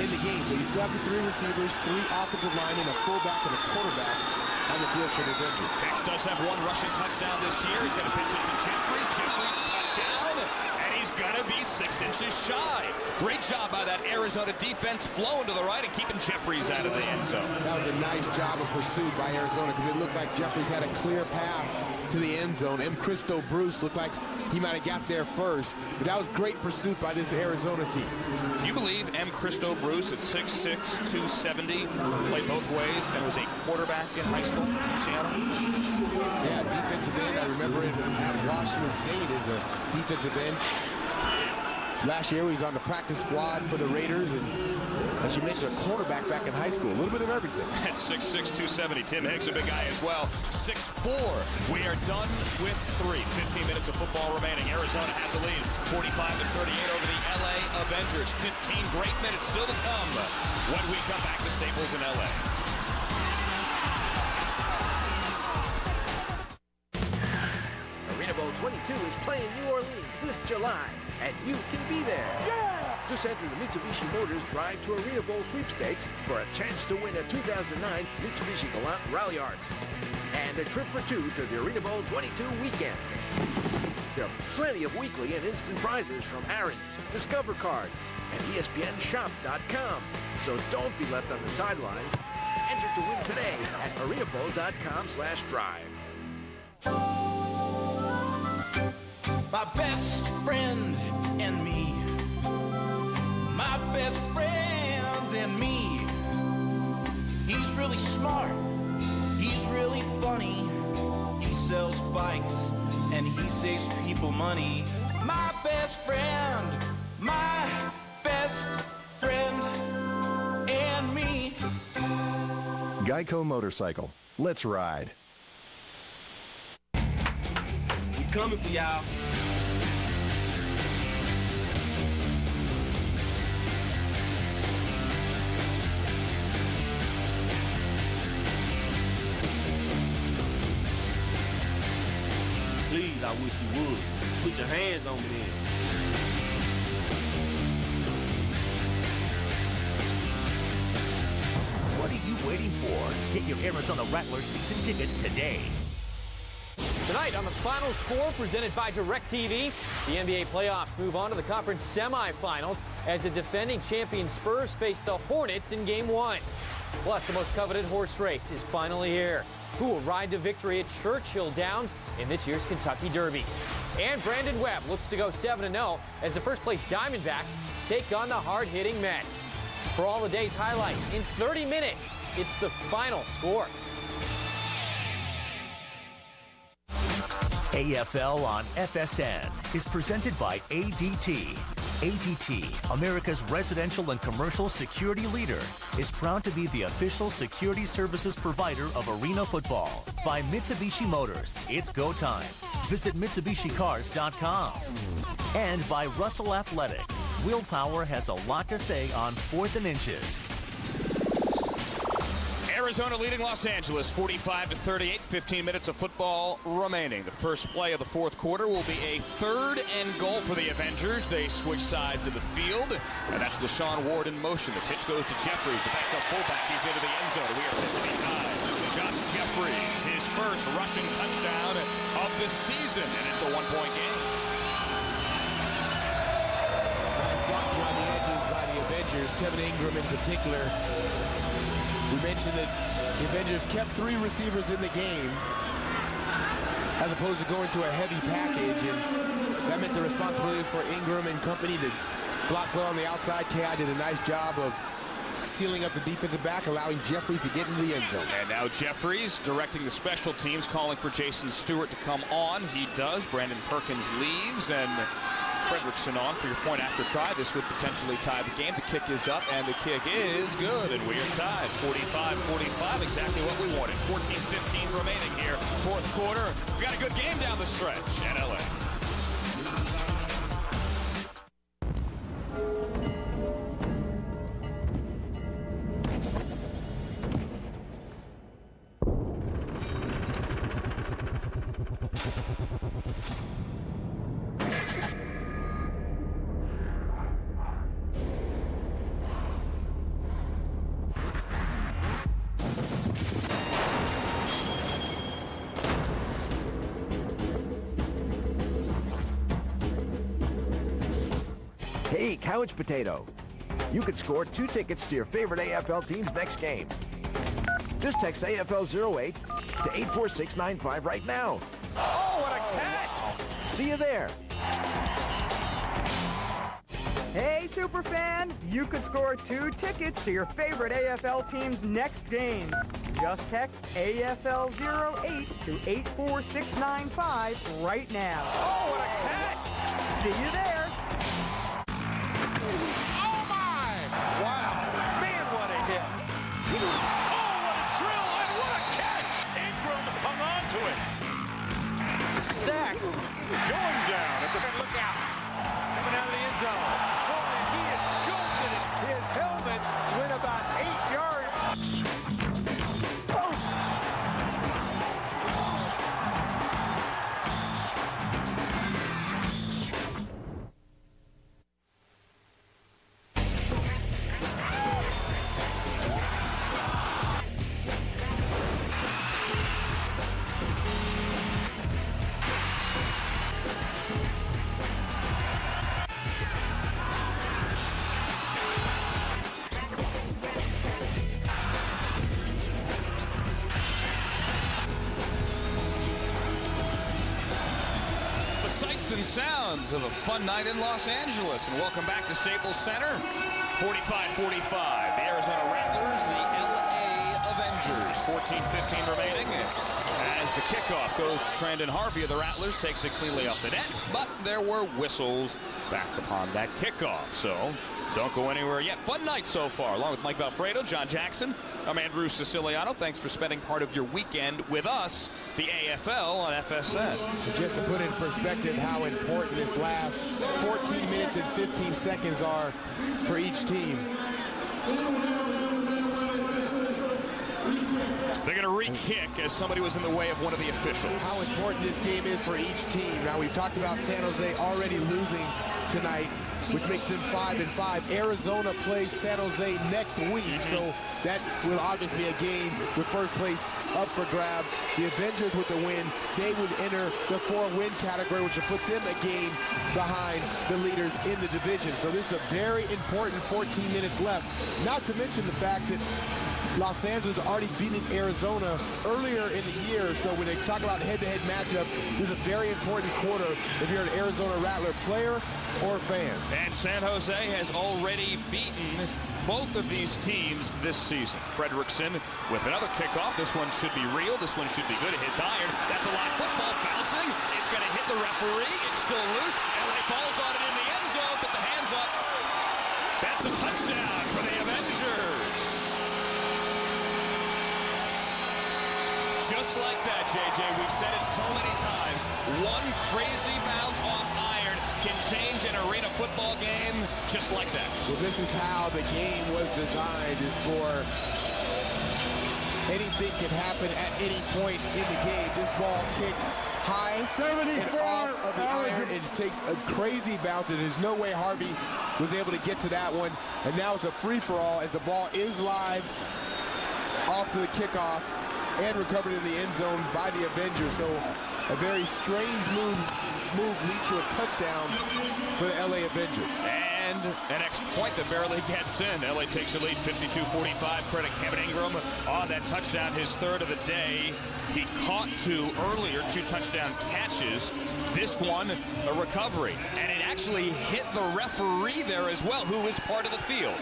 in the game. So you still have the 3 receivers, 3 offensive linemen, a fullback, and a quarterback on the field for the Avengers. Hicks does have 1 rushing touchdown this year. He's going to pitch it to Jeffries. Jeffries cut down, and he's going to be 6 inches shy. Great job by that Arizona defense, flowing to the right and keeping Jeffries out of the end zone. That was a nice job of pursuit by Arizona because it looked like Jeffries had a clear path to the end zone. M. Christo Bruce looked like he might have got there first, but that was great pursuit by this Arizona team. Do you believe M. Christo Bruce at 6'6", 270, played both ways and was a quarterback in high school in Seattle? Yeah, defensive end. I remember him at Washington State as a defensive end. Last year, he was on the practice squad for the Raiders, and as you mentioned, a quarterback back in high school. A little bit of everything. At 6'6", 270, Tim Hicks, a big guy as well. 6'4". We are done with 3. 15 minutes of football remaining. Arizona has a lead, 45-38 over the L.A. Avengers. 15 great minutes still to come when we come back to Staples in L.A. Arena Bowl 22 is playing New Orleans this July, and you can be there. Yeah! Just enter the Mitsubishi Motors Drive to Arena Bowl sweepstakes for a chance to win a 2009 Mitsubishi Galant Rally Arts and a trip for 2 to the Arena Bowl 22 weekend. There are plenty of weekly and instant prizes from Aaron's, Discover Card, and ESPNShop.com. So don't be left on the sidelines. Enter to win today at arenabowl.com/drive. My best friend and me. My best friend and me. He's really smart. He's really funny. He sells bikes and he saves people money. My best friend. My best friend and me. Geico Motorcycle. Let's ride. coming for y'all. Please, I wish you would. Put your hands on me then. What are you waiting for? Get your Arizona Rattlers season tickets today. Tonight on the Final Score presented by DirecTV, the NBA playoffs move on to the conference semifinals as the defending champion Spurs face the Hornets in Game 1. Plus, the most coveted horse race is finally here. Who will ride to victory at Churchill Downs in this year's Kentucky Derby? And Brandon Webb looks to go 7-0 as the first-place Diamondbacks take on the hard-hitting Mets. For all the day's highlights, in 30 minutes, it's the Final Score. AFL on FSN is presented by ADT. ADT, America's residential and commercial security leader, is proud to be the official security services provider of arena football. By Mitsubishi Motors, it's go time. Visit MitsubishiCars.com. And by Russell Athletic, willpower has a lot to say on 4th and inches. Arizona leading Los Angeles 45-38, 15 minutes of football remaining. The first play of the fourth quarter will be a 3rd and goal for the Avengers. They switch sides of the field, and that's LaShawn Ward in motion. The pitch goes to Jeffries, the backup fullback. He's into the end zone. We are 55. Josh Jeffries, his first rushing touchdown of the season, and it's a 1-point game. Nice block around the edges by the Avengers, Kevin Ingram in particular. We mentioned that the Avengers kept 3 receivers in the game as opposed to going to a heavy package, and that meant the responsibility for Ingram and company to block well on the outside. K.I. did a nice job of sealing up the defensive back, allowing Jeffries to get into the end zone. And now Jeffries directing the special teams, calling for Jason Stewart to come on. He does. Brandon Perkins leaves, and Fredrickson on for your point after try. This would potentially tie the game. The kick is up, and the kick is good, and we are tied. 45-45, exactly what we wanted. 14-15 remaining here. Fourth quarter. We got a good game down the stretch in LA. Hey, Couch Potato. You could score 2 tickets to your favorite AFL team's next game. Just text AFL08 to 84695 right now. Oh, what a catch! See you there. Hey, Superfan! You could score 2 tickets to your favorite AFL team's next game. Just text AFL08 to 84695 right now. Oh, what a catch! See you there. Oh, my! Wow. Man, what a hit. Oh, what a drill and what a catch! Ingram hung on to it. Sack going down. It's a look out. Coming out of the end zone. Oh, and he is jolted it. His helmet went about 8 yards. Sights and sounds of a fun night in Los Angeles. And welcome back to Staples Center. 45-45. The Arizona Rattlers, the LA Avengers. 14-15 remaining. As the kickoff goes to Trandon Harvey of the Rattlers, takes it cleanly off the net. But there were whistles back upon that kickoff. So Don't go anywhere yet. Fun night so far, along with Mike Valpredo, John Jackson. I'm Andrew Siciliano. Thanks for spending part of your weekend with us, the AFL on FSN. Just to put in perspective how important this last 14 minutes and 15 seconds are for each team. They're going to re-kick as somebody was in the way of one of the officials. How important this game is for each team. Now, we've talked about San Jose already losing tonight, which makes them 5-5. Arizona plays San Jose next week, so that will obviously be a game with first place up for grabs. The Avengers with the win, they would enter the 4-win category, which would put them a game behind the leaders in the division. So this is a very important 14 minutes left. Not to mention the fact that Los Angeles already beaten Arizona earlier in the year, so when they talk about head-to-head matchup, this is a very important quarter if you're an Arizona Rattler player or fan. And San Jose has already beaten both of these teams this season. Fredrickson with another kickoff. This one should be real. This one should be good. It hits iron. That's a live football bouncing. It's going to hit the referee. It's still loose. LA falls on it in the end zone, but the hands up. That's a touchdown for the Avengers. Just like that, JJ, we've said it so many times. One crazy bounce off iron can change an arena football game just like that. Well, this is how the game was designed, is for anything can happen at any point in the game. This ball kicked high and off of the iron. It takes a crazy bounce, and there's no way Harvey was able to get to that one. And now it's a free-for-all as the ball is live off to the kickoff and recovered in the end zone by the Avengers. So a very strange move leads to a touchdown for the LA Avengers. And an extra point that barely gets in. LA takes the lead 52-45. Credit Kevin Ingram on that touchdown, his third of the day. He caught two earlier, 2 touchdown catches. This one, a recovery. And it actually hit the referee there as well, who is part of the field.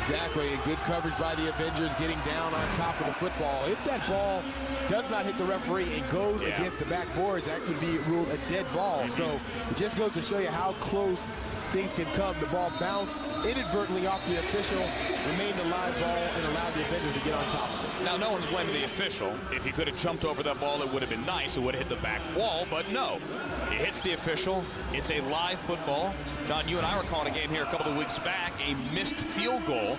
Exactly, and good coverage by the Avengers, getting down on top of the football. If that ball does not hit the referee and goes against the backboards, that would be ruled a dead ball. So it just goes to show you how close things can come. The ball bounced inadvertently off the official, remained a live ball, and allowed the Avengers to get on top of it. Now, no one's blaming the official. If he could have jumped over that ball, it would have been nice. It would have hit the back wall, but no. It hits the official. It's a live football. John, you and I were calling a game here a couple of weeks back. A missed field goal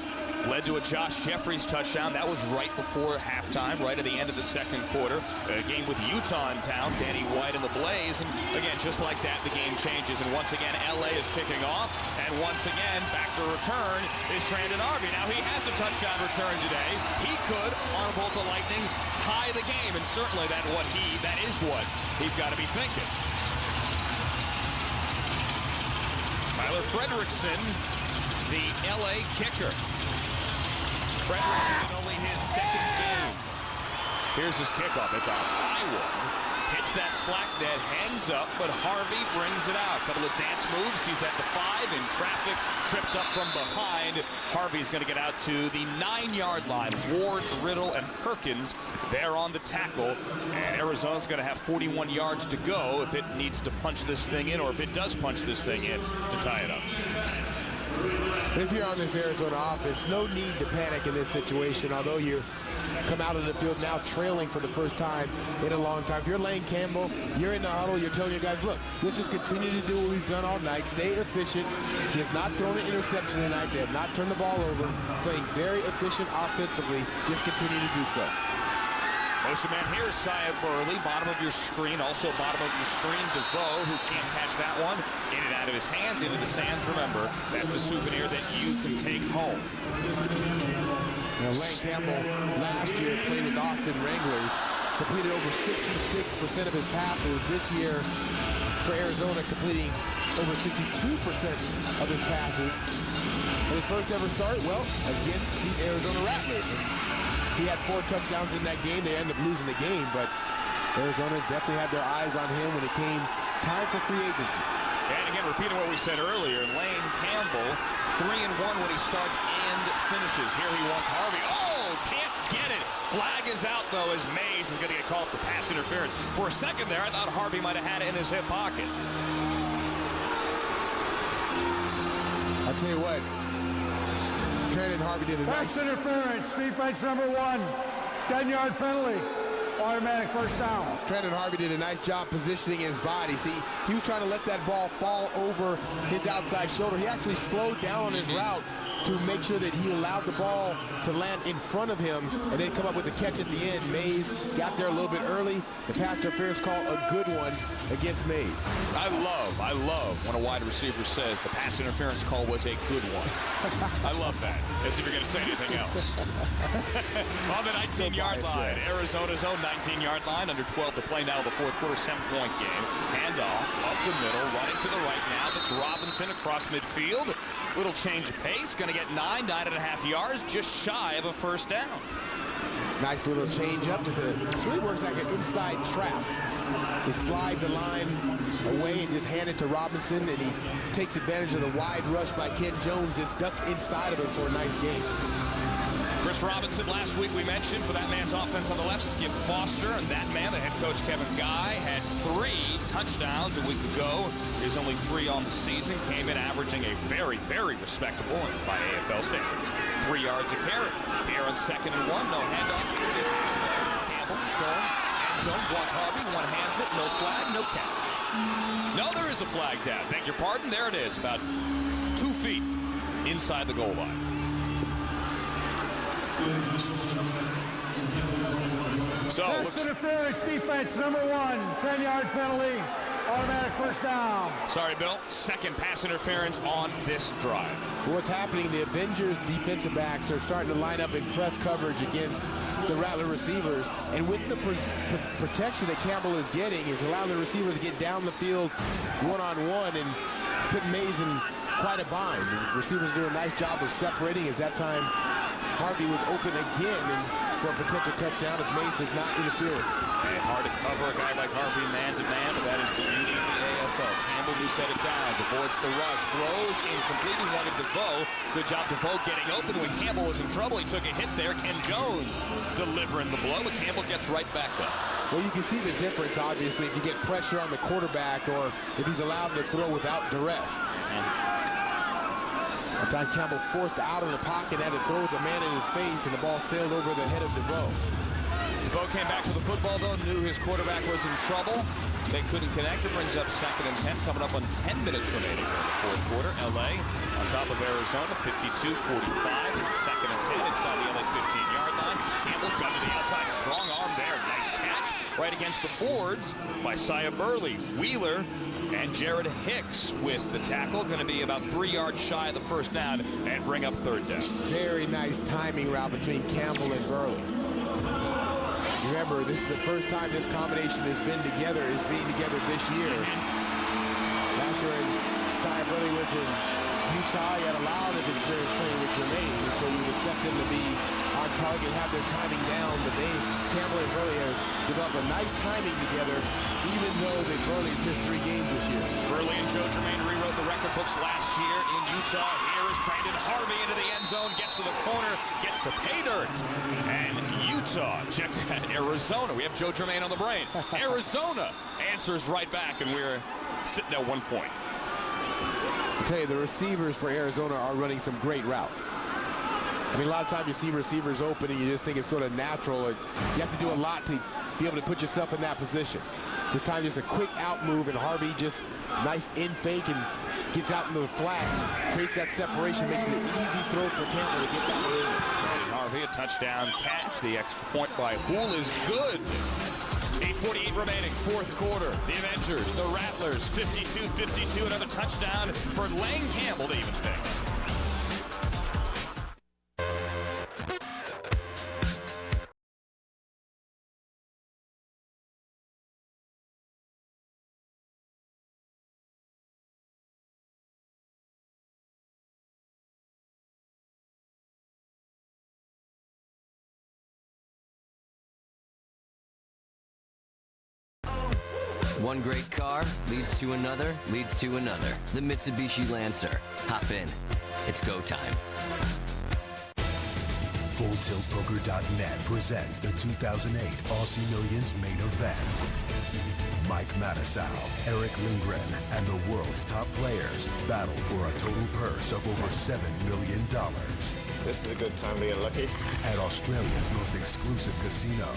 led to a Josh Jeffries touchdown. That was right before halftime, right at the end of the second quarter. A game with Utah in town, Danny White and the Blaze. And again, just like that, the game changes. And once again, LA is kicking off. And once again, back to return is Brandon Harvey. Now, he has a touchdown return today. He could, on a bolt of lightning, tie the game. And certainly that is what he's got to be thinking. Tyler Fredrickson, the LA kicker. Fredrickson in only his second game. Here's his kickoff. It's a high one. Hits that slack net, hangs up, but Harvey brings it out. A couple of dance moves. He's at the 5 in traffic, tripped up from behind. Harvey's going to get out to the 9-yard line. Ward, Riddle, and Perkins there on the tackle. And Arizona's going to have 41 yards to go if it needs to punch this thing in, or if it does punch this thing in to tie it up. If you're on this Arizona offense, no need to panic in this situation, although you come out of the field now trailing for the first time in a long time. If you're Lane Campbell, you're in the huddle, you're telling your guys, look, let's just continue to do what we've done all night, stay efficient. He has not thrown an interception tonight. They have not turned the ball over, playing very efficient offensively. Just continue to do so. Motion man here is Syed Burley, bottom of your screen, also bottom of your screen, DeVoe, who can't catch that one. In and out of his hands, into the stands. Remember, that's a souvenir that you can take home. Now, Lane Campbell last year played with Austin Wranglers, completed over 66% of his passes. This year for Arizona, completing over 62% of his passes. And his first ever start, well, against the Arizona Rattlers. He had 4 touchdowns in that game. They ended up losing the game, but Arizona definitely had their eyes on him when it came time for free agency. And again, repeating what we said earlier, Lane Campbell, 3-1 when he starts and finishes. Here he wants Harvey. Oh, can't get it. Flag is out, though, as Mays is going to get called for pass interference. For a second there, I thought Harvey might have had it in his hip pocket. I'll tell you what, Trendon Harvey did a Pass nice... interference, defense number 1, 10-yard penalty. Automatic first down. Trendon Harvey did a nice job positioning his body. See, he was trying to let that ball fall over his outside shoulder. He actually slowed down on his route to make sure that he allowed the ball to land in front of him and then come up with a catch at the end. Mays got there a little bit early. The pass interference call, a good one against Mays. I love when a wide receiver says the pass interference call was a good one. I love that, as if you're going to say anything else. On the 19-yard line, Arizona's own 19-yard line, under 12 to play now, the fourth quarter, 7-point game. Handoff up the middle, running to the right now. That's Robinson across midfield. Little change of pace, going to get 9.5 yards, just shy of a first down. Nice little change up. It really works like an inside trap. He slides the line away and just hand it to Robinson, and he takes advantage of the wide rush by Ken Jones, just ducks inside of him for a nice gain. Chris Robinson, last week we mentioned for that man's offense on the left, Skip Foster, and that man, the head coach Kevin Guy, had 3 touchdowns a week ago. His only 3 on the season, came in averaging a very, very respectable, by AFL standards, 3 yards a carry. Here on 2nd and 1, no handoff. Campbell going, end zone, wants Harvey, one hands it, no flag, no catch. No, there is a flag down. Beg your pardon, there it is, about 2 feet inside the goal line. So, pass interference, defense number 1, 10-yard penalty, automatic first down. Sorry, Bill. Second pass interference on this drive. What's happening, the Avengers defensive backs are starting to line up in press coverage against the Rattler receivers, and with the protection that Campbell is getting, it's allowing the receivers to get down the field one-on-one and put Mays in quite a bind. The receivers do a nice job of separating as that time Harvey was open again and for a potential touchdown if Mays does not interfere. And hard to cover a guy like Harvey man-to-man, but that is the use of the AFL. Campbell, who set it down, avoids the rush, throws incomplete. He wanted DeVoe. Good job, DeVoe, getting open when Campbell was in trouble. He took a hit there. Ken Jones delivering the blow, but Campbell gets right back up. Well, you can see the difference, obviously, if you get pressure on the quarterback or if he's allowed to throw without duress. Sometimes Campbell forced out of the pocket, had to throw with a man in his face, and the ball sailed over the head of DeVoe. DeVoe came back to the football, though, knew his quarterback was in trouble. They couldn't connect. It brings up 2nd and 10, coming up on 10 minutes remaining in the fourth quarter. LA on top of Arizona, 52-45. It's 2nd and 10 inside the LA 15-yard line. Campbell gun to the outside, strong arm there. Nice catch right against the boards by Sia Burley. Wheeler and Jared Hicks with the tackle, going to be about 3 yards shy of the first down and bring up 3rd down. Very nice timing route between Campbell and Burley. Remember, this is the first time this combination has been together, is being together this year. Last year, Sia Burley was in Utah. He had a lot of experience playing with Jermaine, so you would expect them to be on target, have their timing down, but Campbell and Burley have developed a nice timing together, even though Burley has missed 3 games this year. Burley and Joe Jermaine rewrote the record books last year in Utah. Here is Trendon Harvey into the end zone, gets to the corner, gets to pay dirt. And Utah, check that, Arizona. We have Joe Jermaine on the brain. Arizona answers right back, and we're sitting at 1 point. I'll tell you, the receivers for Arizona are running some great routes. I mean, a lot of times you see receivers open and you just think it's sort of natural. You have to do a lot to be able to put yourself in that position. This time just a quick out move, and Harvey just nice in fake and gets out into the flat, creates that separation, makes it an easy throw for Campbell to get that one in. And Harvey, a touchdown catch. The extra point by Houle is good. 8:48 remaining, fourth quarter. The Avengers, the Rattlers, 52-52. Another touchdown for Lane Campbell to even things. One great car leads to another, leads to another. The Mitsubishi Lancer. Hop in. It's go time. FullTiltPoker.net presents the 2008 Aussie Millions main event. Mike Mattisau, Eric Lindgren, and the world's top players battle for a total purse of over $7 million. This is a good time to get lucky. At Australia's most exclusive casino,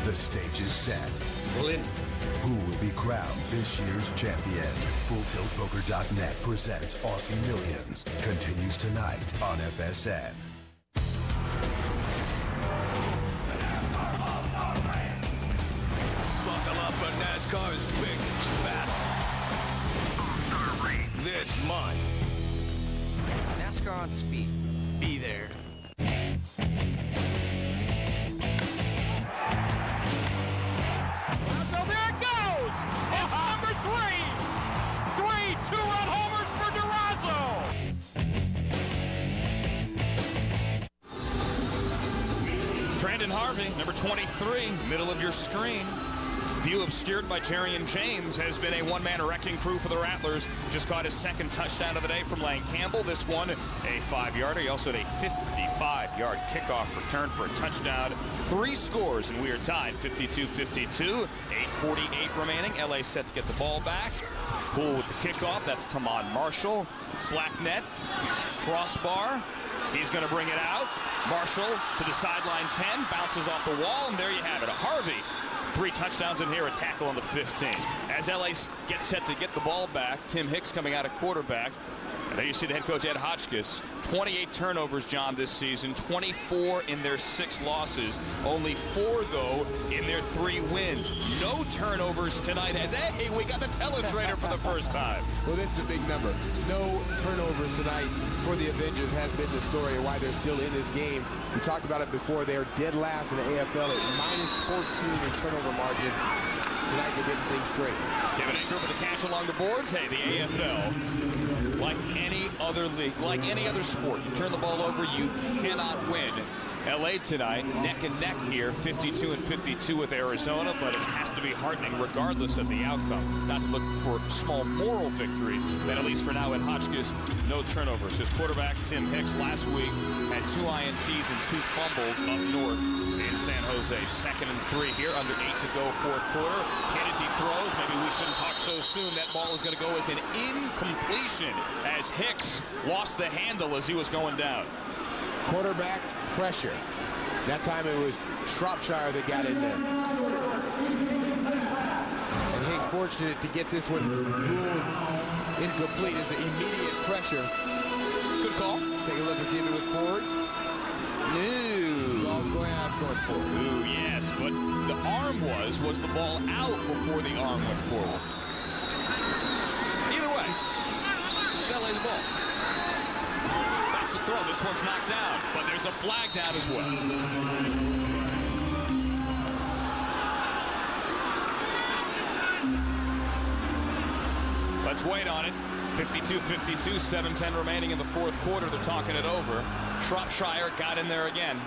the stage is set. We'll in. Who will be crowned this year's champion? FullTiltPoker.net presents Aussie Millions. Continues tonight on FSN. Buckle up for NASCAR's biggest battle. This month. NASCAR on speed. Be there. So there it goes! It's number 3! 3 two-run homers for Durazo! Brandon Harvey, number 23, middle of your screen. View obscured by Jerry and James has been a one-man wrecking crew for the Rattlers. Just caught his second touchdown of the day from Lane Campbell. This one, a 5-yarder. He also had a 55-yard kickoff return for a touchdown. 3 scores, and we are tied 52-52. 8:48 remaining. LA set to get the ball back. Poole with the kickoff. That's Tamon Marshall. Slack net. Crossbar. He's going to bring it out. Marshall to the sideline 10. Bounces off the wall, and there you have it. Harvey. 3 touchdowns in here, a tackle on the 15. As LA gets set to get the ball back, Tim Hicks coming out at quarterback. And there you see the head coach, Ed Hotchkiss. 28 turnovers, John, this season. 24 in their 6 losses. Only 4, though, in their 3 wins. No turnovers tonight as, hey, we got the telestrator for the first time. Well, that's the big number. No turnovers tonight for the Avengers has been the story of why they're still in this game. We talked about it before. They're dead last in the AFL at -14 in turnover margin. Tonight they're getting things straight. Kevin Ingram with the catch along the boards. Hey, the AFL, like any other league, like any other sport, you turn the ball over, you cannot win. LA tonight, neck and neck here, 52-52 with Arizona, but it has to be heartening regardless of the outcome. Not to look for small moral victories, but at least for now at Hotchkiss, no turnovers. His quarterback, Tim Hicks, last week had 2 INTs and 2 fumbles up north in San Jose. 2nd and 3 here, under 8 to go, 4th quarter. Hit as he throws. Maybe we shouldn't talk so soon. That ball is going to go as an incompletion as Hicks lost the handle as he was going down. Quarterback pressure. That time it was Shropshire that got in there. And Hicks fortunate to get this one ruled incomplete as an immediate pressure. Good call. Let's take a look and see if it was forward. No. Ball's going forward. Ooh, yes, but the arm was the ball out before the arm went forward? Either way, it's LA's ball. Throw. This one's knocked down, but there's a flag down as well. Let's wait on it. 52-52, 7:10 remaining in the 4th quarter. They're talking it over. Shropshire got in there again.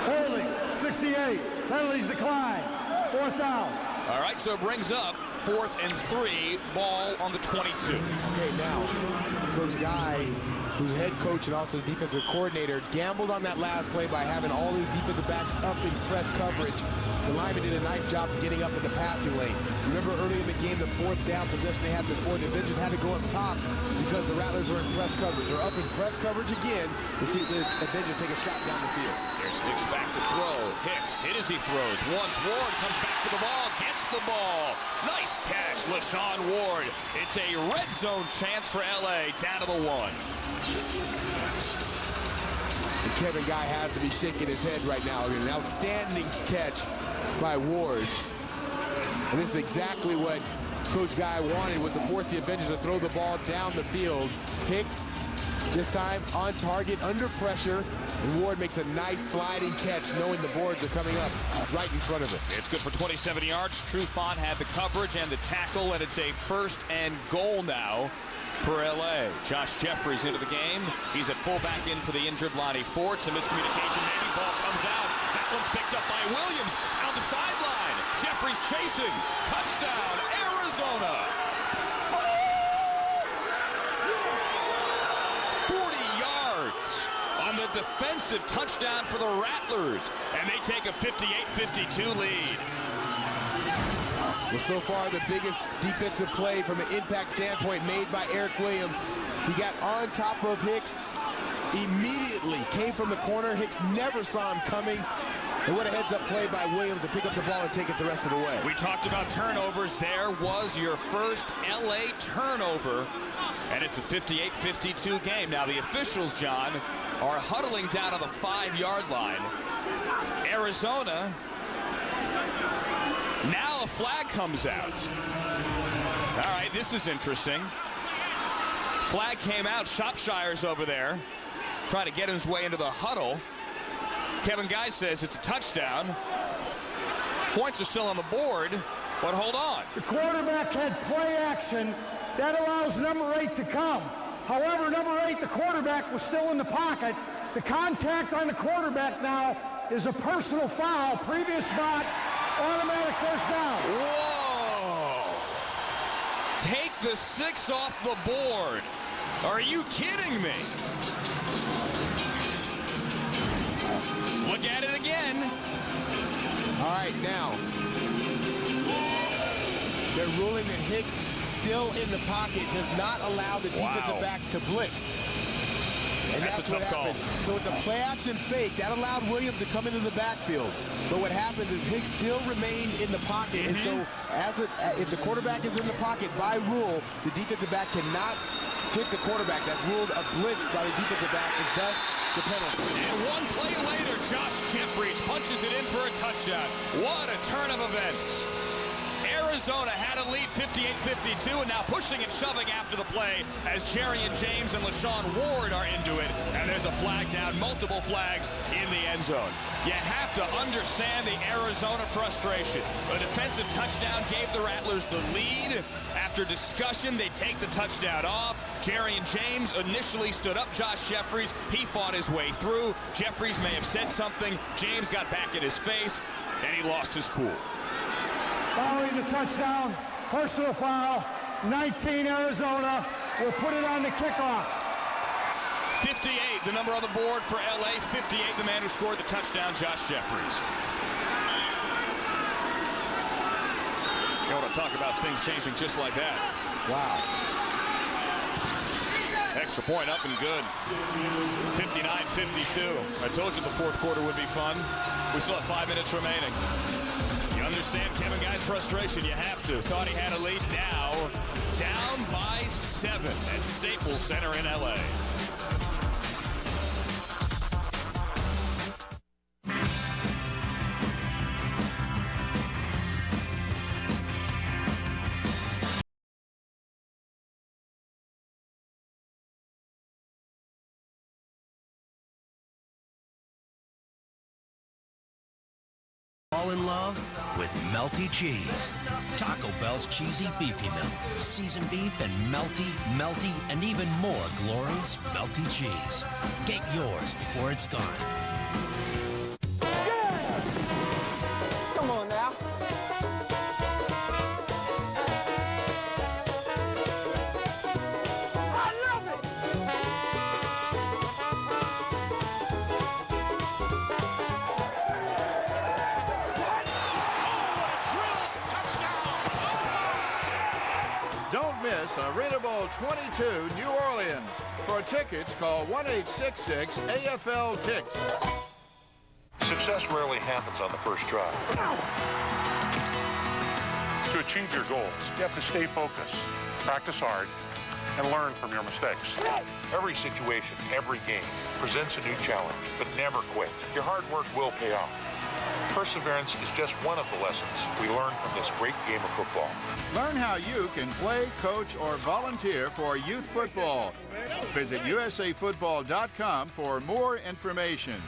Holding, 68. Penalties decline. 4th down. All right, so it brings up 4th and 3, ball on the 22. Okay, now, Coach Guy, who's head coach and also defensive coordinator, gambled on that last play by having all his defensive backs up in press coverage. The lineman did a nice job of getting up in the passing lane. Remember earlier in the game, the 4th down possession they had before, the Avengers had to go up top because the Rattlers were in press coverage. They're up in press coverage again. You see the Avengers take a shot down the field. There's Hicks back to throw. Hicks hit as he throws. Once Ward comes back for the ball, gets the ball. Nice catch, LaShawn Ward. It's a red zone chance for LA, down to the 1. And Kevin Guy has to be shaking his head right now. An outstanding catch by Ward. And this is exactly what Coach Guy wanted, was to force the Avengers to throw the ball down the field. Hicks, this time on target, under pressure. And Ward makes a nice sliding catch, knowing the boards are coming up right in front of him. It's good for 27 yards. Trufant had the coverage and the tackle, and it's a 1st and goal now for LA. Josh Jeffries into the game. He's at fullback in for the injured Lonnie Ford. Some miscommunication, maybe. Ball comes out. That one's picked up by Williams down the sideline. Jeffries chasing. Touchdown, Arizona. 40 yards on the defensive touchdown for the Rattlers. And they take a 58-52 lead. Well, so far, the biggest defensive play from an impact standpoint made by Eric Williams. He got on top of Hicks immediately, came from the corner. Hicks never saw him coming. And what a heads-up play by Williams to pick up the ball and take it the rest of the way. We talked about turnovers. There was your first LA turnover, and it's a 58-52 game. Now the officials, John, are huddling down on the 5-yard line. Arizona, now a flag comes out. All right, this is interesting. Flag came out. Shropshire's over there, trying to get his way into the huddle. Kevin Guy says it's a touchdown. Points are still on the board, but hold on. The quarterback had play action. That allows number 8 to come. However, number 8, the quarterback, was still in the pocket. The contact on the quarterback now is a personal foul. Previous spot, automatic first down. Whoa! Take the 6 off the board. Are you kidding me? Look at it again. All right, now they're ruling that Hicks, still in the pocket, does not allow the defensive backs to blitz. And that's a tough call. So with the play action fake, that allowed Williams to come into the backfield. But what happens is Hicks still remained in the pocket. And so if the quarterback is in the pocket, by rule, the defensive back cannot hit the quarterback. That's ruled a blitz by the defensive back, and thus the penalty. And one play later, Josh Jeffries punches it in for a touchdown. What a turn of events. Arizona had a lead 58-52, and now pushing and shoving after the play as Jarian James and LaShawn Ward are into it. And there's a flag down, multiple flags in the end zone. You have to understand the Arizona frustration. A defensive touchdown gave the Rattlers the lead. After discussion, they take the touchdown off. Jarian James initially stood up Josh Jeffries. He fought his way through. Jeffries may have said something. James got back in his face, and he lost his cool. Following the touchdown, personal foul, 19 Arizona will put it on the kickoff. 58, the number on the board for LA. 58, the man who scored the touchdown, Josh Jeffries. You want to talk about things changing just like that. Wow. Extra point up and good. 59-52. I told you the fourth quarter would be fun. We still have 5 minutes remaining. You understand Kevin Guy's frustration. You have to. Thought he had a lead. Now down by 7 at Staples Center in LA. Fall in love with melty cheese. Taco Bell's cheesy beefy melt. Seasoned beef and melty, and even more glorious melty cheese. Get yours before it's gone. Yeah! Come on now. I love it! Don't miss Arena Bowl 22, New Orleans. For tickets, call 1-866-AFL-TICKS. Success rarely happens on the first try. To achieve your goals, you have to stay focused, practice hard, and learn from your mistakes. Every situation, every game presents a new challenge, but never quit. Your hard work will pay off. Perseverance is just one of the lessons we learn from this great game of football. Learn how you can play, coach, or volunteer for youth football. Visit usafootball.com for more information.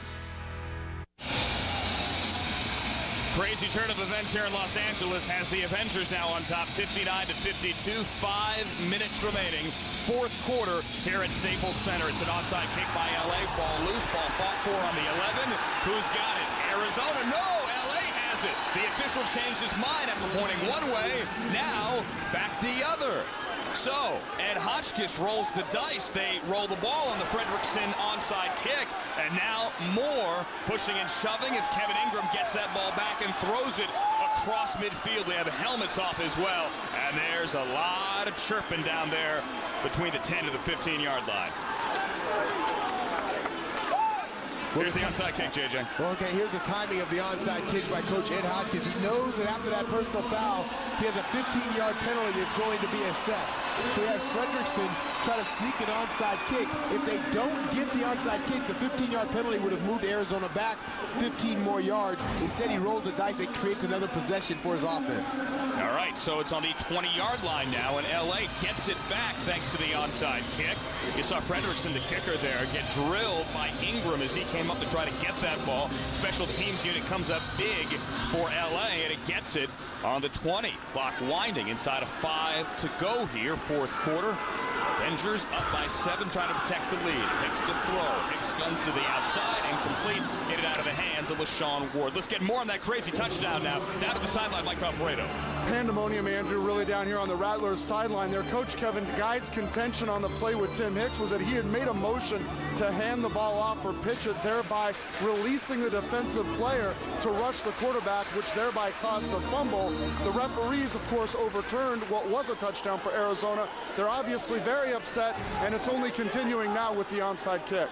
Crazy turn of events here in Los Angeles has the Avengers now on top, 59-52, 5 minutes remaining. Fourth quarter here at Staples Center. It's an onside kick by LA, ball loose, ball fought for on the 11. Who's got it? Arizona, no, LA has it. The official changed his mind after pointing one way, now back the other. So, Ed Hotchkiss rolls the dice. They roll the ball on the Fredrickson onside kick. And now more pushing and shoving as Kevin Ingram gets that ball back and throws it across midfield. They have helmets off as well. And there's a lot of chirping down there between the 10 to the 15-yard line. Here's the onside kick, JJ. Well, okay, here's the timing of the onside kick by Coach Ed Hodgkins. He knows that after that personal foul, he has a 15-yard penalty that's going to be assessed. So he has Fredrickson try to sneak an onside kick. If they don't get the onside kick, the 15-yard penalty would have moved Arizona back 15 more yards. Instead, he rolls the dice. It creates another possession for his offense. All right, so it's on the 20-yard line now, and L.A. gets it back thanks to the onside kick. You saw Fredrickson, the kicker there, get drilled by Ingram as he came up to try to get that ball. Special teams unit comes up big for L.A., and it gets it on the 20. Clock winding inside of 5 to go here, fourth quarter. Avengers up by 7, trying to protect the lead. Hicks to throw. Hicks guns to the outside, incomplete. Hit it out of the hands of LaShawn Ward. Let's get more on that crazy touchdown now. Down to the sideline, Mike Valbrado. Pandemonium, Andrew, really down here on the Rattlers sideline there. Coach Kevin Guy's contention on the play with Tim Hicks was that he had made a motion to hand the ball off or pitch it, thereby releasing the defensive player to rush the quarterback, which thereby caused the fumble. The referees, of course, overturned what was a touchdown for Arizona. They're obviously very upset, and it's only continuing now with the onside kick.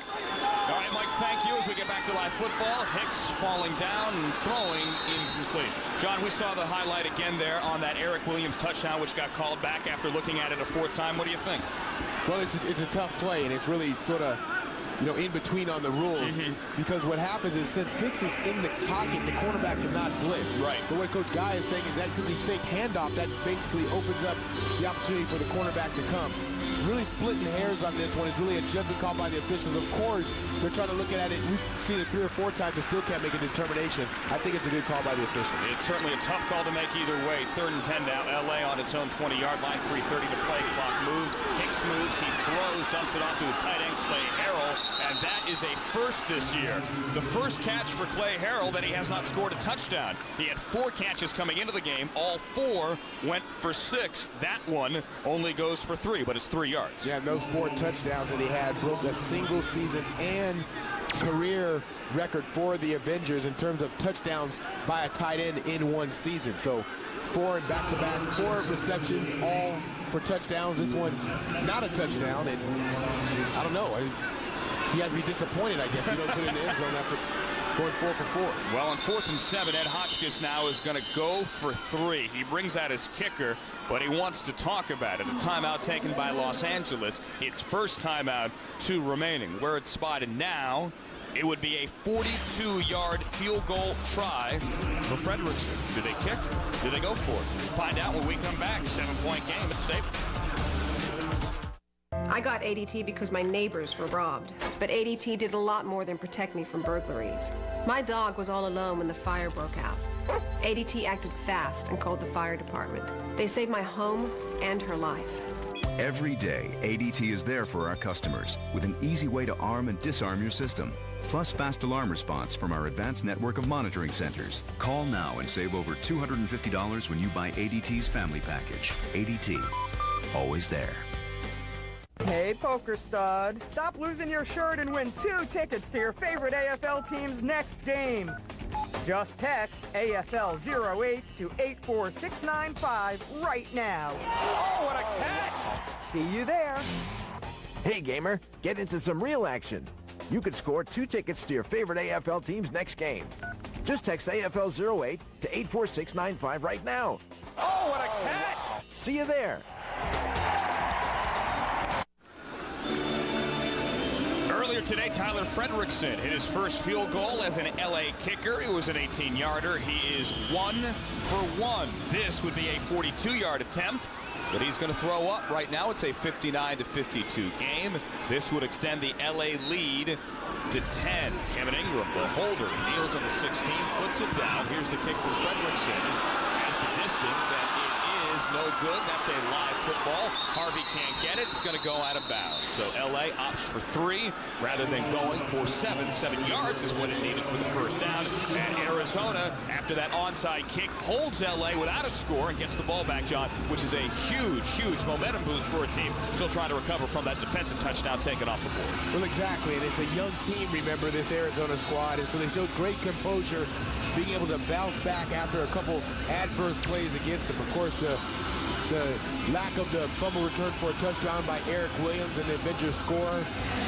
All right, Mike, thank you. As we get back to live football, Hicks falling down and throwing incomplete. John, we saw the highlight again there on that Eric Williams touchdown, which got called back after looking at it a fourth time. What do you think? Well, it's a tough play, and it's really sort of, you know, in between on the rules, because what happens is since Hicks is in the pocket, the cornerback cannot blitz. Right. But what Coach Guy is saying is that since he faked handoff, that basically opens up the opportunity for the cornerback to come. Really splitting hairs on this one. It's really a judgment call by the officials. Of course, they're trying to look at it. We've seen it 3 or 4 times and still can't make a determination. I think it's a good call by the officials. It's certainly a tough call to make either way. 3rd and 10 now. L.A. on its own 20-yard line. 3:30 to play. Clock moves. Hicks moves. He throws. Dumps it off to his tight end, Clay Harrell. And that is a first this year. The first catch for Clay Harrell that he has not scored a touchdown. He had 4 catches coming into the game. All 4 went for 6. That one only goes for 3, but it's 3 yards. Yeah, and those 4 touchdowns that he had broke a single season and career record for the Avengers in terms of touchdowns by a tight end in one season. So 4 in back-to-back, 4 receptions, all for touchdowns. This one, not a touchdown, and I don't know. He has to be disappointed, I guess. You don't put it in the end zone after going 4 for 4. Well, on 4th and 7, Ed Hodgkins now is going to go for 3. He brings out his kicker, but he wants to talk about it. A timeout taken by Los Angeles. It's first timeout, 2 remaining. Where it's spotted now, it would be a 42-yard field goal try for Fredrickson. Do they kick? Do they go for it? Find out when we come back. 7-point game at Staples. I got ADT because my neighbors were robbed, but ADT did a lot more than protect me from burglaries. My dog was all alone when the fire broke out. ADT acted fast and called the fire department. They saved my home and her life. Every day, ADT is there for our customers with an easy way to arm and disarm your system, plus fast alarm response from our advanced network of monitoring centers. Call now and save over $250 when you buy ADT's family package. ADT, always there. Hey, poker stud. Stop losing your shirt and win 2 tickets to your favorite AFL team's next game. Just text AFL08 to 84695 right now. Oh, what a catch! See you there. Hey, gamer, get into some real action. You could score 2 tickets to your favorite AFL team's next game. Just text AFL08 to 84695 right now. Oh, what a catch! See you there. Earlier today, Tyler Fredrickson hit his first field goal as an L.A. kicker. It was an 18-yarder. He is 1 for 1. This would be a 42-yard attempt, but he's going to throw up. Right now, it's a 59-52 game. This would extend the L.A. lead to 10. Kevin Ingram, the holder, kneels on the 16, puts it down. Here's the kick from Fredrickson. Has the distance, and it is is no good. That's a live football. Harvey can't get it. It's going to go out of bounds. So LA opts for 3 rather than going for 7. 7 yards is what it needed for the first down. And Arizona, after that onside kick, holds LA without a score and gets the ball back, John, which is a huge, huge momentum boost for a team still trying to recover from that defensive touchdown taken off the board. Well, exactly, and it's a young team, remember, this Arizona squad, and so they showed great composure, being able to bounce back after a couple adverse plays against them. Of course, the lack of the fumble return for a touchdown by Eric Williams and the Avengers score,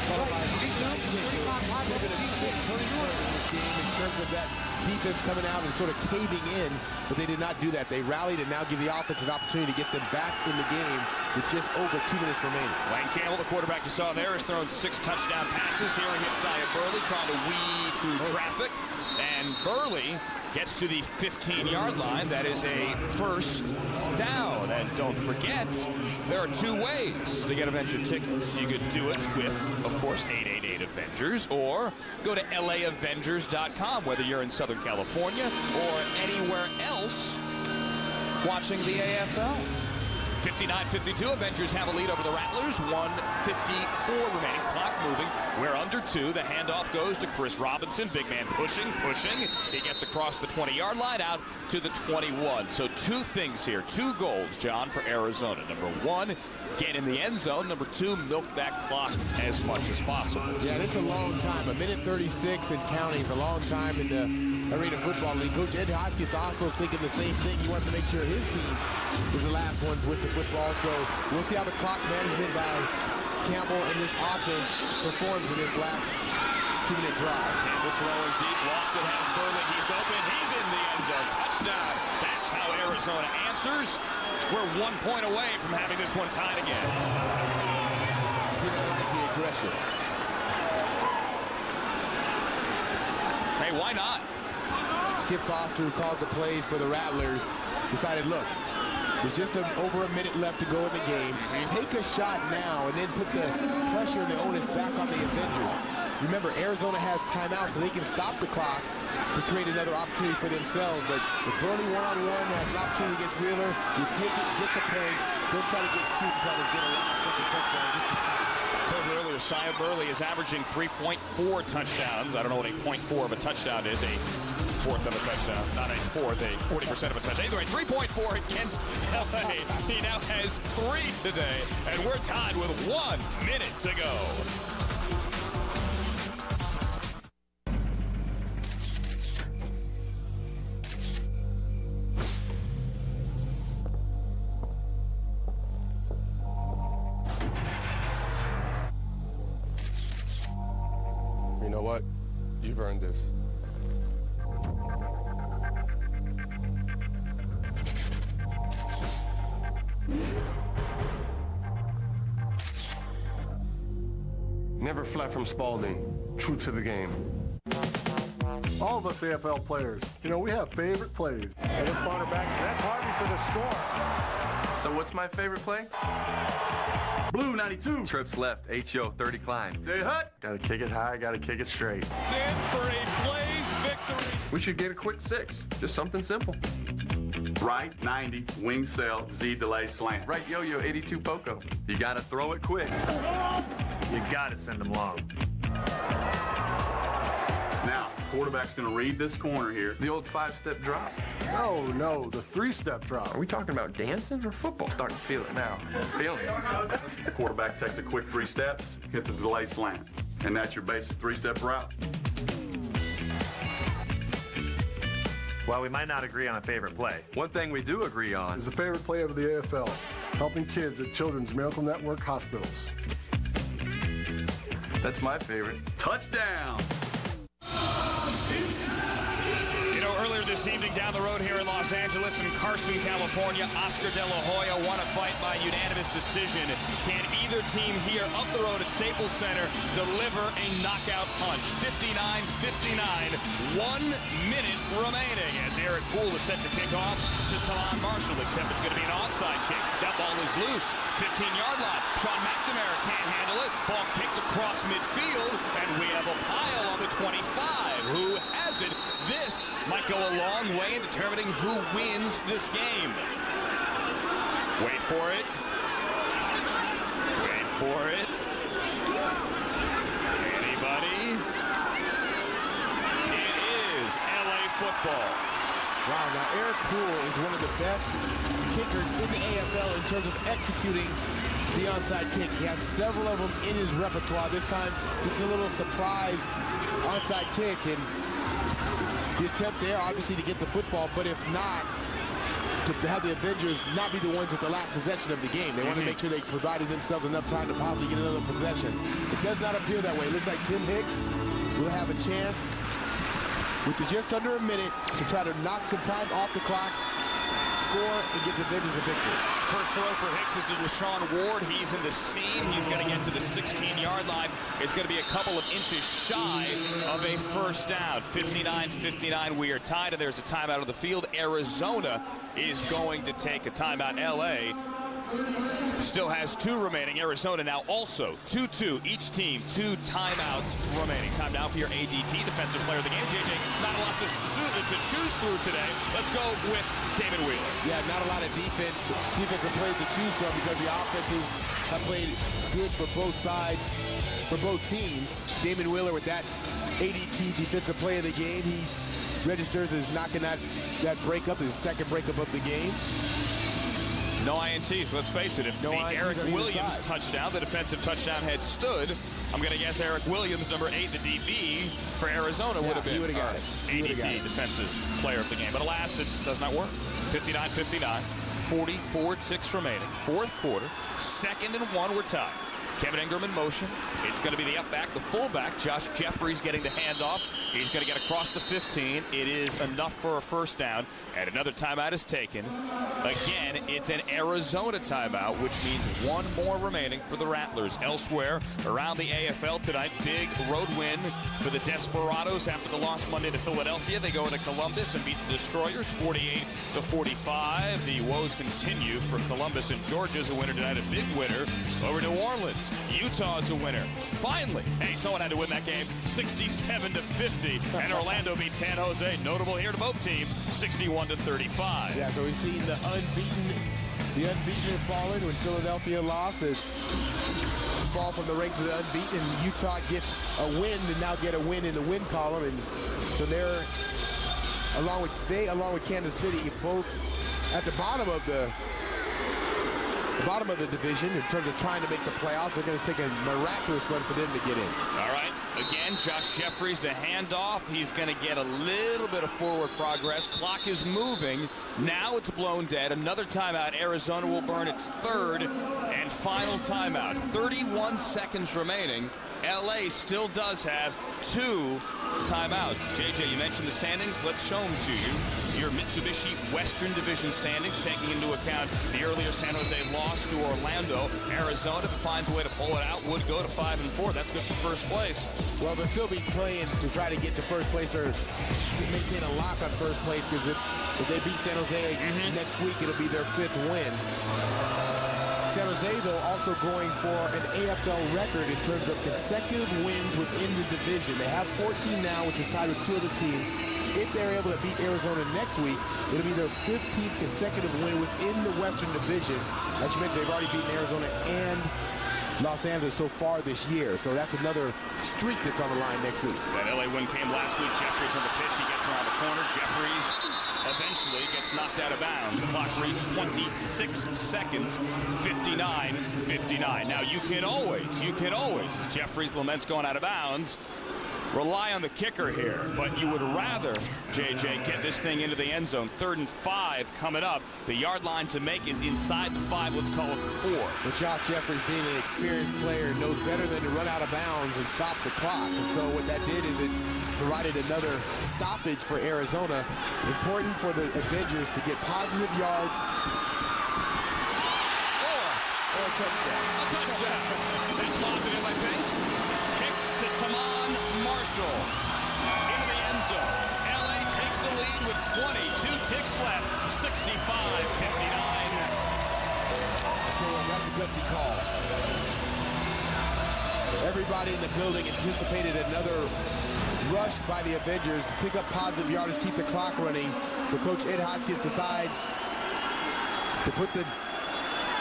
followed by some kicks. It could have been a big turning point in this game in terms of that defense coming out and sort of caving in, but they did not do that. They rallied and now give the offense an opportunity to get them back in the game with just over 2 minutes remaining. Wayne Campbell, the quarterback you saw there, has thrown 6 touchdown passes. Here he hits Saya Burley, trying to weave through traffic. And Burley gets to the 15-yard line. That is a first down. And don't forget, there are 2 ways to get Avenger tickets. You could do it with, of course, 888-AVENGERS, or go to laavengers.com, whether you're in Southern California or anywhere else watching the AFL. 59-52, Avengers have a lead over the Rattlers. 1:54 remaining, clock moving. We're under 2. The handoff goes to Chris Robinson. Big man pushing. He gets across the 20-yard line out to the 21. So 2 things here, 2 goals, John, for Arizona. Number 1, get in the end zone. Number 2, milk that clock as much as possible. Yeah, it's a long time. 1:36 and counting is a long time in the Arena Football League. Coach Ed Hotchkiss also thinking the same thing. He wants to make sure his team was the last ones with the football. So we'll see how the clock management by Campbell and this offense performs in this last 2-minute drive. Campbell throwing deep. Lawson has Burley. He's open. He's in the end zone. Touchdown. That's how Arizona answers. We're 1 point away from having this one tied again. See, I like the aggression. Hey, why not? Skip Foster, who called the plays for the Rattlers, decided, look, there's just over a minute left to go in the game. Take a shot now and then put the pressure and the onus back on the Avengers. Remember, Arizona has timeout, so they can stop the clock to create another opportunity for themselves. But if Burley one-on-one has an opportunity against Wheeler, you take it, get the points. Don't try to get cute and try to get a last-second touchdown just to tie. I told you earlier, Saya Burley is averaging 3.4 touchdowns. I don't know what a 0.4 of a touchdown is. A fourth of a touchdown, not a fourth, a 40% of a touchdown. Either way, 3.4 against LA. He now has 3 today, and we're tied with 1 minute to go. You know what? You've earned this. Never fled from Spalding. True to the game. All of us AFL players, we have favorite plays. And this quarterback, that's Harvey for the score. So what's my favorite play? Blue 92. Trips left, HO 30 climb. Stay hut. Gotta kick it high, gotta kick it straight. Stand for a Blaze victory. We should get a quick 6. Just something simple. Right 90, wing sail, Z delay slant. Right yo-yo 82 Poco. You gotta throw it quick. You gotta send them long. Now, quarterback's gonna read this corner here. The old 5-step drop. No, the 3-step drop. Are we talking about dancing or football? Starting to feel it now. I'm feeling it. Quarterback takes a quick 3 steps, hit the delay slant. And that's your basic 3-step route. Well, we might not agree on a favorite play. One thing we do agree on is the favorite play of the AFL, helping kids at Children's Miracle Network hospitals. That's my favorite. Touchdown! Earlier this evening down the road here in Los Angeles and Carson, California, Oscar De La Hoya won a fight by unanimous decision. Can either team here up the road at Staples Center deliver a knockout punch? 59-59, 1 minute remaining as Eric Poole is set to kick off to Tamon Marshall, except it's going to be an onside kick. That ball is loose. 15-yard line. Sean McNamara can't handle it. Ball kicked across midfield, and we have a pile on the 25. Who has it? This might go a long way in determining who wins this game. Wait for it. Wait for it. Anybody? It is LA football. Wow, now Eric Poole is one of the best kickers in the AFL in terms of executing the onside kick. He has several of them in his repertoire. This time, just a little surprise onside kick. And the attempt there, obviously, to get the football, but if not, to have the Avengers not be the ones with the last possession of the game. They want to make sure they provided themselves enough time to possibly get another possession. It does not appear that way. It looks like Tim Hicks will have a chance with just under a minute to try to knock some time off the clock, score, and get the Avengers a victory. First throw for Hicks is to Rashawn Ward. He's in the seam. He's going to get to the 16-yard line. It's going to be a couple of inches shy of a first down. 59-59. We are tied, and there's a timeout of the field. Arizona is going to take a timeout. LA still has 2 remaining. Arizona now also 2-2. Each team 2 timeouts remaining. Time now for your ADT, Defensive Player of the Game. JJ, not a lot to choose through today. Let's go with David Wheeler. Yeah, not a lot of defensive plays to choose from because the offenses have played good for both sides, for both teams. Damon Wheeler with that ADT Defensive Player of the Game. He registers as knocking that breakup, his second breakup of the game. No INTs, let's face it. If the Eric Williams touchdown, the defensive touchdown had stood, I'm going to guess Eric Williams, number 8, the DB for Arizona, would have been got it. ADT defensive player of the game. But alas, it does not work. 59-59, 44-6 remaining. Fourth quarter, 2nd and 1, we're tied. Kevin Ingram in motion. It's going to be the up back, the fullback. Josh Jeffries getting the handoff. He's going to get across the 15. It is enough for a first down, and another timeout is taken. Again, it's an Arizona timeout, which means 1 more remaining for the Rattlers. Elsewhere around the AFL tonight, big road win for the Desperados after the loss Monday to Philadelphia. They go into Columbus and beat the Destroyers 48-45. The woes continue for Columbus, and Georgia's a winner tonight, a big winner over New Orleans. Utah's a winner. Finally, hey, someone had to win that game, 67-50, and Orlando beat San Jose. Notable here to both teams, 61-35. Yeah, so we've seen the unbeaten have fallen when Philadelphia lost. The fall from the ranks of the unbeaten. Utah gets a win to now get a win in the win column, and so they're along with Kansas City, both at the bottom of the division in terms of trying to make the playoffs. It's going to take a miraculous run for them to get in. All right, again, Josh Jeffries, the handoff. He's going to get a little bit of forward progress. Clock is moving. Now it's blown dead. Another timeout. Arizona will burn its 3rd and final timeout. 31 seconds remaining. LA still does have 2 timeouts. JJ, you mentioned the standings. Let's show them to you. Your Mitsubishi Western Division standings, taking into account the earlier San Jose loss to Orlando. Arizona finds a way to pull it out, would go to 5-4. That's good for first place. Well, they'll still be playing to try to get to first place or to maintain a lock on first place, because if they beat San Jose next week, it'll be their 5th win. San Jose, though, also going for an AFL record in terms of consecutive wins within the division. They have 14 now, which is tied with 2 other teams. If they're able to beat Arizona next week, it'll be their 15th consecutive win within the Western Division. As you mentioned, they've already beaten Arizona and Los Angeles so far this year. So that's another streak that's on the line next week. That LA win came last week. Jeffries on the pitch. He gets around the corner. Jeffries eventually gets knocked out of bounds. The clock reads 26 seconds, 59-59. Now you can always, as Jeffries laments going out of bounds, rely on the kicker here, but you would rather, JJ, get this thing into the end zone. 3rd and 5 coming up. The yard line to make is inside the 5. Let's call it the 4. Well, Josh Jeffries, being an experienced player, knows better than to run out of bounds and stop the clock. And so what that did is it provided another stoppage for Arizona. Important for the Avengers to get positive yards or a touchdown. A touchdown. That's positive, I think. Kicks to Tamon Marshall into the end zone. LA takes the lead with 22 ticks left. 65-59. So that's a gutsy call. Everybody in the building anticipated another rush by the Avengers to pick up positive yardage, keep the clock running. But Coach Ed Hotchkiss decides to put the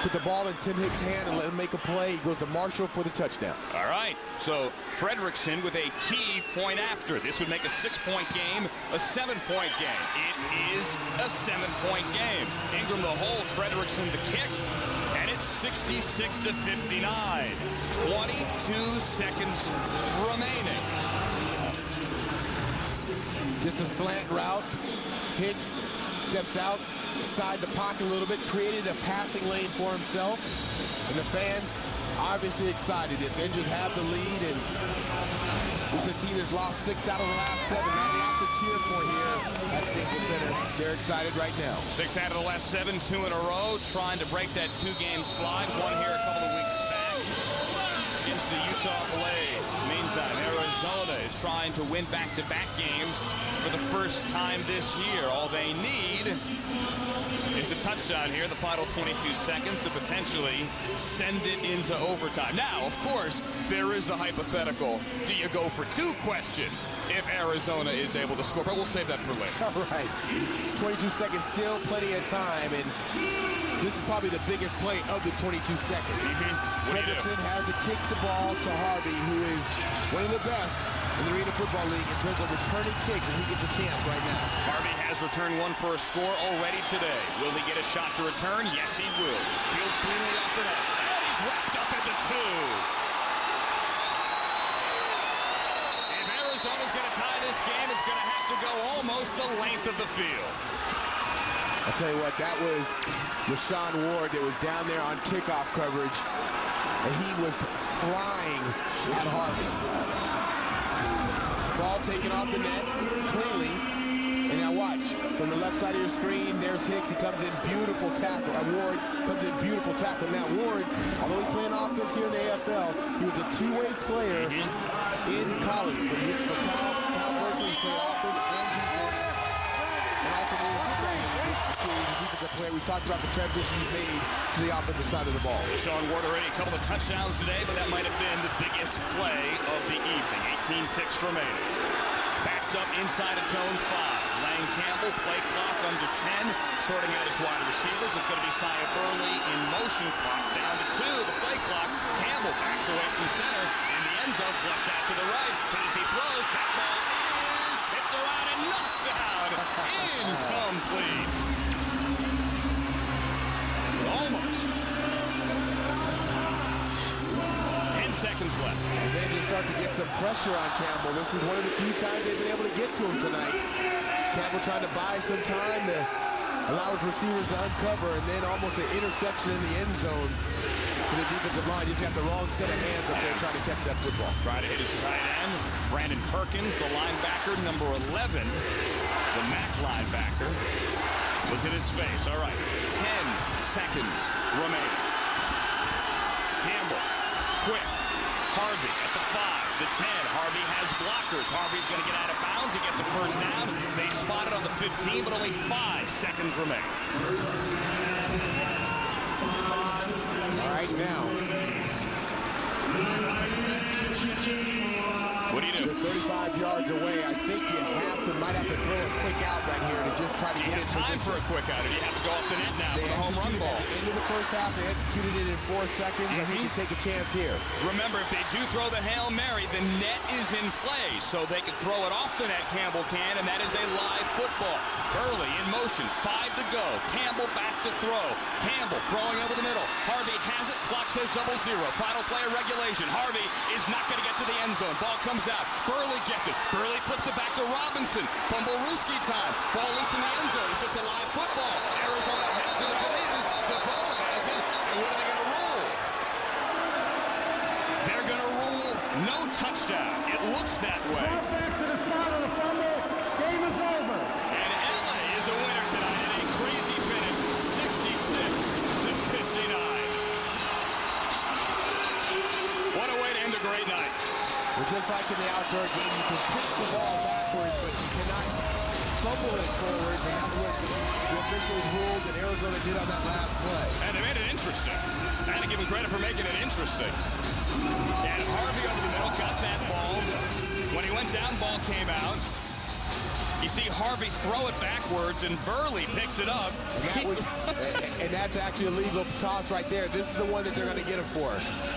put the ball in Tim Hicks' hand and let him make a play. He goes to Marshall for the touchdown. All right, so Fredrickson with a key point after. This would make a 6-point game a 7-point game. It is a 7-point game. Ingram the hold, Fredrickson the kick, and it's 66 to 59. 22 seconds remaining. Just a slant route. Hicks steps outside the pocket a little bit, created a passing lane for himself, and the fans obviously excited. The Avengers have the lead, and this is a team that's lost 6 out of the last 7. Not a lot to cheer for here at Staples Center. They're excited right now. 6 out of the last 7, 2 in a row, trying to break that 2-game slide. One here a couple of weeks back against the Utah Blades. Meantime, Arizona is trying to win back-to-back games for the first time this year. All they need is a touchdown here in the final 22 seconds to potentially send it into overtime. Now, of course, there is the hypothetical, do you go for 2 question if Arizona is able to score? But we'll save that for later. All right. 22 seconds, still plenty of time, and this is probably the biggest play of the 22 seconds. Fredrickson has to kick the ball to Harvey, who is one of the best in the Arena Football League in terms of returning kicks, and he gets a chance right now. Harvey has returned one for a score already today. Will he get a shot to return? Yes, he will. Fields cleanly off the net. And he's wrapped up at the 2. If Arizona's going to tie this game, it's going to have to go almost the length of the field. I'll tell you what, that was Rashawn Ward that was down there on kickoff coverage, and he was flying at Harvey. Ball taken off the net cleanly, and now watch, from the left side of your screen, there's Hicks. He comes in, beautiful tackle. Ward comes in, beautiful tackle. Now Ward, although he's playing offense here in the AFL, he was a 2-way player in college. But he for Cal Berkeley, he played offense and defense, and also moved football. Player. We've talked about the transition he's made to the offensive side of the ball. Sean Ward already a couple of touchdowns today, but that might have been the biggest play of the evening. 18 ticks remaining. Backed up inside its own 5. Lane Campbell, play clock under 10. Sorting out his wide receivers. It's going to be Saya Burley in motion clock down to 2. The play clock. Campbell backs away from center. In the end zone, flushed out to the right. But as he throws, that ball is tipped around and knocked down. Incomplete. Almost. 10 seconds left. And they just start to get some pressure on Campbell. This is one of the few times they've been able to get to him tonight. Campbell trying to buy some time to allow his receivers to uncover, and then almost an interception in the end zone for the defensive line. He's got the wrong set of hands up there trying to catch that football. Trying to hit his tight end. Brandon Perkins, the linebacker, number 11. The MAC linebacker was in his face. All right, 10 seconds remaining. Campbell, quick. Harvey at the 5, the 10. Harvey has blockers. Harvey's going to get out of bounds. He gets a first down. They spot it on the 15, but only 5 seconds remain. All right, now. What do you do? 35 yards away. I think you might have to throw a quick out right here to just try to get in time position. for a quick out, or do you have to go off the net now for the home run ball? At the end of the first half, they executed it in 4 seconds. I think you take a chance here. Remember, if they do throw the Hail Mary, the net is in play, so they can throw it off the net, Campbell can, and that is a live football. Burley in motion, 5 to go. Campbell back to throw. Campbell throwing over the middle. Harvey has it. Clock says 0-0. Final play of regulation. Harvey is not going to get to the end zone. Ball comes out. Burley gets it. Burley flips it back to Robinson. Fumble Ruski time. Ball loose in the end zone. It's just a live football. Arizona has it. If it is, DeVoe has it. And what are they going to rule? They're going to rule no touchdown. It looks that way. Back to the spot of the fumble. Game is over. And LA is a winner tonight in a crazy finish, 66 to 59. What a way to end a great night. Well, just like in the outdoor game, you can pitch the ball backwards, but you cannot fumble it forwards, and that's what the officials ruled that Arizona did on that last play. And they made it interesting. I had to give him credit for making it interesting. And Harvey over the middle got that ball. When he went down, ball came out. You see Harvey throw it backwards, and Burley picks it up. And that's actually a legal toss right there. This is the one that they're going to get him for.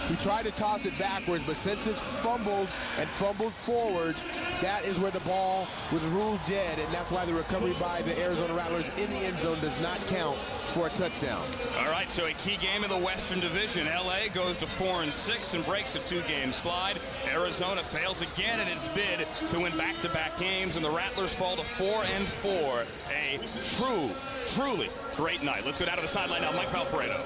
He tried to toss it backwards, but since it's fumbled and fumbled forwards, that is where the ball was ruled dead, and that's why the recovery by the Arizona Rattlers in the end zone does not count for a touchdown. All right, so a key game in the Western Division. LA goes to 4-6 and breaks a 2-game slide. Arizona fails again in its bid to win back-to-back games, and the Rattlers fall to 4-4. A truly great night. Let's go down to the sideline now. Mike Valparaiso.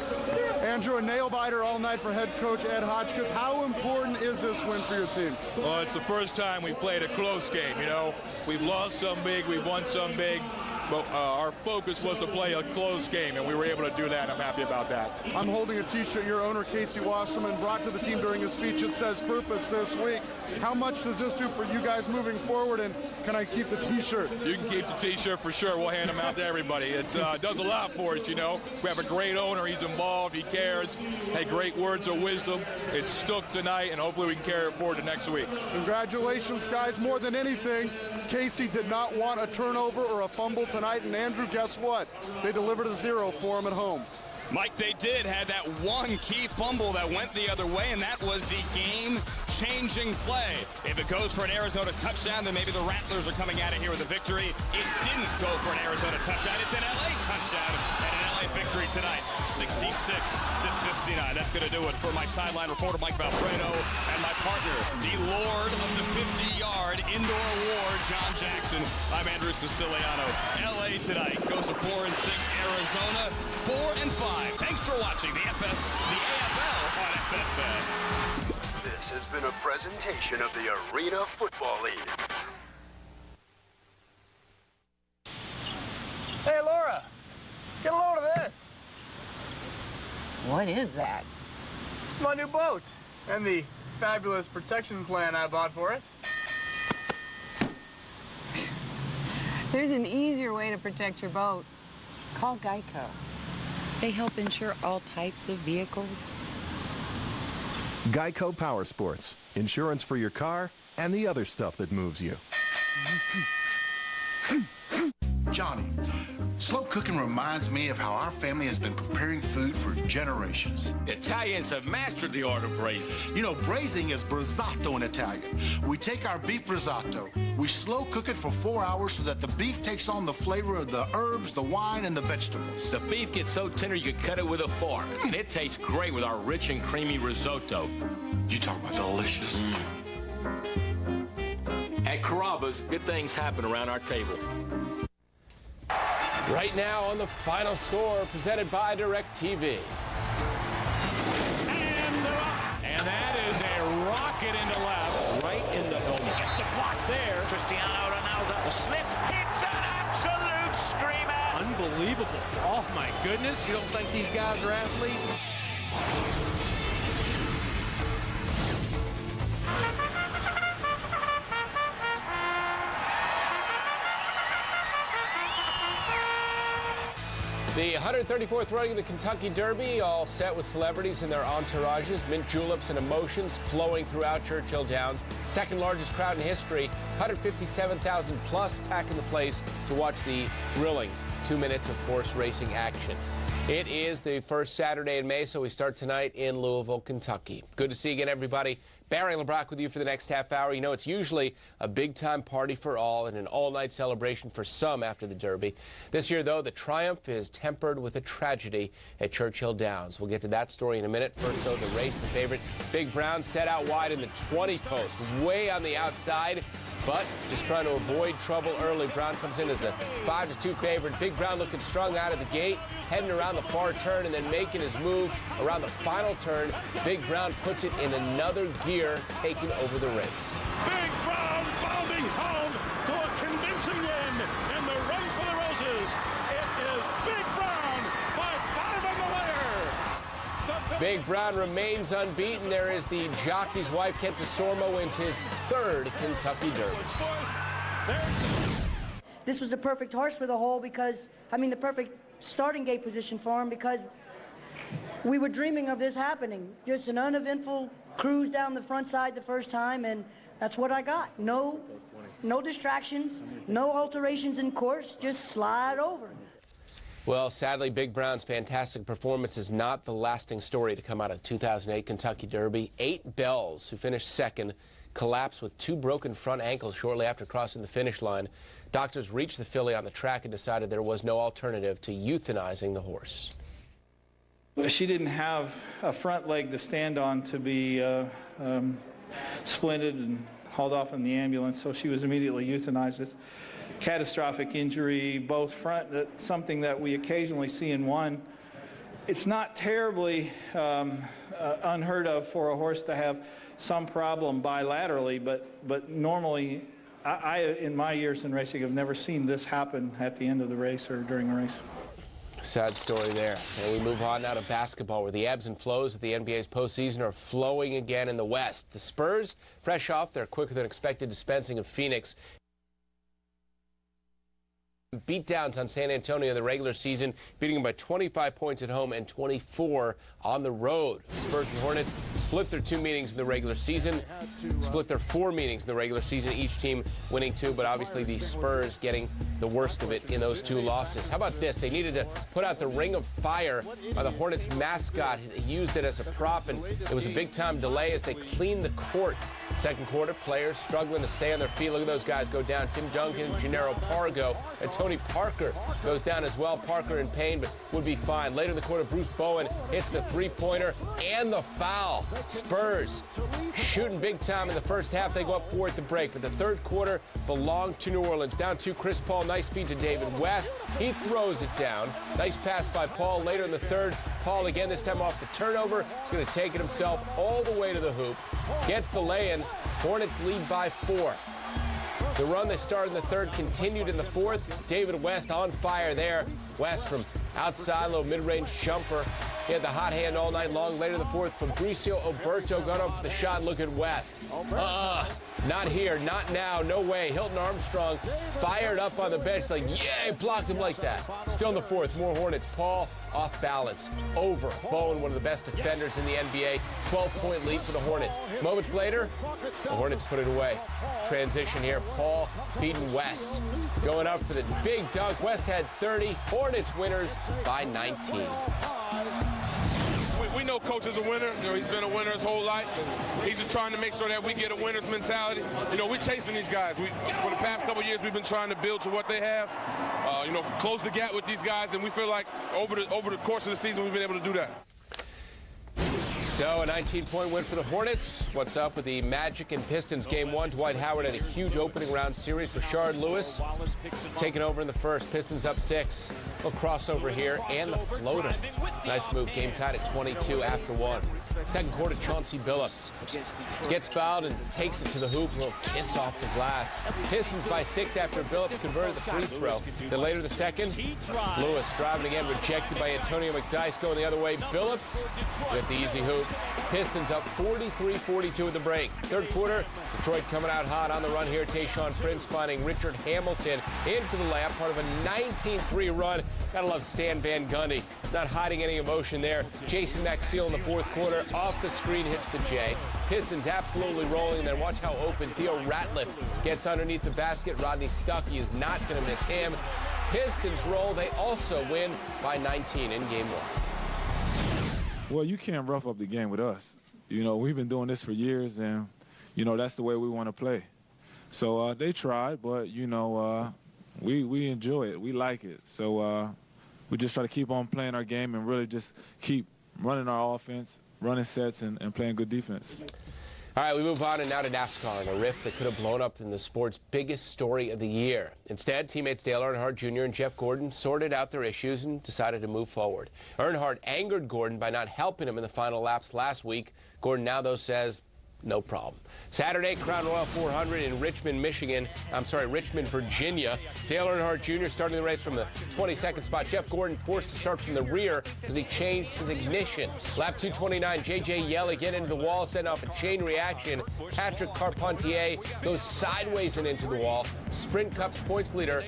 Andrew, a nail-biter all night for head coach Ed Hotchkiss. How important is this win for your team? Well, it's the first time we played a close game. You know, we've lost some big, we've won some big. But our focus was to play a close game, and we were able to do that, and I'm happy about that. I'm holding a T-shirt your owner, Casey Wasserman, brought to the team during his speech. It says purpose this week. How much does this do for you guys moving forward, and can I keep the T-shirt? You can keep the T-shirt for sure. We'll hand them out to everybody. It does a lot for us, you know. We have a great owner. He's involved. He cares. Had great words of wisdom. It stuck tonight, and hopefully we can carry it forward to next week. Congratulations, guys. More than anything, Casey did not want a turnover or a fumble tonight, and Andrew, guess what? They delivered a 0 for him at home. Mike, they did. Had that one key fumble that went the other way, and that was the game-changing play. If it goes for an Arizona touchdown, then maybe the Rattlers are coming at it here with a victory. It didn't go for an Arizona touchdown. It's an LA touchdown and an LA victory tonight, 66-59. That's going to do it for my sideline reporter, Mike Valparaiso, and my partner, the Lord of the 50-yard indoor war, John Jackson. I'm Andrew Siciliano. LA tonight goes to 4-6. Arizona 4-5. Thanks for watching the AFL on FSN. This has been a presentation of the Arena Football League. Hey, Laura, get a load of this. What is that? It's my new boat and the fabulous protection plan I bought for it. There's an easier way to protect your boat. Call Geico. They help insure all types of vehicles. Geico Power Sports. Insurance for your car and the other stuff that moves you. Johnny, slow cooking reminds me of how our family has been preparing food for generations. Italians have mastered the art of braising. You know, braising is brizzato in Italian. We take our beef brizzato, we slow cook it for 4 hours so that the beef takes on the flavor of the herbs, the wine, and the vegetables. The beef gets so tender you can cut it with a fork, and it tastes great with our rich and creamy risotto. You talk about delicious. At Carrabba's, good things happen around our table. Right now on the final score, presented by DirecTV. And that is a rocket into left. Right in the helmet. Gets a block there. Cristiano Ronaldo, the slip, hits an absolute screamer. Unbelievable. Oh, my goodness. You don't think these guys are athletes? The 134th running of the Kentucky Derby, all set with celebrities and their entourages, mint juleps and emotions flowing throughout Churchill Downs. Second largest crowd in history, 157,000 plus packing the place to watch the thrilling 2 minutes of horse racing action. It is the first Saturday in May, so we start tonight in Louisville, Kentucky. Good to see you again, everybody. Barry LeBrock with you for the next half hour. You know, it's usually a big-time party for all and an all-night celebration for some after the Derby. This year, though, the triumph is tempered with a tragedy at Churchill Downs. We'll get to that story in a minute. First, though, the race, the favorite, Big Brown, set out wide in the 20 post, way on the outside, but just trying to avoid trouble early. Brown comes in as a 5-2 favorite. Big Brown looking strong out of the gate, heading around the far turn and then making his move around the final turn. Big Brown puts it in another gear, taking over the race. Big Brown bounding home to a convincing win in the run for the roses. It is Big Brown by 5 on the wire. Big Brown remains unbeaten. There is the jockey's wife, Kent DeSormo, wins his third Kentucky Derby. This was the perfect horse for the hole because, the perfect starting gate position for him because we were dreaming of this happening. Just an uneventful cruise down the front side the first time, and that's what I got. No no distractions, no alterations in course, just slide over. Well, sadly, Big Brown's fantastic performance is not the lasting story to come out of the 2008 Kentucky Derby. 8 Bells, who finished second, collapsed with 2 broken front ankles shortly after crossing the finish line. Doctors reached the filly on the track and decided there was no alternative to euthanizing the horse. She didn't have a front leg to stand on to be splinted and hauled off in the ambulance, so she was immediately euthanized. It's catastrophic injury, both front, that's something that we occasionally see in one. It's not terribly unheard of for a horse to have some problem bilaterally, but normally, I in my years in racing, have never seen this happen at the end of the race or during a race. Sad story there. And we move on now to basketball, where the ebbs and flows of the NBA's postseason are flowing again in the West. The Spurs, fresh off their quicker-than-expected dispensing of Phoenix, beatdowns on San Antonio in the regular season, beating them by 25 points at home and 24 on the road. Spurs and Hornets split their 2 meetings in the regular season, split their 4 meetings in the regular season, each team winning 2, but obviously the Spurs getting the worst of it in those 2 losses. How about this? They needed to put out the Ring of Fire by the Hornets mascot. He used it as a prop, and it was a big-time delay as they cleaned the court. Second quarter, players struggling to stay on their feet. Look at those guys go down. Tim Duncan, Gennaro Pargo, and Tony Parker goes down as well. Parker in pain, but would be fine. Later in the quarter, Bruce Bowen hits the 3-pointer and the foul. Spurs shooting big time in the first half. They go up 4 at the break, but the third quarter belonged to New Orleans. Down 2, Chris Paul. Nice feed to David West. He throws it down. Nice pass by Paul. Later in the third, Paul again, this time off the turnover. He's going to take it himself all the way to the hoop. Gets the lay-in. Hornets lead by 4. The run they started in the third continued in the fourth. David West on fire there. West from outside, little mid-range jumper. He had the hot hand all night long. Later in the fourth, Fabricio Oberto got up for the shot. Look at West. Not here, not now, no way. Hilton Armstrong fired up on the bench like, yeah, blocked him like that. Still in the fourth, more Hornets. Paul off balance. Over. Bowen, one of the best defenders in the NBA. 12-point lead for the Hornets. Moments later, the Hornets put it away. Transition here. Paul feeding West. Going up for the big dunk. West had 30. Hornets winners by 19. We know Coach is a winner. You know, he's been a winner his whole life, and he's just trying to make sure that we get a winner's mentality. You know, we're chasing these guys. For the past couple of years, we've been trying to build to what they have. You know, close the gap with these guys, and we feel like over the course of the season, we've been able to do that. So a 19-point win for the Hornets. What's up with the Magic and Pistons game 1? Dwight Howard had a huge opening round series. Rashard Lewis taking over in the first. Pistons up 6. A little crossover here and the floater. Nice move. Game tied at 22 after 1. Second quarter, Chauncey Billups gets fouled and takes it to the hoop. A little kiss off the glass. Pistons by 6 after Billups converted the free throw. Then later the second, Lewis driving again, rejected by Antonio McDyess. Going the other way. Billups with the easy hoop. Pistons up 43-42 at the break. Third quarter, Detroit coming out hot on the run here. Tayshaun Prince finding Richard Hamilton in for the layup, part of a 19-3 run. Gotta love Stan Van Gundy. Not hiding any emotion there. Jason Maxiell in the fourth quarter, off the screen, hits the J. Pistons absolutely rolling, and then watch how open Theo Ratliff gets underneath the basket. Rodney Stuckey is not gonna miss him. Pistons roll. They also win by 19 in game 1. Well, you can't rough up the game with us. You know, we've been doing this for years, and, you know, that's the way we want to play. So they tried, but, you know, we enjoy it. We like it. So we just try to keep on playing our game and really just keep running our offense, running sets, and playing good defense. All right, we move on and now to NASCAR, and a rift that could have blown up in the sport's biggest story of the year. Instead, teammates Dale Earnhardt Jr. and Jeff Gordon sorted out their issues and decided to move forward. Earnhardt angered Gordon by not helping him in the final laps last week. Gordon now, though, says no problem. Saturday, Crown Royal 400 in Richmond, Virginia. Dale Earnhardt Jr. starting the race from the 22nd spot. Jeff Gordon forced to start from the rear because he changed his ignition. Lap 229, J.J. Yelly get into the wall, setting off a chain reaction. Patrick Carpentier goes sideways and into the wall. Sprint Cup's points leader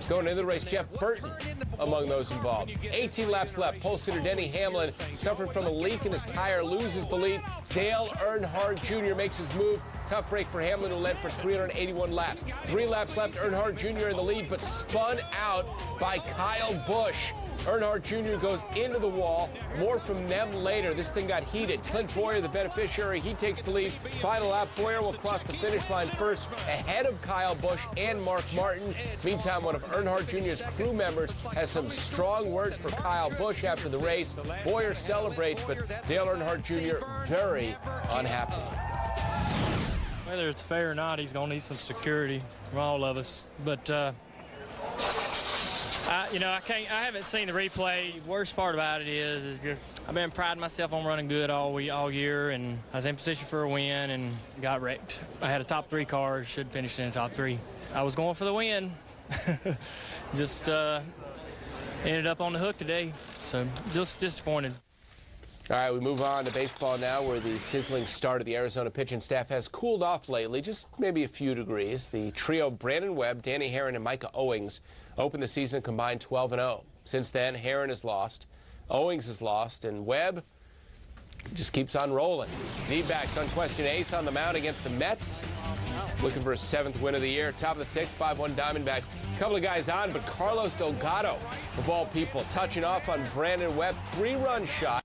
going into the race, Jeff Burton among those involved. 18 laps left. Pole sitter Denny Hamlin, suffering from a leak in his tire, loses the lead. Dale Earnhardt Jr. makes his move. Tough break for Hamlin, who led for 381 laps. 3 laps left. Earnhardt Jr. in the lead, but spun out by Kyle Busch. Earnhardt Jr. goes into the wall. More from them later. This thing got heated. Clint Boyer, the beneficiary, he takes the lead. Final lap, Boyer will cross the finish line first, ahead of Kyle Busch and Mark Martin. Meantime, one of Earnhardt Jr.'s crew members has some strong words for Kyle Busch after the race. Boyer celebrates, but Dale Earnhardt Jr. very unhappy. Whether it's fair or not, he's going to need some security from all of us. But I haven't seen the replay. Worst part about it is just I've been priding myself on running good all year, and I was in position for a win and got wrecked. I had a top 3 car, should finish in the top 3. I was going for the win. Just ended up on the hook today, so just disappointed. All right, we move on to baseball now, where the sizzling start of the Arizona pitching staff has cooled off lately, just maybe a few degrees. The trio Brandon Webb, Danny Herron, and Micah Owings opened the season combined 12-0. Since then, Herron has lost, Owings has lost, and Webb just keeps on rolling. D-backs unquestioned ace on the mound against the Mets, looking for his 7th win of the year. Top of the 6th, 5-1 Diamondbacks. A couple of guys on, but Carlos Delgado, of all people, touching off on Brandon Webb. 3-run shot.